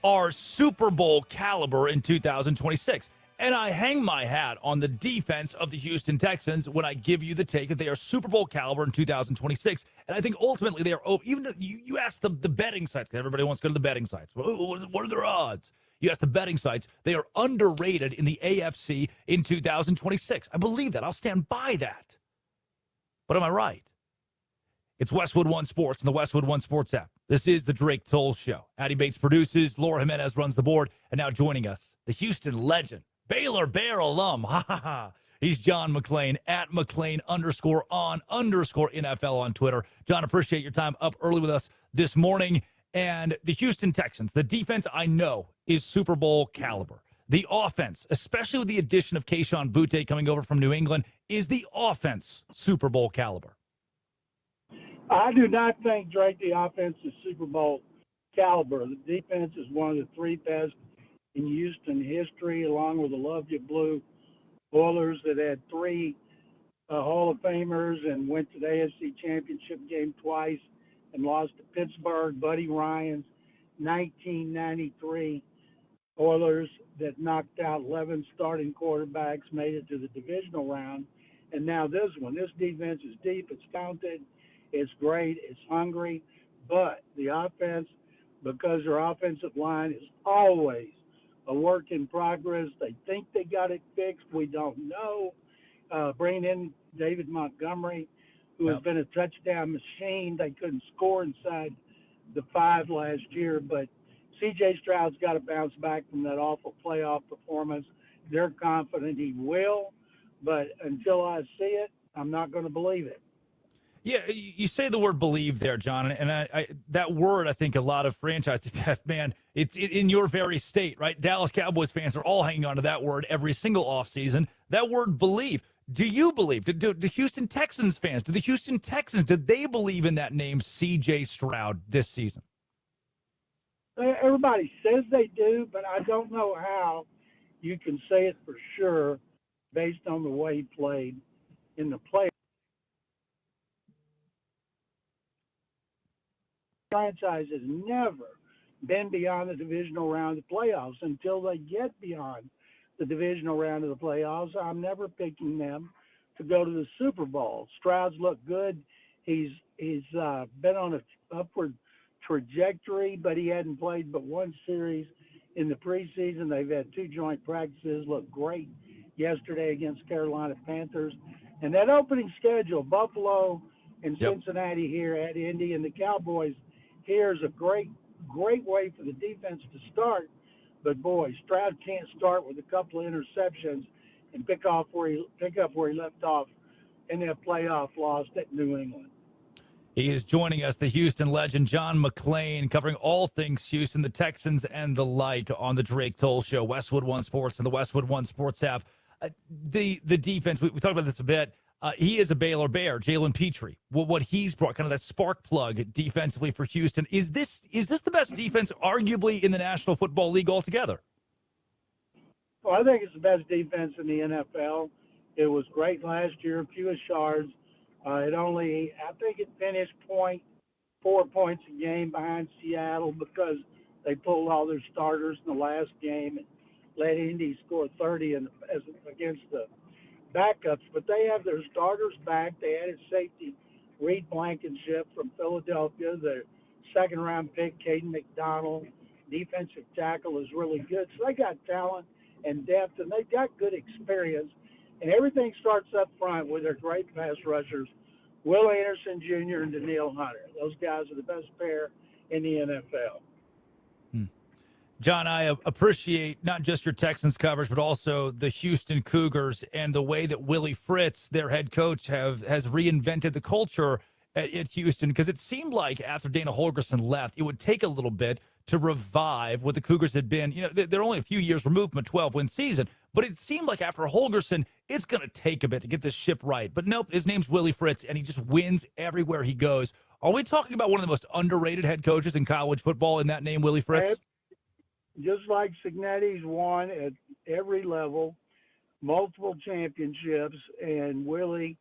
are Super Bowl caliber in 2026. And I hang my hat on the defense of the Houston Texans when I give you the take that they are Super Bowl caliber in 2026. And I think ultimately they are, even you ask the betting sites, because everybody wants to go to the betting sites. What are their odds? You ask the betting sites, they are underrated in the AFC in 2026. I believe that. I'll stand by that. But am I right? It's Westwood One Sports and the Westwood One Sports app. This is the Drake Toll Show. Addie Bates produces, Laura Jimenez runs the board, and now joining us, the Houston legend, Baylor Bear alum. Ha ha ha. He's John McClain at McClain_on_NFL on Twitter. John, appreciate your time up early with us this morning. And the Houston Texans, the defense I know is Super Bowl caliber. The offense, especially with the addition of Kayshon Boutte coming over from New England, is the offense Super Bowl caliber? I do not think, Drake, the offense is Super Bowl caliber. The defense is one of the three best in Houston history, along with the Love You Blue Oilers that had three Hall of Famers and went to the AFC Championship game twice and lost to Pittsburgh. Buddy Ryan's 1993 Oilers that knocked out 11 starting quarterbacks, made it to the divisional round. And now this one. This defense is deep. It's talented. It's great. It's hungry. But the offense, because their offensive line is always a work in progress. They think they got it fixed. We don't know. Bringing in David Montgomery, who has been a touchdown machine. They couldn't score inside the 5 last year, but C.J. Stroud's got to bounce back from that awful playoff performance. They're confident he will, but until I see it, I'm not going to believe it. Yeah, you say the word believe there, John, and I that word, I think a lot of franchises have, man, it's in your very state, right? Dallas Cowboys fans are all hanging on to that word every single offseason. That word believe. Do you believe? Do the Houston Texans fans, do the Houston Texans, did they believe in that name C.J. Stroud this season? Everybody says they do, but I don't know how you can say it for sure based on the way he played in the playoffs. Franchise has never been beyond the divisional round of the playoffs. Until they get beyond the divisional round of the playoffs, I'm never picking them to go to the Super Bowl. Stroud's looked good. He's been on an upward trajectory, but he hadn't played but one series in the preseason. They've had 2 joint practices, looked great yesterday against Carolina Panthers. And that opening schedule, Buffalo and Cincinnati here at Indy, and the Cowboys here is a great way for the defense to start. But boy, Stroud can't start with a couple of interceptions and pick up where he left off in that playoff loss at New England. He is joining us, the Houston legend, John McClain, covering all things Houston, the Texans, and the like on the Drake Toll Show, Westwood One Sports and the Westwood One Sports app. The defense, we talked about this a bit. He is a Baylor Bear, Jalen Petrie. What he's brought, kind of that spark plug defensively for Houston. Is this the best defense, arguably, in the National Football League altogether? Well, I think it's the best defense in the NFL. It was great last year, fewest yards. I think it finished 4 points a game behind Seattle because they pulled all their starters in the last game and let Indy score 30 against the backups. But they have their starters back. They added safety Reed Blankenship from Philadelphia. Their second-round pick, Caden McDonald, defensive tackle, is really good. So they got talent and depth, and they've got good experience. And everything starts up front with their great pass rushers, Will Anderson Jr. and Danielle Hunter. Those guys are the best pair in the NFL. John, I appreciate not just your Texans coverage, but also the Houston Cougars and the way that Willie Fritz, their head coach, has reinvented the culture at Houston, because it seemed like after Dana Holgorsen left, it would take a little bit to revive what the Cougars had been. You know, they're only a few years removed from a 12-win season, but it seemed like after Holgorsen, it's going to take a bit to get this ship right. But nope, his name's Willie Fritz, and he just wins everywhere he goes. Are we talking about one of the most underrated head coaches in college football in that name, Willie Fritz? Just like Cignetti's won at every level, multiple championships, and Willie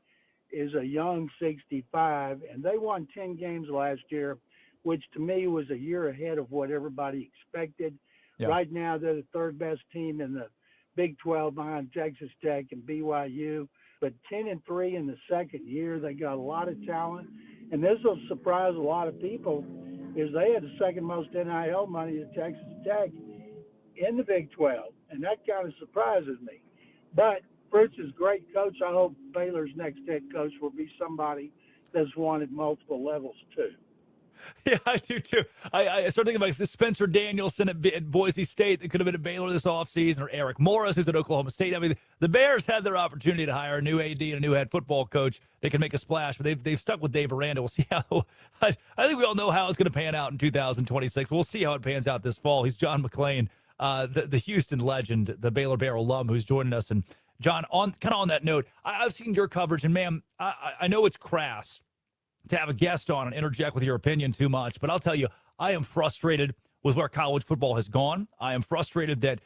is a young 65, and they won 10 games last year, which to me was a year ahead of what everybody expected. Yeah. Right now, they're the third best team in the Big 12 behind Texas Tech and BYU, but 10-3 in the second year. They got a lot of talent, and this will surprise a lot of people, is they had the second most NIL money to Texas Tech in the Big 12, and that kind of surprises me. But Fritz is a great coach. I hope Baylor's next head coach will be somebody that's won at multiple levels too. Yeah, I do too. I start thinking about Spencer Danielson at Boise State that could have been at Baylor this offseason, or Eric Morris, who's at Oklahoma State. I mean, the Bears had their opportunity to hire a new AD and a new head football coach. They can make a splash, but they've stuck with Dave Aranda. We'll see how. I think we all know how it's going to pan out in 2026. We'll see how it pans out this fall. He's John McClain, the Houston legend, the Baylor Bear alum, who's joining us. And John, on that note, I've seen your coverage, and man, I know it's crass to have a guest on and interject with your opinion too much, but I'll tell you, I am frustrated with where college football has gone. I am frustrated that,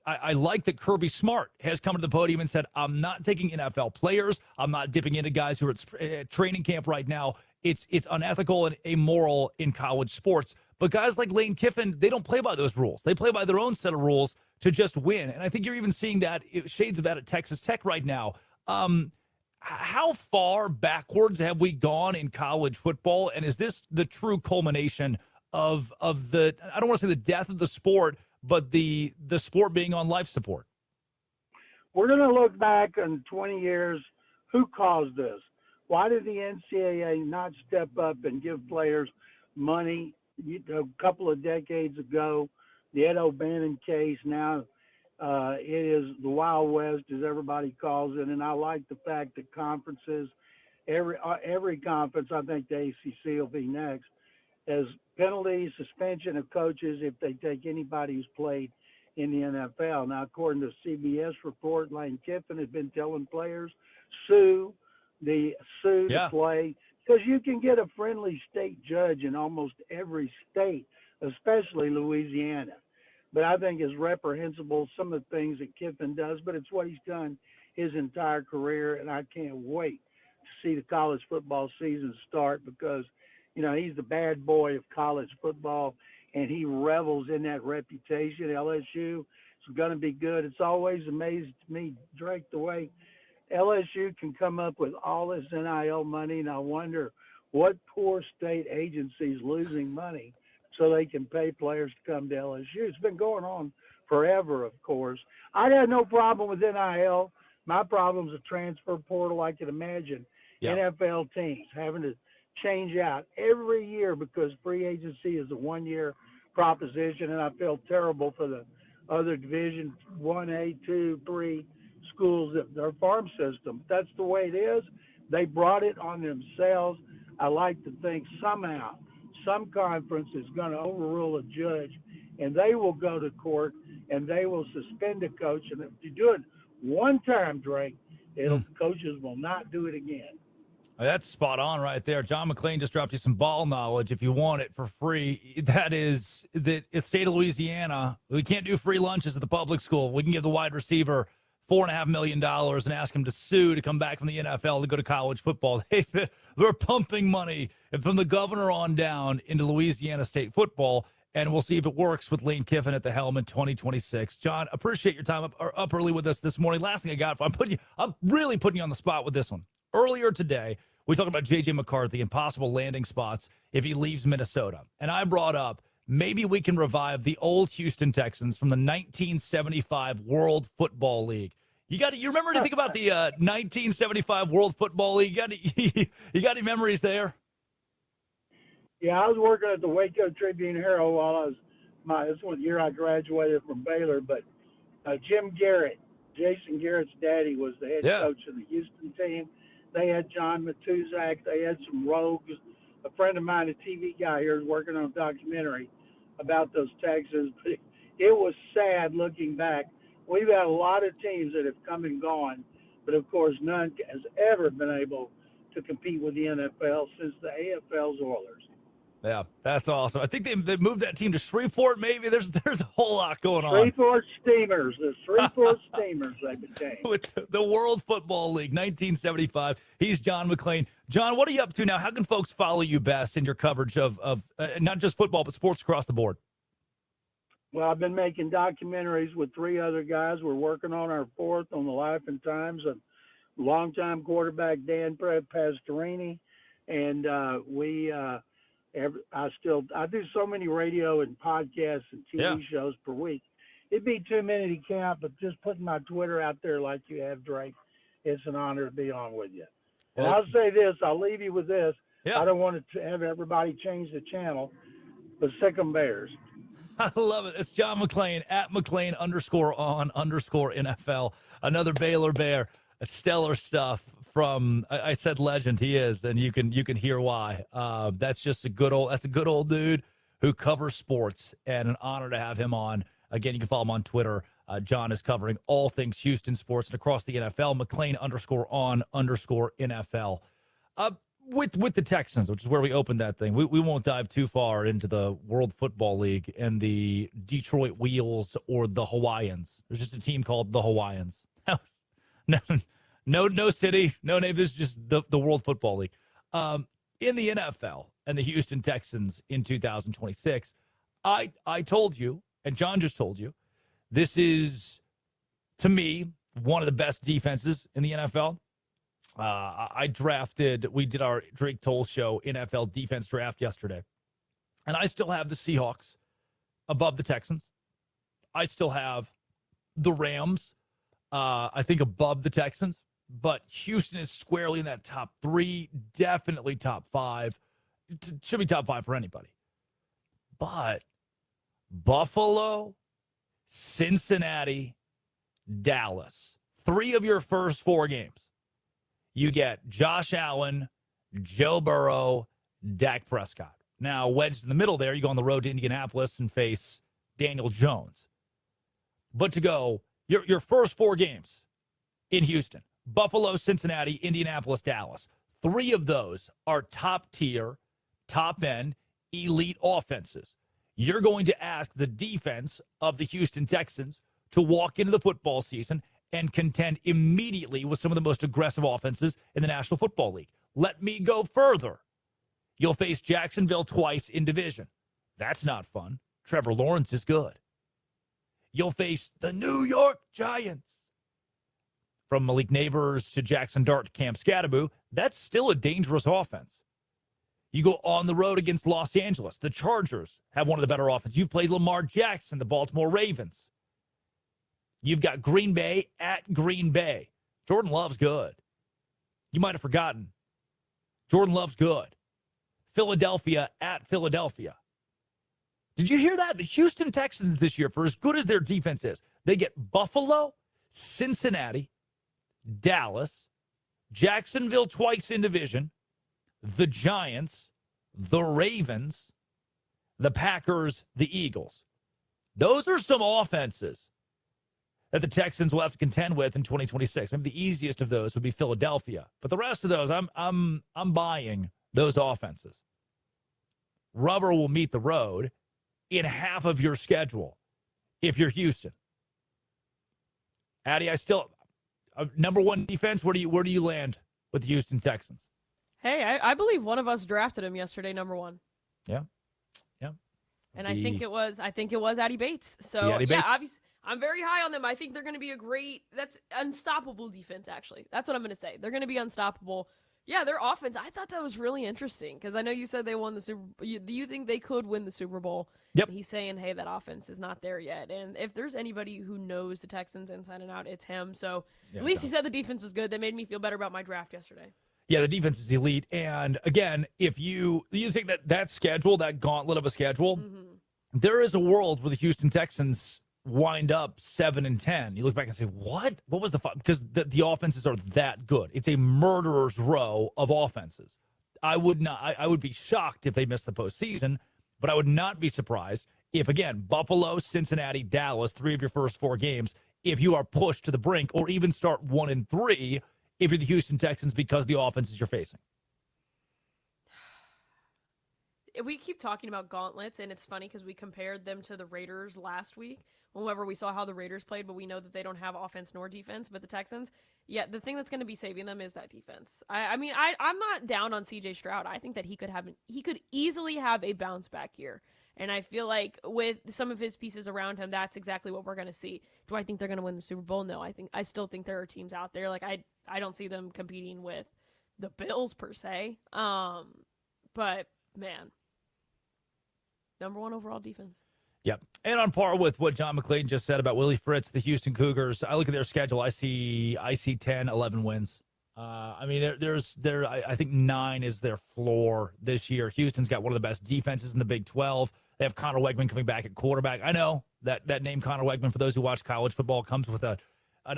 I like that Kirby Smart has come to the podium and said, I'm not taking NFL players. I'm not dipping into guys who are at training camp right now. It's unethical and immoral in college sports. But guys like Lane Kiffin, they don't play by those rules. They play by their own set of rules to just win. And I think you're even seeing that, shades of that at Texas Tech right now. How far backwards have we gone in college football? And is this the true culmination of the, I don't want to say the death of the sport, but the sport being on life support? We're going to look back in 20 years. Who caused this? Why did the NCAA not step up and give players money a couple of decades ago? The Ed O'Bannon case, now it is the Wild West, as everybody calls it, and I like the fact that conferences, every conference, I think the ACC will be next, as penalties, suspension of coaches if they take anybody who's played in the NFL. Now, according to CBS report, Lane Kiffin has been telling players, sue to play, because you can get a friendly state judge in almost every state, especially Louisiana. But I think it's reprehensible, some of the things that Kiffin does, but it's what he's done his entire career, and I can't wait to see the college football season start because, he's the bad boy of college football, and he revels in that reputation. LSU is going to be good. It's always amazing to me, Drake, the way LSU can come up with all this NIL money, and I wonder what poor state agency is losing money so they can pay players to come to LSU. It's been going on forever, of course. I got no problem with NIL. My problem is a transfer portal. I can imagine NFL teams having to change out every year because free agency is a one-year proposition, and I feel terrible for the other Division 1A, 2, 3 schools, their farm system. That's the way it is. They brought it on themselves. I like to think somehow some conference is going to overrule a judge, and they will go to court, and they will suspend a coach. And if you do it one time, Drake, coaches will not do it again. That's spot on right there. John McClain just dropped you some ball knowledge. If you want it for free, that is the state of Louisiana. We can't do free lunches at the public school. We can give the wide receiver $4.5 million and ask him to sue to come back from the NFL to go to college football. They're pumping money from the governor on down into Louisiana State football, and we'll see if it works with Lane Kiffin at the helm in 2026. John, appreciate your time up early with us this morning. Last thing I got, I'm really putting you on the spot with this one. Earlier today, we talked about J.J. McCarthy and possible landing spots if he leaves Minnesota, and I brought up maybe we can revive the old Houston Texans from the 1975 World Football League. You remember anything about the 1975 World Football League? You got any memories there? Yeah, I was working at the Waco Tribune Herald while I was this one year I graduated from Baylor, but Jim Garrett, Jason Garrett's daddy, was the head coach of the Houston team. They had John Matuzak. They had some rogues. A friend of mine, a TV guy here, is working on a documentary about those Texans. But it was sad looking back. We've had a lot of teams that have come and gone, but of course none has ever been able to compete with the NFL since the AFL's Oilers. Yeah, that's awesome. I think they moved that team to Shreveport. Maybe there's a whole lot going on. Shreveport Steamers, the Shreveport Steamers, they became. With the World Football League, 1975. He's John McClain. John, what are you up to now? How can folks follow you best in your coverage of not just football, but sports across the board? Well, I've been making documentaries with 3 other guys. We're working on our 4th on the life and times of longtime quarterback Dan Pastorini. And I do so many radio and podcasts and TV shows per week. It'd be too many to count, but just putting my Twitter out there like you have, Drake, it's an honor to be on with you. And I'll say this, I'll leave you with this. Yeah. I don't want to have everybody change the channel, but sick 'em Bears. I love it. It's John McClain at McClain_on_NFL. Another Baylor Bear. Stellar stuff from, I said legend, he is, and you can hear why. That's a good old dude who covers sports, and an honor to have him on. Again, you can follow him on Twitter. John is covering all things Houston sports and across the NFL. McClain_on_NFL. With the Texans, which is where we opened that thing. We won't dive too far into the World Football League and the Detroit Wheels or the Hawaiians. There's just a team called the Hawaiians. No city, no name. This is just the World Football League. In the NFL and the Houston Texans in 2026, I told you, and John just told you, this is, to me, one of the best defenses in the NFL. We did our Drake Toll Show NFL defense draft yesterday, and I still have the Seahawks above the Texans. I still have the Rams, I think, above the Texans, but Houston is squarely in that top 3, definitely top 5. It should be top 5 for anybody. But Buffalo, Cincinnati, Dallas, 3 of your first 4 games. You get Josh Allen, Joe Burrow, Dak Prescott. Now, wedged in the middle there, you go on the road to Indianapolis and face Daniel Jones. But to go, your first 4 games in Houston, Buffalo, Cincinnati, Indianapolis, Dallas, 3 of those are top-tier, top-end, elite offenses. You're going to ask the defense of the Houston Texans to walk into the football season and contend immediately with some of the most aggressive offenses in the National Football League. Let me go further. You'll face Jacksonville twice in division. That's not fun. Trevor Lawrence is good. You'll face the New York Giants. From Malik Neighbors to Jackson Dart to Camp Scatteraboo, that's still a dangerous offense. You go on the road against Los Angeles. The Chargers have one of the better offenses. You've played Lamar Jackson, the Baltimore Ravens. You've got Green Bay at Green Bay. Jordan Love's good. You might have forgotten. Jordan Love's good. Philadelphia at Philadelphia. Did you hear that? The Houston Texans this year, for as good as their defense is, they get Buffalo, Cincinnati, Dallas, Jacksonville twice in division, the Giants, the Ravens, the Packers, the Eagles. Those are some offenses that the Texans will have to contend with in 2026. Maybe the easiest of those would be Philadelphia, but the rest of those, I'm buying those offenses. Rubber will meet the road in half of your schedule if you're Houston. Addy, number 1 defense. Where do you land with the Houston Texans? Hey, I believe one of us drafted him yesterday, number 1. Yeah. And I think it was Addy Bates. So obviously, I'm very high on them. I think they're going to be that's unstoppable defense, actually. That's what I'm going to say. They're going to be unstoppable. Yeah, their offense, I thought that was really interesting because I know you said they won the Super Bowl. Do you think they could win the Super Bowl? Yep. And he's saying, hey, that offense is not there yet. And if there's anybody who knows the Texans inside and out, it's him. So at least he said the defense was good. That made me feel better about my draft yesterday. Yeah, the defense is elite. And again, if you think that schedule, that gauntlet of a schedule, there is a world where the Houston Texans wind up 7-10. You look back and say, what was the fun? Because the offenses are that good. It's a murderer's row of offenses. I would be shocked if they missed the postseason, but I would not be surprised if, again, Buffalo, Cincinnati, Dallas, 3 of your first 4 games, if you are pushed to the brink or even start 1-3 if you're the Houston Texans because of the offenses you're facing. we keep talking about gauntlets, and it's funny because we compared them to the Raiders last week. Whenever we saw how the Raiders played, but we know that they don't have offense nor defense. But the Texans, yeah, the thing that's going to be saving them is that defense. I'm not down on C.J. Stroud. I think that he could easily have a bounce back year. And I feel like with some of his pieces around him, that's exactly what we're going to see. Do I think they're going to win the Super Bowl? No, I still think there are teams out there. Like I don't see them competing with the Bills per se. But man, number 1 overall defense. Yep. And on par with what John McClain just said about Willie Fritz, the Houston Cougars, I look at their schedule. I see 10, 11 wins. I think 9 is their floor this year. Houston's got one of the best defenses in the Big 12. They have Connor Wegman coming back at quarterback. I know that name Connor Wegman, for those who watch college football, comes with an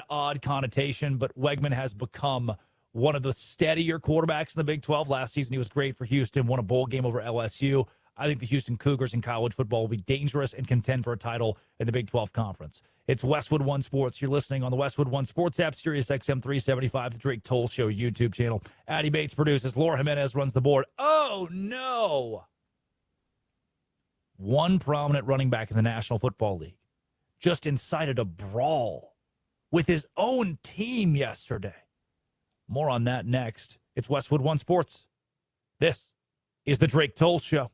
odd connotation, but Wegman has become one of the steadier quarterbacks in the Big 12. Last season, he was great for Houston, won a bowl game over LSU. I think the Houston Cougars in college football will be dangerous and contend for a title in the Big 12 Conference. It's Westwood One Sports. You're listening on the Westwood One Sports app, Sirius XM 375, the Drake Toll Show YouTube channel. Addie Bates produces. Laura Jimenez runs the board. Oh, no. One prominent running back in the National Football League just incited a brawl with his own team yesterday. More on that next. It's Westwood One Sports. This is the Drake Toll Show.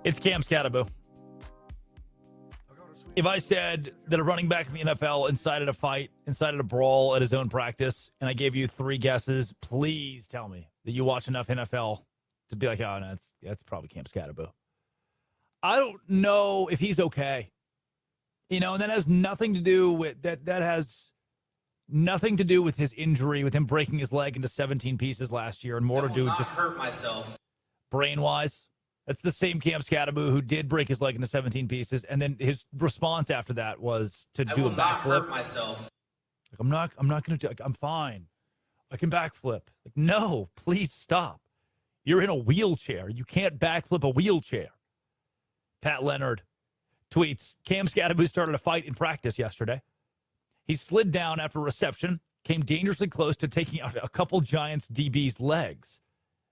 It's Cam Scatterbo. If I said that a running back in the NFL incited a fight, incited a brawl at his own practice, and I gave you 3 guesses, please tell me that you watch enough NFL to be like, oh, no, that's probably Cam Scatterbo. I don't know if he's okay. And that has nothing to do with that has nothing to do with his injury, with him breaking his leg into 17 pieces last year, and more to do with just hurt myself. Brain-wise. That's the same Cam Scatterbo who did break his leg into 17 pieces, and then his response after that was to do a backflip. I will not hurt myself. Like, I'm not going to do. I'm fine. I can backflip. Like, no, please stop. You're in a wheelchair. You can't backflip a wheelchair. Pat Leonard tweets, Cam Scatterbo started a fight in practice yesterday. He slid down after reception, came dangerously close to taking out a couple Giants DB's legs.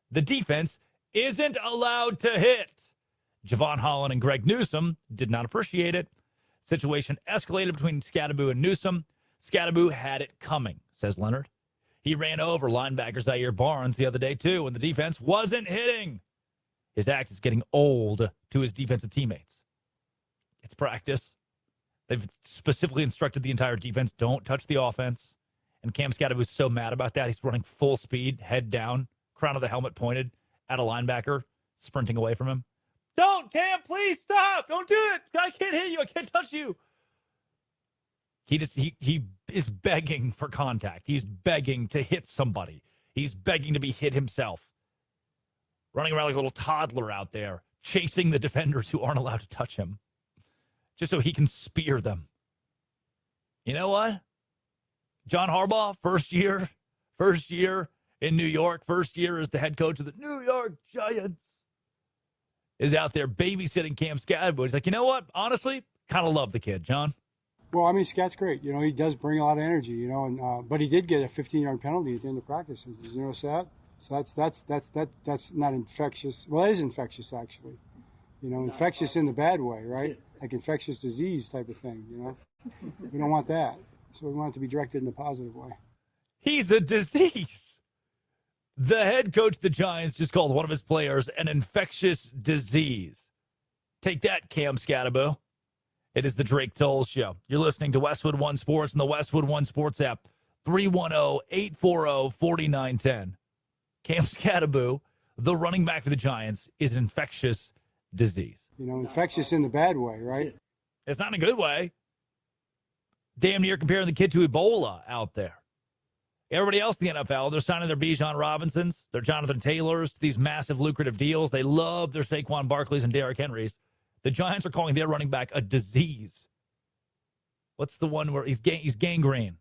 The defense isn't allowed to hit. Javon Holland and Greg Newsome did not appreciate it. Situation escalated between Scatterbo and Newsome. Scatterbo had it coming, says Leonard. He ran over linebacker Zaire Barnes the other day, too, when the defense wasn't hitting. His act is getting old to his defensive teammates. It's practice. They've specifically instructed the entire defense, don't touch the offense. And Cam Scatterbo is so mad about that, he's running full speed, head down, crown of the helmet pointed at a linebacker, sprinting away from him. Don't, Cam, please stop. Don't do it. I can't hit you. I can't touch you. He is begging for contact. He's begging to hit somebody. He's begging to be hit himself. Running around like a little toddler out there, chasing the defenders who aren't allowed to touch him, just so he can spear them. You know what? John Harbaugh, first year in New York, first year as the head coach of the New York Giants, is out there babysitting Cam Scatterbo. He's like, you know what? Honestly, kind of love the kid, John. Well, I mean, Scat's great. He does bring a lot of energy, and but he did get a 15-yard penalty at the end of practice. Did you notice that? So that's not infectious. Well, it is infectious, actually. Infectious in the bad way, right? Like infectious disease type of thing, We don't want that. So we want it to be directed in a positive way. He's a disease. The head coach of the Giants just called one of his players an infectious disease. Take that, Cam Scatterbo. It is the Drake Toll Show. You're listening to Westwood One Sports and the Westwood One Sports app. 310-840-4910. Cam Scatterbo, the running back for the Giants, is an infectious disease. Infectious in the bad way, right? It's not in a good way. Damn near comparing the kid to Ebola out there. Everybody else in the NFL, they're signing their Bijan Robinsons, their Jonathan Taylors to these massive lucrative deals. They love their Saquon Barkleys and Derrick Henrys. The Giants are calling their running back a disease. What's the one where he's gangrene?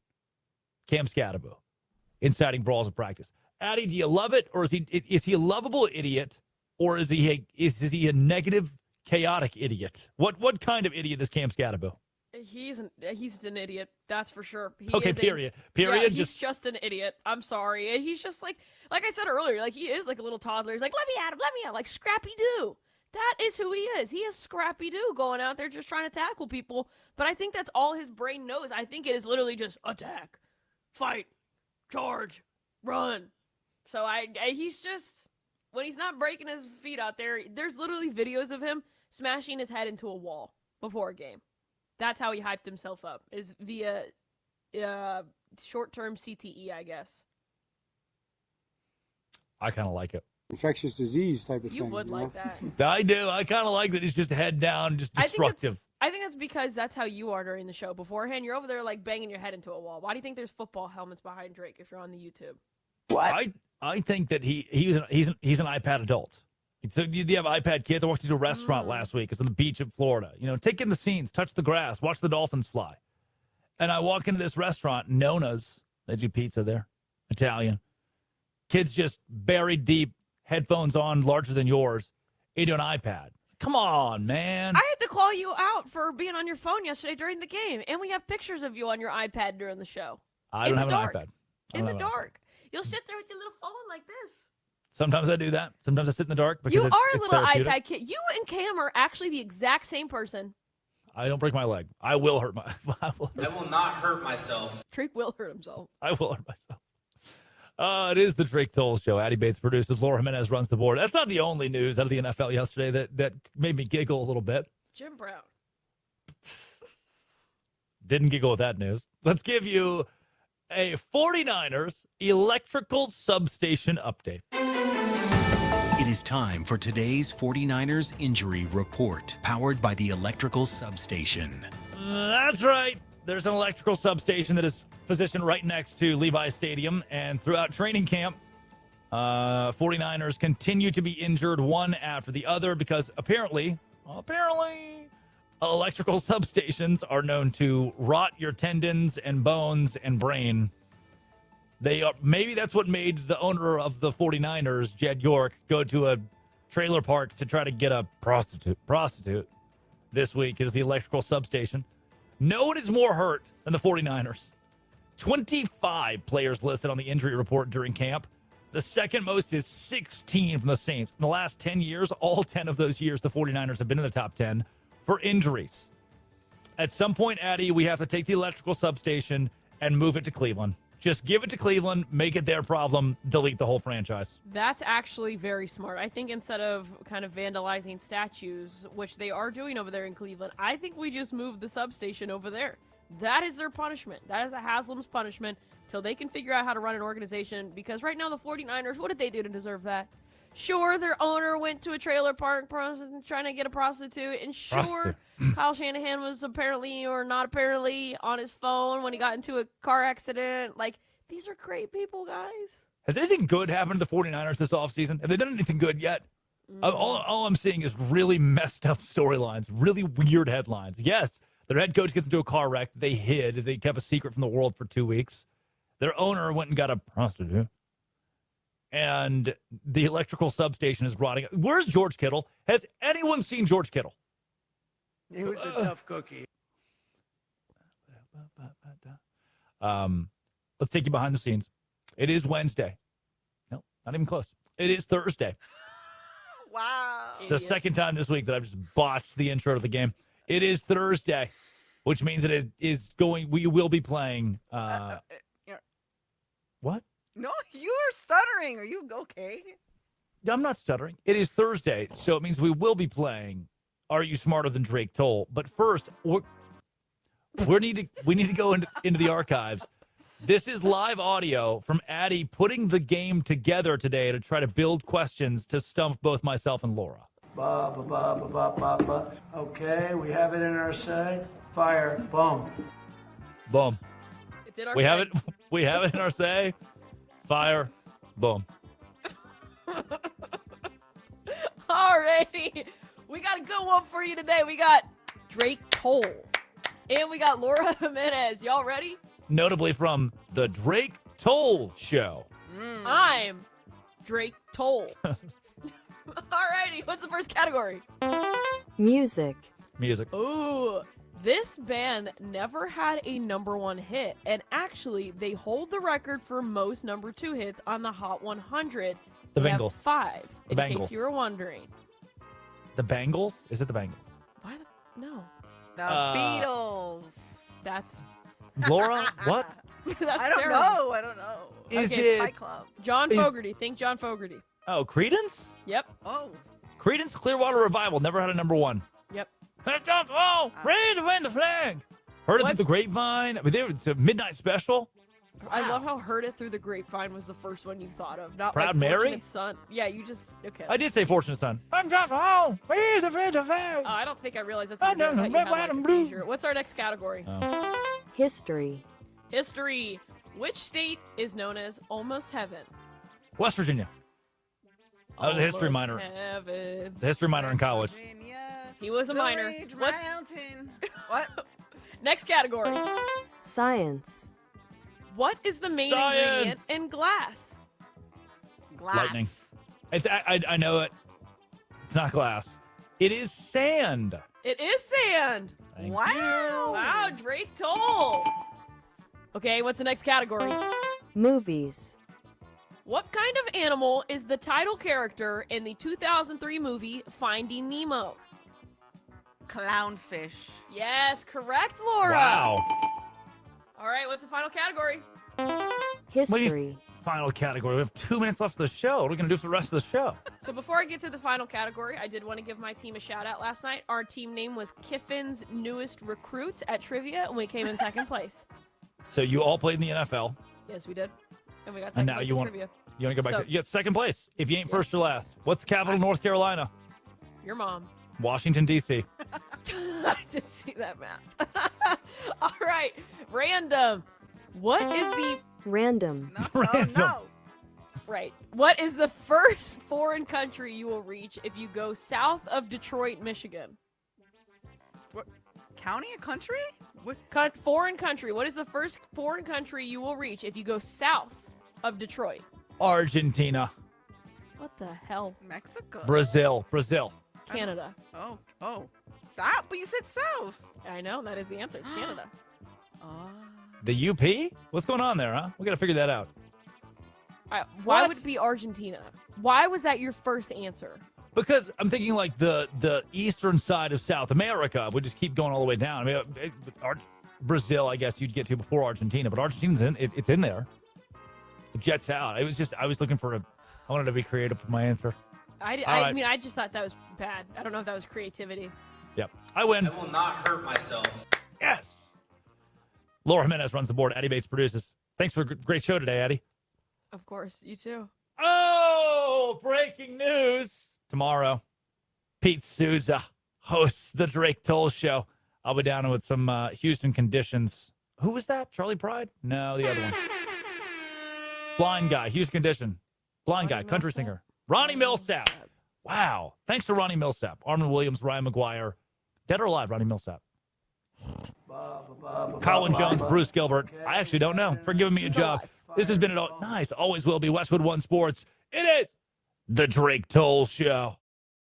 Cam Scatterbo, inciting brawls of practice. Addy, do you love it, or is he a lovable idiot, or is he a negative, chaotic idiot? What kind of idiot is Cam Scatterbo? He's an idiot, that's for sure. Period. Yeah, he's just an idiot. I'm sorry. He's just like I said earlier, like he is like a little toddler. He's like, let me out, like Scrappy-Doo. That is who he is. He is Scrappy-Doo going out there just trying to tackle people. But I think that's all his brain knows. I think it is literally just attack, fight, charge, run. So he's just, when he's not breaking his feet out there, there's literally videos of him smashing his head into a wall before a game. That's how he hyped himself up, is via short-term CTE, I guess. I kind of like it. Infectious disease type of thing. You would like that. I do. I kind of like that he's just head down, just destructive. I think that's because that's how you are during the show. Beforehand, you're over there like banging your head into a wall. Why do you think there's football helmets behind Drake if you're on the YouTube? What? I think that he's an iPad adult. So you have iPad kids. I walked into a restaurant last week. It's on the beach in Florida. Take in the scenes, touch the grass, watch the dolphins fly. And I walk into this restaurant, Nona's. They do pizza there, Italian. Kids just buried deep, headphones on, larger than yours, into an iPad. Come on, man. I had to call you out for being on your phone yesterday during the game, and we have pictures of you on your iPad during the show. I don't have an iPad. In the dark. You'll sit there with your little phone like this. Sometimes I do that. Sometimes I sit in the dark because you it's are a little therapeutic. iPad kid. You and Cam are actually the exact same person. I don't break my leg. I will hurt I will not hurt myself. Drake will hurt himself. I will hurt myself. It is the Drake Toll Show. Addie Bates produces. Laura Jimenez runs the board. That's not the only news out of the NFL yesterday that made me giggle a little bit. Jim Brown. Didn't giggle with that news. Let's give you a 49ers electrical substation update. It is time for today's 49ers injury report, powered by the electrical substation. That's right. There's an electrical substation that is positioned right next to Levi Stadium, and throughout training camp, 49ers continue to be injured one after the other because apparently, electrical substations are known to rot your tendons and bones and brain. Maybe that's what made the owner of the 49ers, Jed York, go to a trailer park to try to get a prostitute this week is the electrical substation. No one is more hurt than the 49ers. 25 players listed on the injury report during camp. The second most is 16 from the Saints. In the last 10 years, all 10 of those years, the 49ers have been in the top 10 for injuries. At some point, Addie, we have to take the electrical substation and move it to Cleveland. Just give it to Cleveland, make it their problem, delete the whole franchise. That's actually very smart. I think instead of kind of vandalizing statues, which they are doing over there in Cleveland, I think we just move the substation over there. That is their punishment. That is the Haslam's punishment till they can figure out how to run an organization. Because right now the 49ers, what did they do to deserve that? Sure, their owner went to a trailer park trying to get a prostitute. And sure, Kyle Shanahan was apparently or not apparently on his phone when he got into a car accident. Like, these are great people, guys. Has anything good happened to the 49ers this offseason? Have they done anything good yet? All I'm seeing is really messed up storylines, really weird headlines. Yes, their head coach gets into a car wreck. They hid. They kept a secret from the world for 2 weeks. Their owner went and got a prostitute. And the electrical substation is rotting. Where's George Kittle? Has anyone seen George Kittle? He was a tough cookie. Let's take you behind the scenes. It is Wednesday. No, not even close. It is Thursday. Wow. It's the second time this week that I've just botched the intro to the game. It is Thursday, which means that it is going. We will be playing. What? No, you are stuttering. Are you okay? I'm not stuttering. It is Thursday, so it means we will be playing Are You Smarter Than Drake Toll? But first, we need to go into the archives. This is live audio from Addie putting the game together today to try to build questions to stump both myself and Laura. Ba, ba, ba, ba, ba, ba, ba. Okay, we have it in our say. Fire. Boom. Boom. It's in our we say. have it. We have it in our say. Fire. Boom. Alrighty. We got a good one for you today. We got Drake Toll. And we got Laura Jimenez. Y'all ready? Notably from the Drake Toll Show. I'm Drake Toll. Alrighty. What's the first category? Music. Music. Ooh. This band never had a #1 hit, and actually, they hold the record for most #2 hits on the Hot 100. The They have Bengals. 5, The in Bengals. case you were wondering. The Bengals? Is it the Bengals? Why the... No. The Beatles. That's... Laura, what? That's I don't terrible. know. I don't know. Is Okay, it- Fight Club. John Is- Fogerty. Think John Fogerty. Oh, Creedence? Yep. Oh. Creedence Clearwater Revival never had a #1. Yep. Oh, ready to win the flag. Heard it What? through the grapevine. I mean, it's a midnight special. I love how Heard It Through the Grapevine was the first one you thought of. Not Proud like Mary? Fortunate Son. Yeah, you just... Okay. I did say Fortunate Son. I'm just home. Where's the friend of flag? I don't think I realized that's I something don't that know, you had red, like white, a and blue. seizure. What's our next category? History. History. Which state is known as Almost Heaven? West Virginia. I was a history Almost minor. Heaven. It's a history minor in college. Virginia. He was a Blue minor. Ridge What's Mountain. What? next category? Science. What is the main Science. ingredient in glass? Glass. Lightning. It's I know it. It's not glass. It is sand. It is sand. Thank Wow. Wow, Drake Toll. Okay, what's the next category? Movies. What kind of animal is the title character in the 2003 movie Finding Nemo? Clownfish. Yes, correct, Laura. Wow. All right, what's the final category? History. final category. We have 2 minutes left of the show. What are we going to do for the rest of the show? So before I get to the final category, I did want to give my team a shout out last night. Our team name was Kiffin's newest recruits at trivia, and we came in second place. So you all played in the NFL. Yes, we did. And we got And second now place you in want trivia. you want to go back. So- You get second place. If you ain't first or last. What's the capital of North Carolina? Your mom. Washington, D.C. I did see that map. All right. Random. What is the Random. right? What is the first foreign country you will reach if you go south of Detroit, Michigan? What, county or country? What? Foreign country. What is the first foreign country you will reach if you go south of Detroit? Argentina. What the hell? Mexico. Brazil. Canada. Oh. South? But you said south. I know. That is the answer. It's Canada. The UP? What's going on there, huh? We got to figure that out. All right, why What? would it be Argentina? Why was that your first answer? Because I'm thinking like the eastern side of South America would just keep going all the way down. I mean, Brazil, I guess you'd get to before Argentina, but Argentina's it's in there. It jets out. I was looking for I wanted to be creative with my answer. I right. mean, I just thought that was bad. I don't know if that was creativity. Yep. I win. I will not hurt myself. Yes. Laura Jimenez runs the board. Addie Bates produces. Thanks for a great show today, Addie. Of course, you too. Oh, breaking news. Tomorrow, Pete Souza hosts the Drake Toll Show. I'll be down with some Houston conditions. Who was that? Charlie Pride? No, the other one. Blind guy, Houston condition. Blind guy, country singer. Ronnie Millsap. Wow. Thanks to Ronnie Millsap. Armin Williams, Ryan McGuire. Dead or alive, Ronnie Millsap. Colin Jones, Bruce Gilbert. I actually don't know. For giving me a job. This has been nice. Always will be Westwood One Sports. It is the Drake Toll Show.